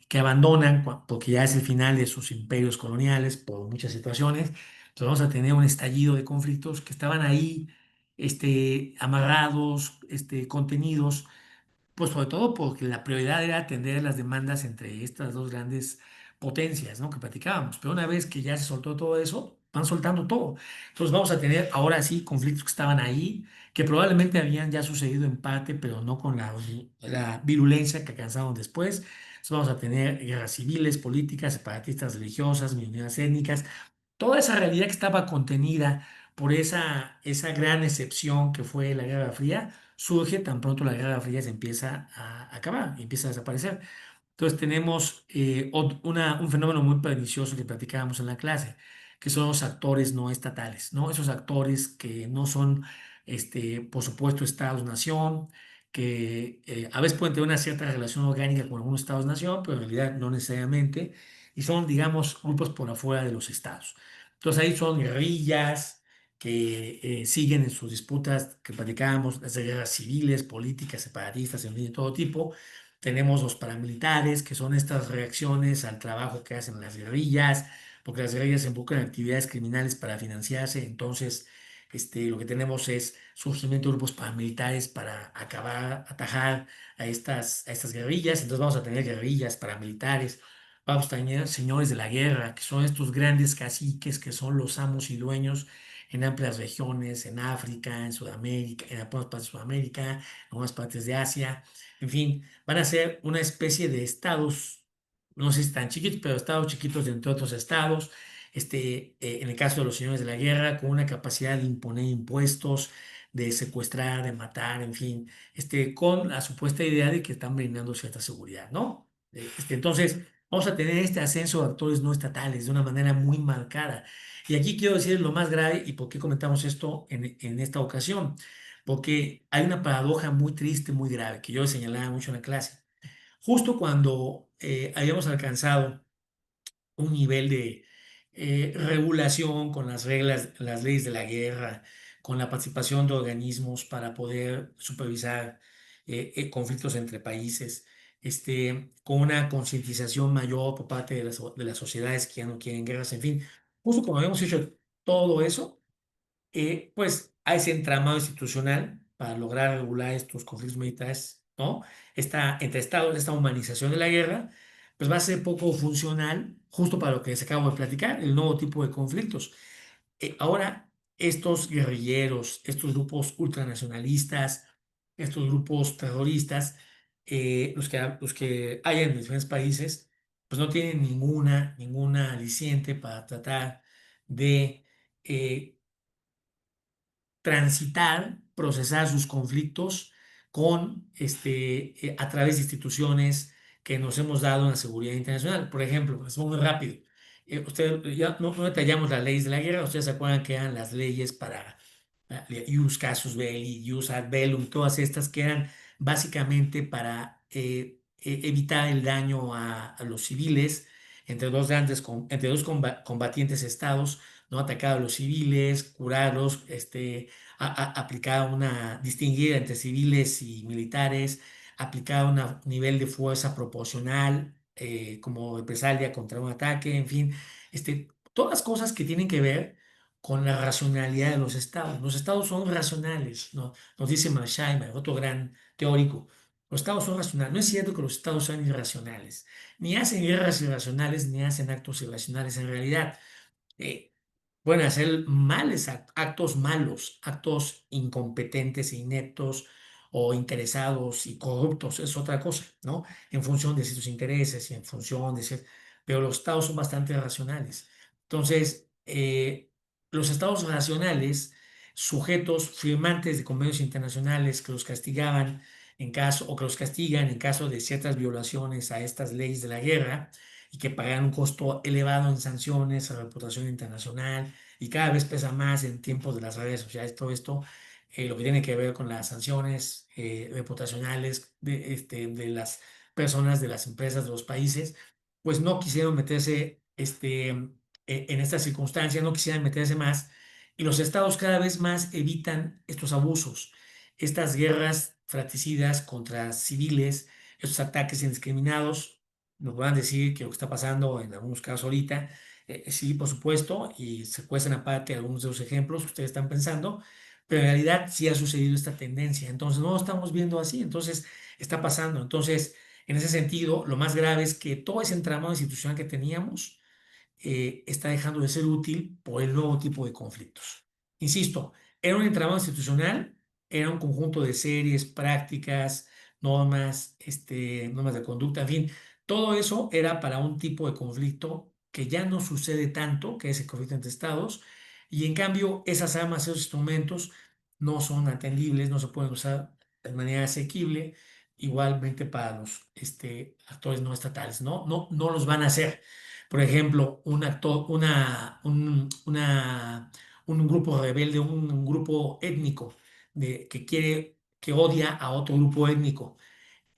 que abandonan porque ya es el final de sus imperios coloniales por muchas situaciones. Entonces vamos a tener un estallido de conflictos que estaban ahí amarrados, contenidos, pues sobre todo porque la prioridad era atender las demandas entre estas dos grandes potencias, ¿no? Que platicábamos. Pero una vez que ya se soltó todo eso, van soltando todo. Entonces vamos a tener ahora sí conflictos que estaban ahí, que probablemente habían ya sucedido en parte, pero no con la virulencia que alcanzaron después. Entonces vamos a tener guerras civiles, políticas, separatistas religiosas, minorías étnicas, toda esa realidad que estaba contenida por esa gran excepción que fue la Guerra Fría, surge tan pronto la Guerra Fría se empieza a acabar, y empieza a desaparecer. Entonces tenemos un fenómeno muy pernicioso que platicábamos en la clase, que son los actores no estatales, ¿no? Esos actores que no son, por supuesto, estados-nación, que a veces pueden tener una cierta relación orgánica con algunos estados-nación, pero en realidad no necesariamente, y son, digamos, grupos por afuera de los estados. Entonces ahí son guerrillas que siguen en sus disputas que platicábamos, las guerras civiles, políticas, separatistas, en fin, de todo tipo. Tenemos los paramilitares, que son estas reacciones al trabajo que hacen las guerrillas, porque las guerrillas se involucran en actividades criminales para financiarse. Entonces, lo que tenemos es surgimiento de grupos paramilitares para acabar, atajar a estas guerrillas. Entonces vamos a tener guerrillas, paramilitares, vamos a tener señores de la guerra, que son estos grandes caciques que son los amos y dueños en amplias regiones, en África, en Sudamérica, en algunas partes de Sudamérica, en algunas partes de Asia, en fin, van a ser una especie de estados, no sé si tan chiquitos, pero estados chiquitos dentro de otros estados, en el caso de los señores de la guerra, con una capacidad de imponer impuestos, de secuestrar, de matar, en fin, con la supuesta idea de que están brindando cierta seguridad, ¿no? Entonces, vamos a tener este ascenso de actores no estatales de una manera muy marcada. Y aquí quiero decir lo más grave y por qué comentamos esto en esta ocasión, porque hay una paradoja muy triste, muy grave, que yo señalaba mucho en la clase. Justo cuando habíamos alcanzado un nivel de regulación con las reglas, las leyes de la guerra, con la participación de organismos para poder supervisar conflictos entre países, con una concientización mayor por parte de las sociedades que ya no quieren guerras, en fin, justo como habíamos hecho todo eso, pues a ese entramado institucional para lograr regular estos conflictos militares, ¿no? Entre estados, esta humanización de la guerra, pues va a ser poco funcional, justo para lo que les acabo de platicar, el nuevo tipo de conflictos. Ahora, estos guerrilleros, estos grupos ultranacionalistas, estos grupos terroristas, los que hay en diferentes países, pues no tienen ninguna aliciente para tratar de eh, transitar, procesar sus conflictos a través de instituciones que nos hemos dado una seguridad internacional. Por ejemplo, es muy rápido. Ya no detallamos las leyes de la guerra. Ustedes se acuerdan que eran las leyes para Ius Casus Belli, Ius Ad Bellum, todas estas que eran básicamente para evitar el daño a los civiles entre dos combatientes estados, no atacar a los civiles, curarlos, aplicar distinguir entre civiles y militares, aplicar un nivel de fuerza proporcional como represalia contra un ataque, en fin, todas cosas que tienen que ver con la racionalidad de los estados. Los estados son racionales, ¿no? Nos dice Marshall, otro gran teórico. Los estados son racionales. No es cierto que los estados sean irracionales. Ni hacen guerras irracionales, ni hacen actos irracionales en realidad. Eh, Pueden hacer actos malos, actos incompetentes e ineptos o interesados y corruptos, es otra cosa, ¿no? En función de ciertos intereses y en función de pero los estados son bastante racionales. Entonces, los estados racionales, sujetos firmantes de convenios internacionales que los castigaban en caso, o que los castigan en caso de ciertas violaciones a estas leyes de la guerra, y que pagan un costo elevado en sanciones a reputación internacional y cada vez pesa más en tiempos de las redes sociales. Todo esto, lo que tiene que ver con las sanciones reputacionales de las personas, de las empresas, de los países, pues no quisieron meterse en estas circunstancias, no quisieran meterse más, y los estados cada vez más evitan estos abusos, estas guerras fratricidas contra civiles, estos ataques indiscriminados. Nos van a decir que lo que está pasando en algunos casos ahorita, sí, por supuesto, y se cuestan aparte algunos de los ejemplos que ustedes están pensando, pero en realidad sí ha sucedido esta tendencia. Entonces, no lo estamos viendo así, entonces está pasando. Entonces, en ese sentido, lo más grave es que todo ese entramado institucional que teníamos está dejando de ser útil por el nuevo tipo de conflictos. Insisto, era un entramado institucional, era un conjunto de series, prácticas, normas, normas de conducta, en fin, todo eso era para un tipo de conflicto que ya no sucede tanto, que es el conflicto entre estados, y en cambio esas armas, esos instrumentos no son atendibles, no se pueden usar de manera asequible, igualmente para los actores no estatales, no los van a hacer. Por ejemplo, un actor, un grupo rebelde, un grupo étnico que odia a otro grupo étnico,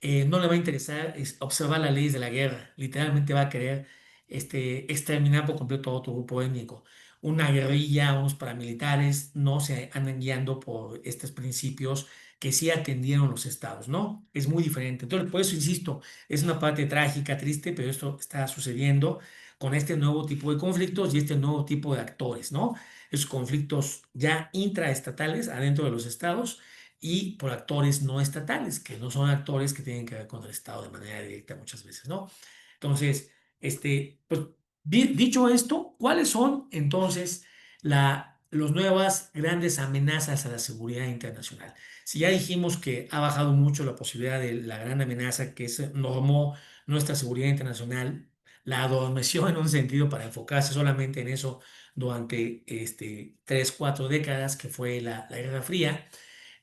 no le va a interesar observar las leyes de la guerra. Literalmente va a querer exterminar por completo a otro grupo étnico. Una guerrilla, unos paramilitares no se andan guiando por estos principios que sí atendieron los estados, ¿no? Es muy diferente. Entonces, por eso insisto, es una parte trágica, triste, pero esto está sucediendo con este nuevo tipo de conflictos y este nuevo tipo de actores, ¿no? Esos conflictos ya intraestatales adentro de los estados y por actores no estatales, que no son actores que tienen que ver con el Estado de manera directa muchas veces, ¿no? Entonces, pues, dicho esto, ¿cuáles son entonces las nuevas grandes amenazas a la seguridad internacional? Si ya dijimos que ha bajado mucho la posibilidad de la gran amenaza que normó nuestra seguridad internacional, la adormeció en un sentido para enfocarse solamente en eso durante 3, 4 décadas, que fue la Guerra Fría,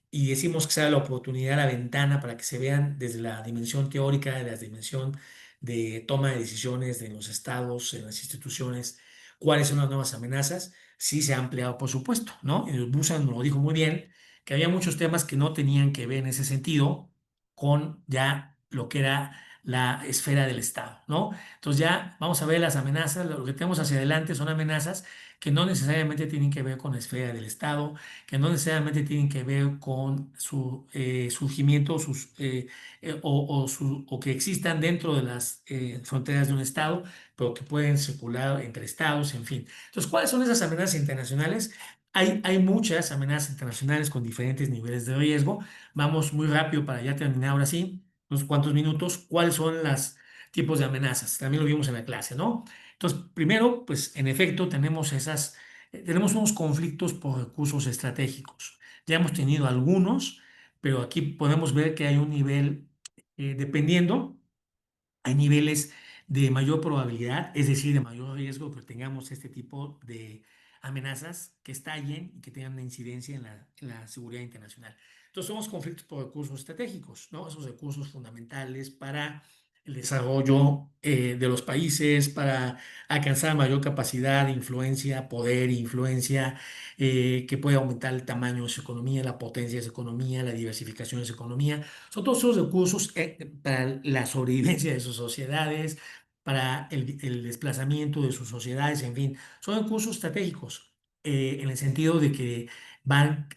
y decimos que sea la oportunidad, la ventana para que se vean desde la dimensión teórica, de la dimensión de toma de decisiones de los estados, en las instituciones, cuáles son las nuevas amenazas. Sí se ha ampliado, por supuesto, ¿no? Y Busan nos lo dijo muy bien, que había muchos temas que no tenían que ver en ese sentido con ya lo que era la esfera del Estado, ¿no? Entonces ya vamos a ver las amenazas, lo que tenemos hacia adelante son amenazas que no necesariamente tienen que ver con la esfera del Estado, que no necesariamente tienen que ver con su surgimiento o que existan dentro de las fronteras de un Estado, pero que pueden circular entre estados, en fin. Entonces, ¿cuáles son esas amenazas internacionales? Hay muchas amenazas internacionales con diferentes niveles de riesgo. Vamos muy rápido para ya terminar ahora sí, unos cuantos minutos. ¿Cuáles son los tipos de amenazas? También lo vimos en la clase, ¿no? Entonces, primero, pues en efecto tenemos unos conflictos por recursos estratégicos. Ya hemos tenido algunos, pero aquí podemos ver que hay un nivel, dependiendo, hay niveles de mayor probabilidad, es decir, de mayor riesgo que tengamos este tipo de amenazas que estallen y que tengan una incidencia en la seguridad internacional. Entonces, somos conflictos por recursos estratégicos, ¿no? Esos recursos fundamentales para el desarrollo de los países, para alcanzar mayor capacidad de influencia, poder e influencia, que puede aumentar el tamaño de su economía, la potencia de su economía, la diversificación de su economía. Son todos esos recursos para la sobrevivencia de sus sociedades, para el desplazamiento de sus sociedades, en fin, son recursos estratégicos. en el sentido de que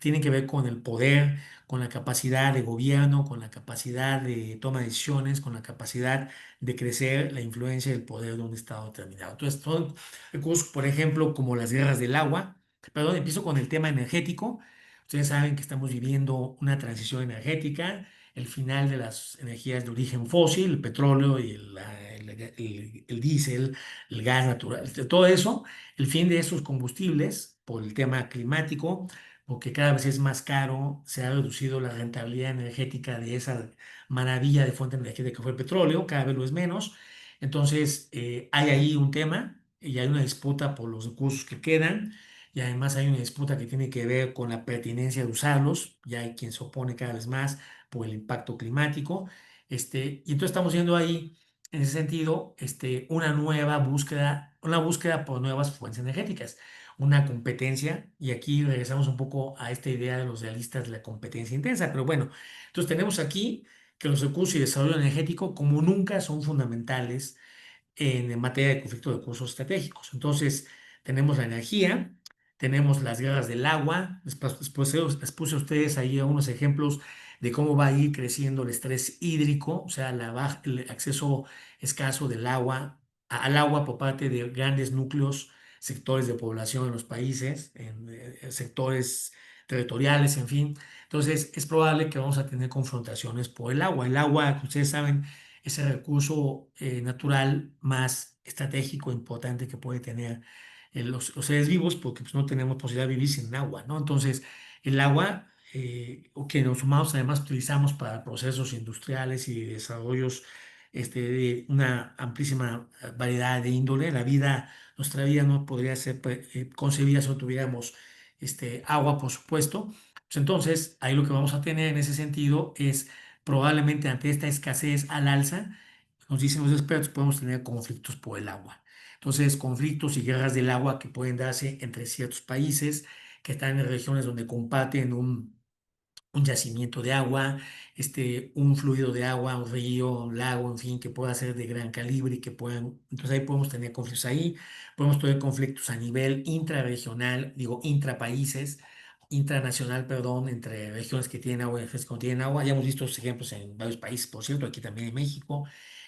tienen que ver con el poder, con la capacidad de gobierno, con la capacidad de toma de decisiones, con la capacidad de crecer la influencia del poder de un estado determinado. Entonces, son recursos, por ejemplo, como las guerras del agua. Perdón, empiezo con el tema energético. Ustedes saben que estamos viviendo una transición energética, el final de las energías de origen fósil, el petróleo y el diésel, el gas natural, todo eso, el fin de esos combustibles por el tema climático, porque cada vez es más caro, se ha reducido la rentabilidad energética de esa maravilla de fuente energética que fue el petróleo, cada vez lo es menos. Entonces, hay ahí un tema y hay una disputa por los recursos que quedan. Y además hay una disputa que tiene que ver con la pertinencia de usarlos. Ya hay quien se opone cada vez más por el impacto climático. Y entonces estamos viendo ahí, en ese sentido, una nueva búsqueda, una búsqueda por nuevas fuentes energéticas, una competencia. Y aquí regresamos un poco a esta idea de los realistas de la competencia intensa. Pero bueno, entonces tenemos aquí que los recursos y desarrollo energético, como nunca, son fundamentales en materia de conflicto de recursos estratégicos. Entonces, tenemos la energía, tenemos las guerras del agua, después les puse a ustedes ahí algunos ejemplos de cómo va a ir creciendo el estrés hídrico, o sea, el acceso escaso al agua por parte de grandes núcleos, sectores de población en los países, en sectores territoriales, en fin. Entonces, es probable que vamos a tener confrontaciones por el agua. El agua, como ustedes saben, es el recurso natural más estratégico e importante que puede tener los seres vivos, porque pues, no tenemos posibilidad de vivir sin agua, ¿no? Entonces, el agua, o que los humanos además utilizamos para procesos industriales y desarrollos de una amplísima variedad de índole, nuestra vida no podría ser concebida si no tuviéramos agua, por supuesto. Pues entonces, ahí lo que vamos a tener en ese sentido es probablemente ante esta escasez al alza, nos dicen los expertos, podemos tener conflictos por el agua. Entonces, conflictos y guerras del agua que pueden darse entre ciertos países que están en regiones donde comparten un yacimiento de agua, un fluido de agua, un río, un lago, en fin, que pueda ser de gran calibre y que puedan, entonces ahí podemos tener conflictos ahí, podemos tener conflictos a nivel intrarregional, digo, intrapaíses, intranacional, perdón, entre regiones que tienen agua y regiones que no tienen agua. Ya hemos visto estos ejemplos en varios países, por cierto, aquí también en México.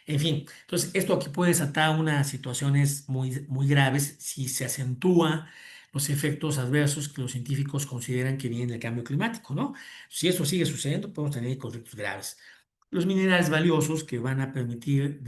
En fin, entonces esto aquí puede desatar unas situaciones muy, muy graves si se acentúa los efectos adversos que los científicos consideran que vienen del cambio climático, ¿no? Si eso sigue sucediendo, podemos tener conflictos graves. Los minerales valiosos que van a permitir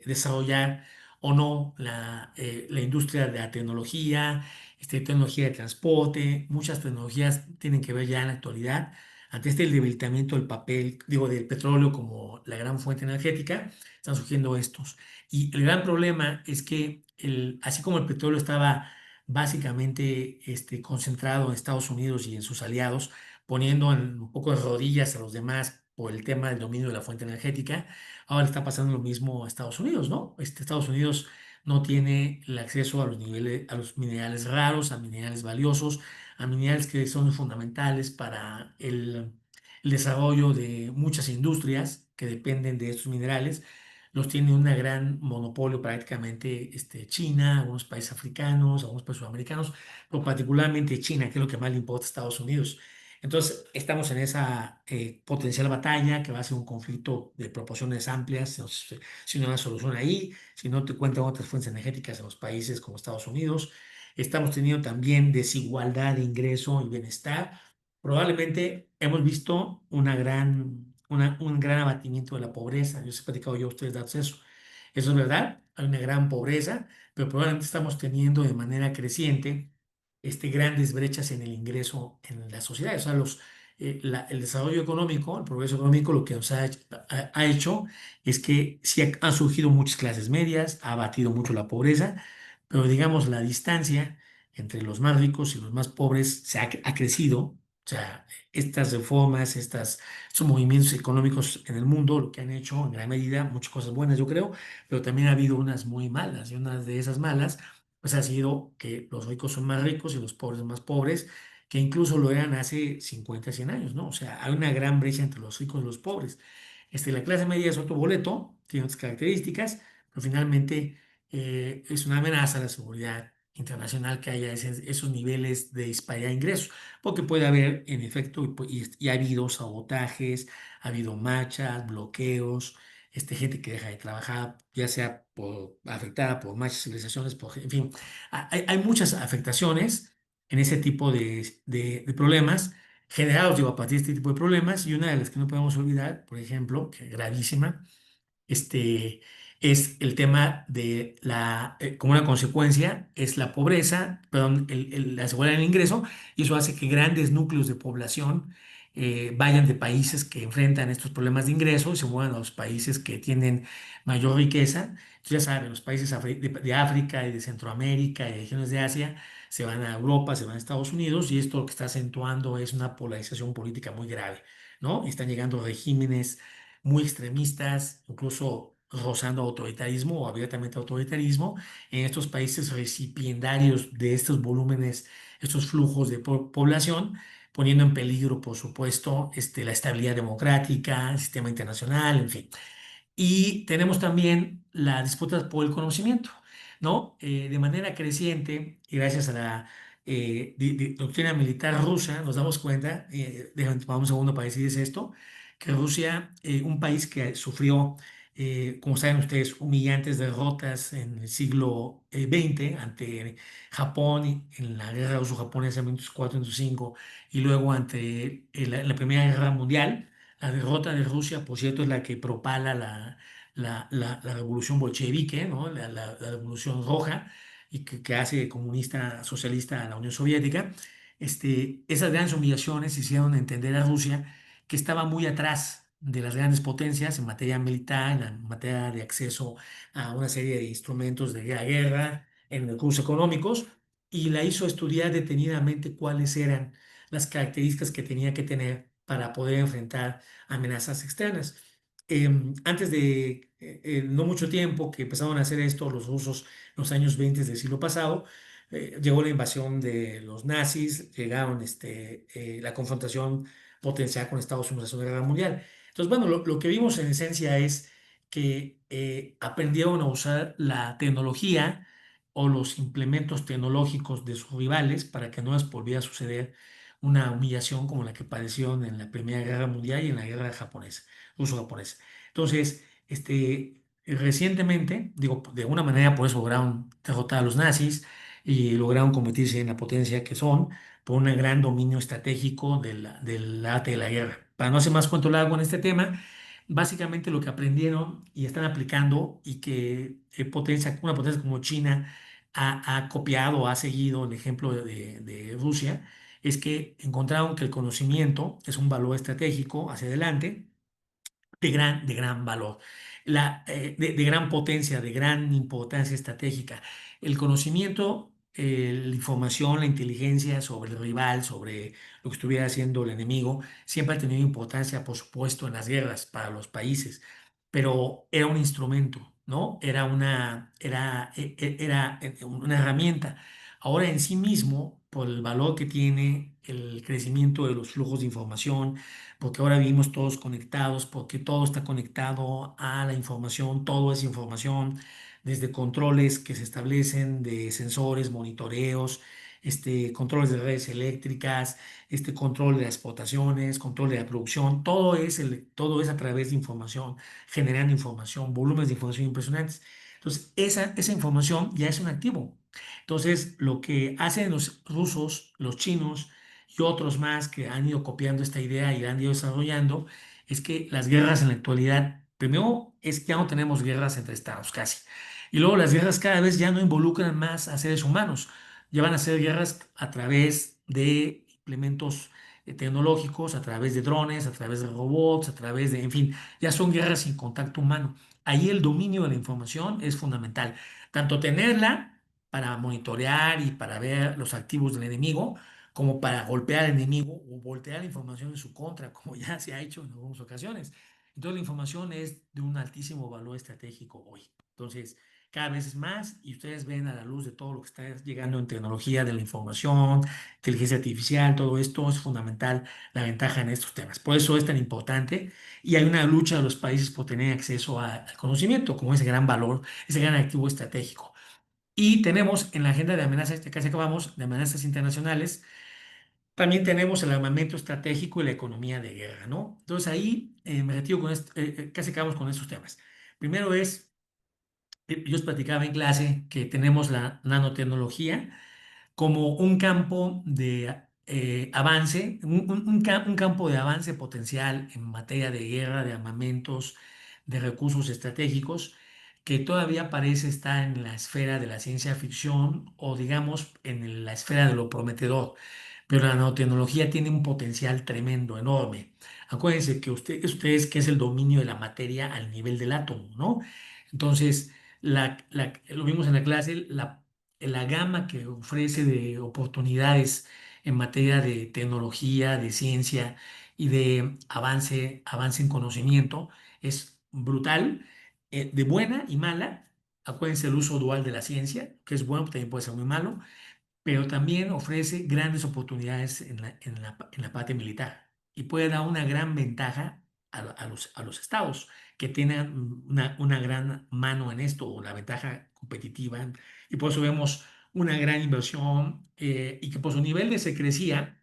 desarrollar o no la industria de la tecnología, tecnología de transporte, muchas tecnologías tienen que ver ya en la actualidad. Ante este debilitamiento del papel, digo, del petróleo como la gran fuente energética, están surgiendo estos. Y el gran problema es que, así como el petróleo estaba básicamente concentrado en Estados Unidos y en sus aliados, poniendo un poco de rodillas a los demás por el tema del dominio de la fuente energética. Ahora está pasando lo mismo a Estados Unidos, ¿no? Estados Unidos no tiene el acceso a los niveles, a los minerales raros, a minerales valiosos, a minerales que son fundamentales para el desarrollo de muchas industrias que dependen de estos minerales. Los tiene un gran monopolio prácticamente China, algunos países africanos, algunos países sudamericanos, pero particularmente China, que es lo que más le importa a Estados Unidos. Entonces, estamos en esa potencial batalla que va a ser un conflicto de proporciones amplias, si no hay una solución ahí, si no te cuentan otras fuentes energéticas en los países como Estados Unidos. Estamos teniendo también desigualdad de ingreso y bienestar. Probablemente hemos visto un gran abatimiento de la pobreza. Yo les he platicado yo a ustedes datos de eso. Eso es verdad, hay una gran pobreza, pero probablemente estamos teniendo de manera creciente grandes brechas en el ingreso en la sociedad. O sea, el desarrollo económico, el progreso económico, lo que nos ha hecho es que sí han surgido muchas clases medias, ha abatido mucho la pobreza, pero digamos la distancia entre los más ricos y los más pobres ha crecido. O sea, estas reformas, estos movimientos económicos en el mundo, lo que han hecho en gran medida, muchas cosas buenas, yo creo, pero también ha habido unas muy malas, y una de esas malas pues ha sido que los ricos son más ricos y los pobres más pobres, que incluso lo eran hace 50 100 años, ¿no? O sea, hay una gran brecha entre los ricos y los pobres. La clase media es otro boleto, tiene otras características, pero finalmente es una amenaza a la seguridad internacional que haya esos niveles de disparidad de ingresos, porque puede haber, en efecto, y ha habido sabotajes, ha habido marchas, bloqueos, gente que deja de trabajar, ya sea afectada por marchas, civilizaciones, en fin, hay muchas afectaciones en ese tipo de problemas generados, digo, a partir de este tipo de problemas, y una de las que no podemos olvidar, por ejemplo, que es gravísima, este, es el tema de como una consecuencia, es la pobreza, perdón, la seguridad del ingreso, y eso hace que grandes núcleos de población vayan de países que enfrentan estos problemas de ingreso y se muevan a los países que tienen mayor riqueza. Entonces, ya saben, los países de África y de Centroamérica y de regiones de Asia se van a Europa, se van a Estados Unidos, y esto lo que está acentuando es una polarización política muy grave, ¿no? Y están llegando regímenes muy extremistas, incluso rozando autoritarismo o abiertamente autoritarismo, en estos países recipiendarios de estos volúmenes, estos flujos de población, poniendo en peligro, por supuesto, la estabilidad democrática, el sistema internacional, en fin. Y tenemos también las disputas por el conocimiento, ¿no? De manera creciente, y gracias a la doctrina militar rusa, nos damos cuenta, déjame tomar un segundo para decirles esto, que Rusia, un país que sufrió, como saben ustedes, humillantes derrotas en el siglo XX ante Japón en la guerra ruso-japonesa en 1904-1905, y luego ante la Primera Guerra Mundial. La derrota de Rusia, por cierto, es la que propala la revolución bolchevique, ¿no? La revolución roja, y que hace comunista socialista a la Unión Soviética. Esas grandes humillaciones hicieron entender a Rusia que estaba muy atrás de las grandes potencias en materia militar, en materia de acceso a una serie de instrumentos de la guerra, en recursos económicos, y la hizo estudiar detenidamente cuáles eran las características que tenía que tener para poder enfrentar amenazas externas. Antes de no mucho tiempo que empezaron a hacer esto los rusos, en los años 20 del siglo pasado, llegó la invasión de los nazis, llegaron la confrontación potencial con Estados Unidos en la Segunda Guerra Mundial. Entonces, bueno, lo que vimos en esencia es que aprendieron a usar la tecnología o los implementos tecnológicos de sus rivales para que no les volviera a suceder una humillación como la que padecieron en la Primera Guerra Mundial y en la Guerra japonesa, ruso-japonesa. Entonces, recientemente, digo, de alguna manera por eso lograron derrotar a los nazis y lograron convertirse en la potencia que son por un gran dominio estratégico del arte de la guerra. Para no hacer más cuento largo en este tema, básicamente lo que aprendieron y están aplicando, y que una potencia como China ha copiado, ha seguido el ejemplo de Rusia, es que encontraron que el conocimiento es un valor estratégico hacia adelante, de gran valor, de gran potencia, de gran importancia estratégica. El conocimiento, la información, la inteligencia sobre el rival, sobre lo que estuviera haciendo el enemigo, siempre ha tenido importancia, por supuesto, en las guerras para los países, pero era un instrumento, ¿no? Era una herramienta. Ahora en sí mismo, por el valor que tiene el crecimiento de los flujos de información, porque ahora vivimos todos conectados, porque todo está conectado a la información, todo es información, desde controles que se establecen de sensores, monitoreos, controles de redes eléctricas, control de las explotaciones, control de la producción, todo es a través de información, generando información, volúmenes de información impresionantes. Entonces, esa información ya es un activo. Entonces, lo que hacen los rusos, los chinos y otros más que han ido copiando esta idea y la han ido desarrollando, es que las guerras en la actualidad, primero es que ya no tenemos guerras entre estados casi. Y luego las guerras cada vez ya no involucran más a seres humanos, ya van a ser guerras a través de implementos tecnológicos, a través de drones, a través de robots, a través de, en fin, ya son guerras sin contacto humano. Ahí el dominio de la información es fundamental, tanto tenerla para monitorear y para ver los activos del enemigo, como para golpear al enemigo o voltear la información en su contra, como ya se ha hecho en algunas ocasiones. Entonces la información es de un altísimo valor estratégico hoy. Entonces, cada vez es más, y ustedes ven a la luz de todo lo que está llegando en tecnología de la información, inteligencia artificial, todo esto es fundamental, la ventaja en estos temas. Por eso es tan importante, y hay una lucha de los países por tener acceso al conocimiento como ese gran valor, ese gran activo estratégico. Y tenemos en la agenda de amenazas, ya casi acabamos, de amenazas internacionales, también tenemos el armamento estratégico y la economía de guerra, ¿no? Entonces ahí me retiro con esto, casi acabamos con estos temas. Primero es, yo os platicaba en clase que tenemos la nanotecnología como un campo de avance, un campo de avance potencial en materia de guerra, de armamentos, de recursos estratégicos, que todavía parece estar en la esfera de la ciencia ficción o digamos en la esfera de lo prometedor. Pero la nanotecnología tiene un potencial tremendo, enorme. Acuérdense que ustedes que es el dominio de la materia al nivel del átomo, ¿no? Entonces, lo vimos en la clase, la gama que ofrece de oportunidades en materia de tecnología, de ciencia y de avance en conocimiento es brutal, de buena y mala. Acuérdense el uso dual de la ciencia, que es bueno, también puede ser muy malo, pero también ofrece grandes oportunidades en la parte militar y puede dar una gran ventaja a los estados que tienen una gran mano en esto, o la ventaja competitiva, y por eso vemos una gran inversión y que por su nivel de secrecía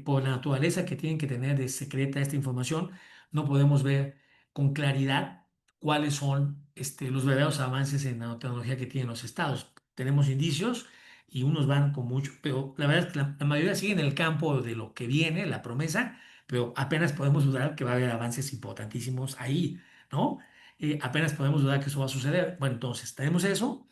por la naturaleza que tienen que tener de secreta esta información, no podemos ver con claridad cuáles son los verdaderos avances en nanotecnología que tienen los estados. Tenemos indicios y unos van con mucho, pero la verdad es que la mayoría sigue en el campo de lo que viene, la promesa, pero apenas podemos dudar que va a haber avances importantísimos ahí, ¿no? Apenas podemos dudar que eso va a suceder. Bueno, entonces tenemos eso.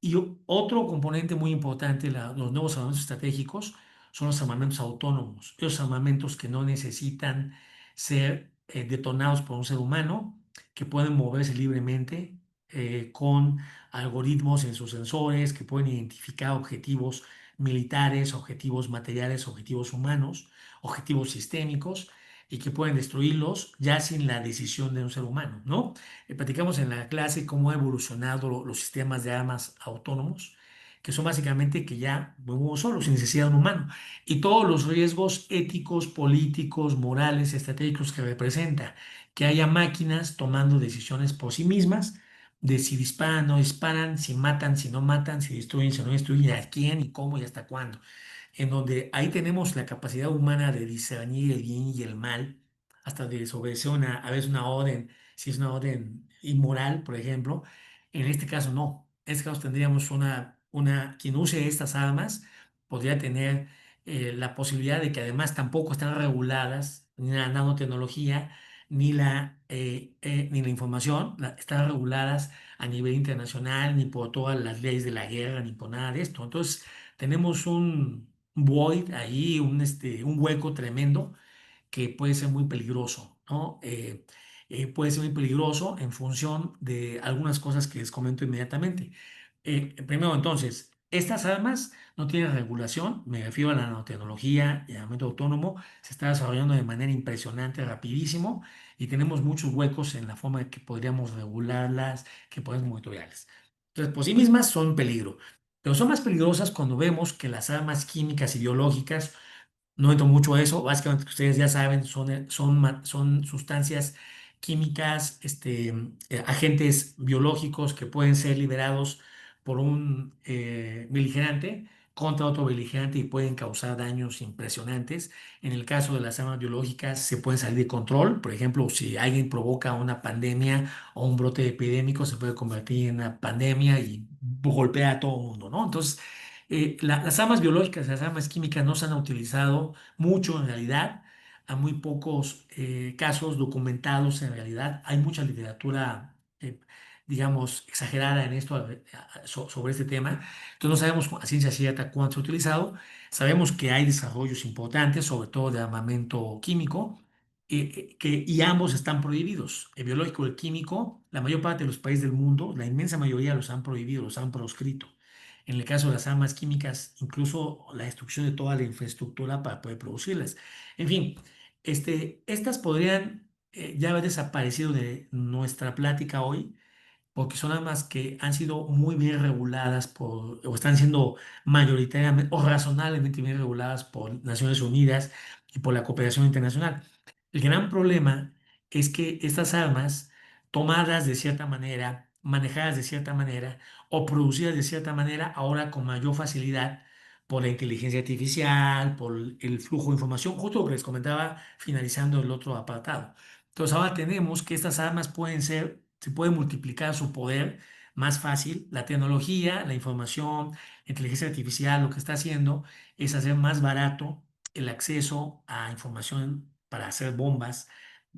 Y otro componente muy importante, los nuevos armamentos estratégicos, son los armamentos autónomos, esos armamentos que no necesitan ser detonados por un ser humano, que pueden moverse libremente con algoritmos en sus sensores, que pueden identificar objetivos militares, objetivos materiales, objetivos humanos, objetivos sistémicos, y que pueden destruirlos ya sin la decisión de un ser humano, ¿no? Platicamos en la clase cómo ha evolucionado los sistemas de armas autónomos, que son básicamente que ya movemos solos, sin necesidad de un humano, y todos los riesgos éticos, políticos, morales, estratégicos que representa que haya máquinas tomando decisiones por sí mismas, de si disparan, no disparan, si matan, si no matan, si destruyen, si no destruyen, a quién y cómo y hasta cuándo, en donde ahí tenemos la capacidad humana de discernir el bien y el mal, hasta de desobedecer a veces una orden, si es una orden inmoral, por ejemplo. En este caso no. En este caso tendríamos quien use estas armas podría tener la posibilidad de que además tampoco están reguladas ni la nanotecnología ni la información, están reguladas a nivel internacional, ni por todas las leyes de la guerra, ni por nada de esto. Entonces, tenemos un void ahí, un hueco tremendo que puede ser muy peligroso, ¿no? Puede ser muy peligroso en función de algunas cosas que les comento inmediatamente. Primero, entonces, estas armas no tienen regulación, me refiero a la nanotecnología y armamento autónomo, se está desarrollando de manera impresionante, rapidísimo, y tenemos muchos huecos en la forma en que podríamos regularlas, que podemos monitorearlas. Entonces, por sí mismas son peligro, pero son más peligrosas cuando vemos que las armas químicas y biológicas, no entro mucho a eso, básicamente que ustedes ya saben, son sustancias químicas, agentes biológicos que pueden ser liberados por un beligerante contra otro beligerante y pueden causar daños impresionantes. En el caso de las armas biológicas se pueden salir de control, por ejemplo, si alguien provoca una pandemia o un brote epidémico, se puede convertir en una pandemia y golpea a todo el mundo, ¿no? Entonces, las armas biológicas, las armas químicas no se han utilizado mucho en realidad, a muy pocos casos documentados en realidad. Hay mucha literatura, digamos, exagerada en esto sobre este tema. Entonces no sabemos a ciencia cierta cuánto se ha utilizado. Sabemos que hay desarrollos importantes, sobre todo de armamento químico, y ambos están prohibidos. El biológico y el químico, la mayor parte de los países del mundo, la inmensa mayoría los han prohibido, los han proscrito. En el caso de las armas químicas, incluso la destrucción de toda la infraestructura para poder producirlas. En fin, estas podrían ya haber desaparecido de nuestra plática hoy, porque son armas que han sido muy bien reguladas o están siendo mayoritariamente o razonablemente bien reguladas por Naciones Unidas y por la cooperación internacional. El gran problema es que estas armas, tomadas de cierta manera manejadas de cierta manera o producidas de cierta manera, ahora con mayor facilidad por la inteligencia artificial, por el flujo de información, justo lo que les comentaba finalizando el otro apartado. Entonces ahora tenemos que estas armas se puede multiplicar su poder más fácil. La tecnología, la información, la inteligencia artificial, lo que está haciendo es hacer más barato el acceso a información para hacer bombas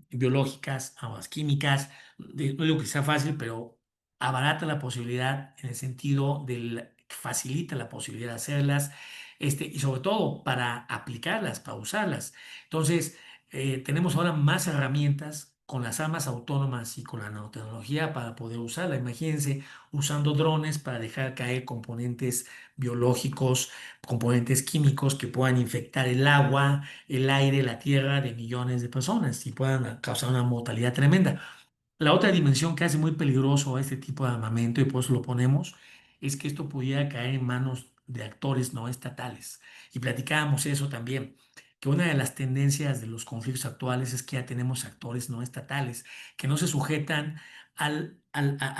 biológicas, aguas químicas. No digo que sea fácil, pero abarata la posibilidad en el sentido del que facilita la posibilidad de hacerlas, y sobre todo para aplicarlas, para usarlas. Entonces, tenemos ahora más herramientas con las armas autónomas y con la nanotecnología para poder usarla. Imagínense usando drones para dejar caer componentes biológicos, componentes químicos que puedan infectar el agua, el aire, la tierra de millones de personas y puedan causar una mortalidad tremenda. La otra dimensión que hace muy peligroso a este tipo de armamento, y por eso lo ponemos, es que esto pudiera caer en manos de actores no estatales. Y platicábamos eso también, que una de las tendencias de los conflictos actuales es que ya tenemos actores no estatales que no se sujetan a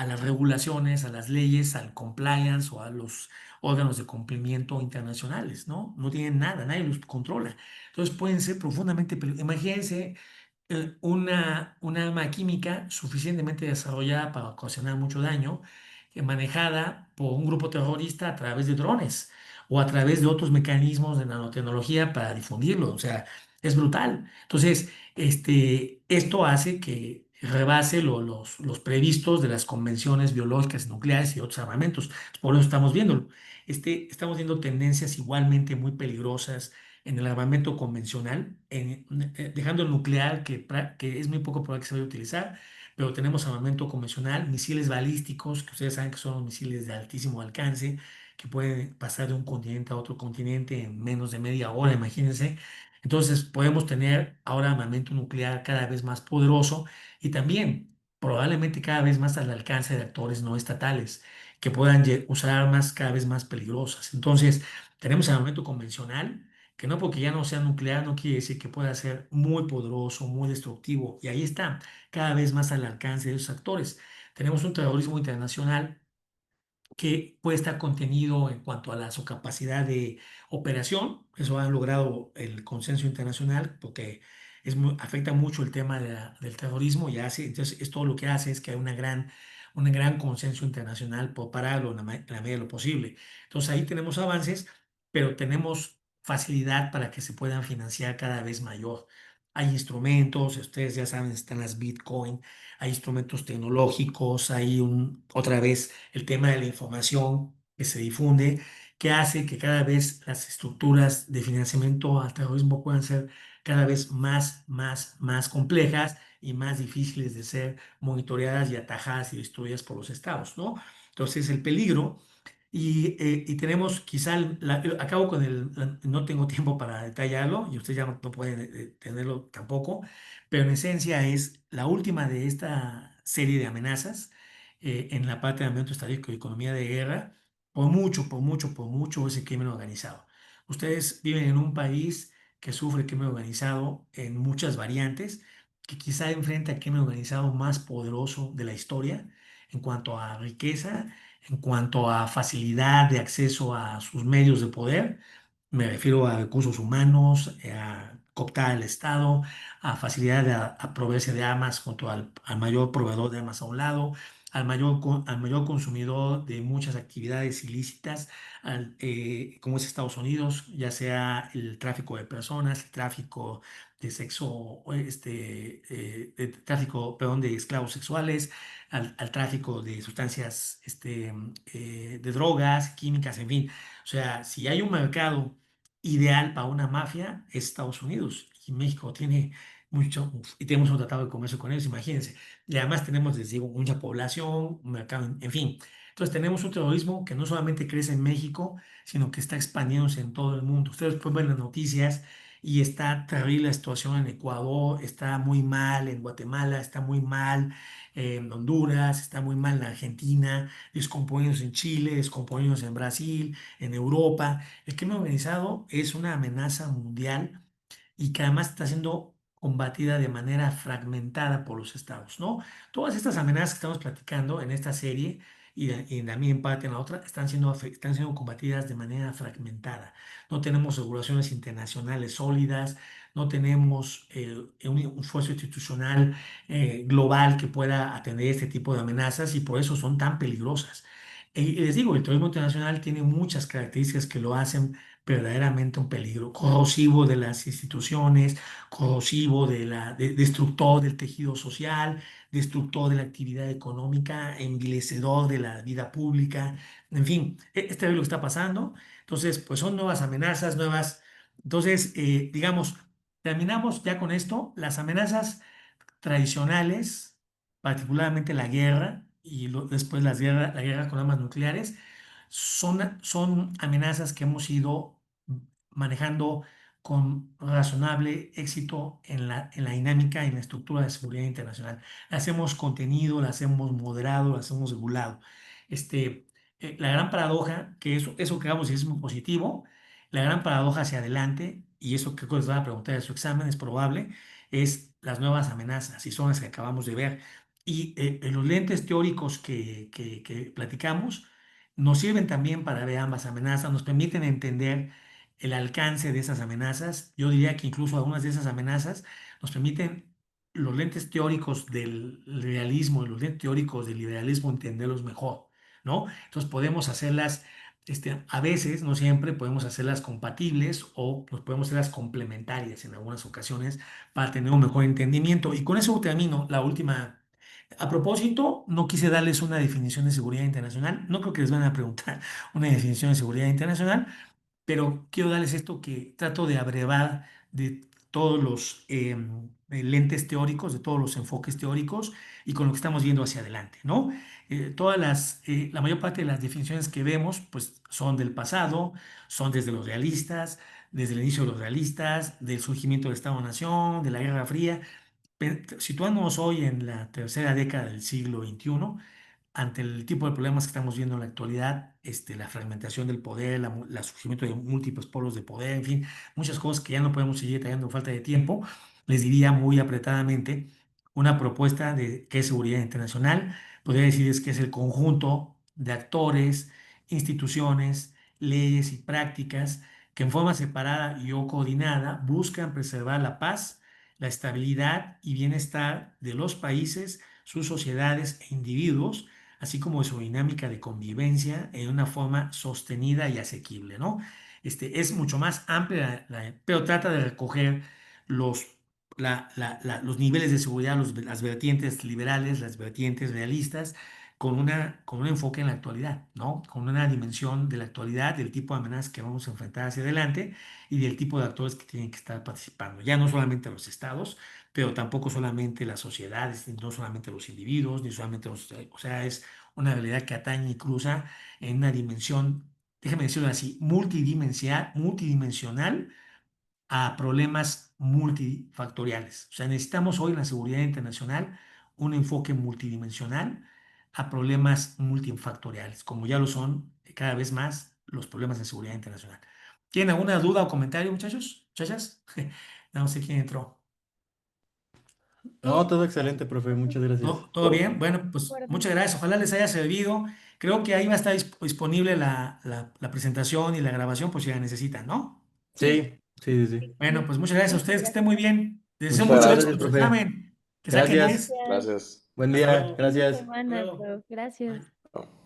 las regulaciones, a las leyes, al compliance o a los órganos de cumplimiento internacionales, ¿no? No tienen nada, nadie los controla. Entonces pueden ser profundamente peligrosos. Imagínense una arma química suficientemente desarrollada para ocasionar mucho daño, manejada por un grupo terrorista a través de drones o a través de otros mecanismos de nanotecnología para difundirlo. O sea, es brutal. Entonces, esto hace que rebase los previstos de las convenciones biológicas y nucleares y otros armamentos. Por eso estamos viéndolo. Estamos viendo tendencias igualmente muy peligrosas en el armamento convencional, dejando el nuclear, que es muy poco probable que se vaya a utilizar, pero tenemos armamento convencional, misiles balísticos, que ustedes saben que son los misiles de altísimo alcance, que pueden pasar de un continente a otro continente en menos de media hora, imagínense. Entonces podemos tener ahora armamento nuclear cada vez más poderoso y también probablemente cada vez más al alcance de actores no estatales que puedan usar armas cada vez más peligrosas. Entonces, tenemos armamento convencional que no porque ya no sea nuclear no quiere decir que pueda ser muy poderoso, muy destructivo. Y ahí está, cada vez más al alcance de esos actores. Tenemos un terrorismo internacional que puede estar contenido en cuanto a su capacidad de operación. Eso ha logrado el consenso internacional porque afecta mucho el tema del terrorismo y entonces esto lo que hace es que hay un gran consenso internacional por pararlo en la medida de lo posible. Entonces ahí tenemos avances, pero tenemos facilidad para que se puedan financiar cada vez mayor. Hay instrumentos, ustedes ya saben, están las Bitcoin, hay instrumentos tecnológicos, otra vez el tema de la información que se difunde, que hace que cada vez las estructuras de financiamiento al terrorismo puedan ser cada vez más complejas y más difíciles de ser monitoreadas y atajadas y destruidas por los estados, ¿no? Entonces, el peligro. Y tenemos quizá, acabo con no tengo tiempo para detallarlo y usted ya no puede tenerlo tampoco, pero en esencia es la última de esta serie de amenazas en la parte de armamento estratégico y economía de guerra, por mucho ese crimen organizado. Ustedes viven en un país que sufre crimen organizado en muchas variantes, que quizá enfrenta el crimen organizado más poderoso de la historia en cuanto a riqueza, en cuanto a facilidad de acceso a sus medios de poder. Me refiero a recursos humanos, a cooptar al Estado, a facilidad a proveerse de armas junto al mayor proveedor de armas a un lado, al mayor consumidor de muchas actividades ilícitas, como es Estados Unidos, ya sea el tráfico de personas, el tráfico de sexo, tráfico, perdón, de esclavos sexuales, al tráfico de sustancias, de drogas, químicas, en fin. O sea, si hay un mercado ideal para una mafia, es Estados Unidos. Y México tiene mucho, y tenemos un tratado de comercio con ellos, imagínense. Y además tenemos, les digo, mucha población, un mercado, en fin. Entonces tenemos un terrorismo que no solamente crece en México, sino que está expandiéndose en todo el mundo. Ustedes pueden ver las noticias y está terrible la situación en Ecuador, está muy mal en Guatemala, está muy mal en Honduras, está muy mal en Argentina, descomponiéndose en Chile, descomponiéndose en Brasil, en Europa. El crimen organizado es una amenaza mundial y que además está siendo combatida de manera fragmentada por los estados, ¿no? Todas estas amenazas que estamos platicando en esta serie y también en parte en la otra están siendo combatidas de manera fragmentada. No tenemos regulaciones internacionales sólidas, no tenemos un esfuerzo institucional global que pueda atender este tipo de amenazas y por eso son tan peligrosas. Y les digo, el terrorismo internacional tiene muchas características que lo hacen verdaderamente un peligro, corrosivo de las instituciones, corrosivo destructor del tejido social, destructor de la actividad económica, envilecedor de la vida pública, en fin, este es lo que está pasando. Entonces, pues son nuevas amenazas, nuevas. Entonces, digamos, terminamos ya con esto. Las amenazas tradicionales, particularmente la guerra y después la guerra con armas nucleares, son amenazas que hemos ido manejando con razonable éxito en la dinámica y en la estructura de seguridad internacional. Las hemos contenido, las hemos moderado, las hemos regulado. Este, la gran paradoja, que eso que hagamos es muy positivo, la gran paradoja hacia adelante, y eso que les van a preguntar en su examen es probable, es las nuevas amenazas, y son las que acabamos de ver. Y los lentes teóricos que platicamos nos sirven también para ver ambas amenazas, nos permiten entender el alcance de esas amenazas. Yo diría que incluso algunas de esas amenazas nos permiten los lentes teóricos del realismo y los lentes teóricos del liberalismo entenderlos mejor, ¿no? Entonces podemos hacerlas, a veces, no siempre, podemos hacerlas compatibles o pues, podemos hacerlas complementarias en algunas ocasiones para tener un mejor entendimiento. Y con eso termino la última. A propósito, no quise darles una definición de seguridad internacional. No creo que les van a preguntar una definición de seguridad internacional, pero quiero darles esto que trato de abrevar de todos los lentes teóricos, de todos los enfoques teóricos y con lo que estamos viendo hacia adelante, ¿no? La mayor parte de las definiciones que vemos, pues son del pasado, son desde los realistas, desde el inicio de los realistas, del surgimiento del Estado-Nación, de la Guerra Fría, situándonos hoy en la tercera década del siglo XXI ante el tipo de problemas que estamos viendo en la actualidad, la fragmentación del poder, el surgimiento de múltiples polos de poder, en fin, muchas cosas que ya no podemos seguir trayendo por falta de tiempo, les diría muy apretadamente una propuesta de qué es seguridad internacional. Podría decirles que es el conjunto de actores, instituciones, leyes y prácticas que en forma separada y o coordinada buscan preservar la paz, la estabilidad y bienestar de los países, sus sociedades e individuos, así como su dinámica de convivencia en una forma sostenida y asequible, ¿no? Es mucho más amplia, pero trata de recoger los, los niveles de seguridad, las vertientes liberales, las vertientes realistas, con un enfoque en la actualidad, ¿no? Con una dimensión de la actualidad, del tipo de amenazas que vamos a enfrentar hacia adelante y del tipo de actores que tienen que estar participando. Ya no solamente los estados, pero tampoco solamente las sociedades, no solamente los individuos, ni solamente los. O sea, es una realidad que atañe y cruza en una dimensión, déjame decirlo así, multidimensional a problemas multifactoriales. O sea, necesitamos hoy en la seguridad internacional un enfoque multidimensional a problemas multifactoriales, como ya lo son cada vez más los problemas de seguridad internacional. ¿Tienen alguna duda o comentario, muchachos? ¿Muchachas? No sé quién entró. No, todo excelente, profe. Muchas gracias. ¿Todo bien? Bueno, pues Acuerdo. muchas gracias. Ojalá les haya servido. Creo que ahí va a estar disponible la presentación y la grabación por si la necesitan, ¿no? Sí, sí, sí, sí. Bueno, pues muchas gracias a ustedes. Que estén muy bien. Les deseo Muchas mucho gracias, éxito en su profe. examen. Que saquen Gracias. 10. Gracias. Gracias. Buen Hasta día. luego. Buena Gracias. semana, Hasta luego. prof. Gracias. Bye. Chao.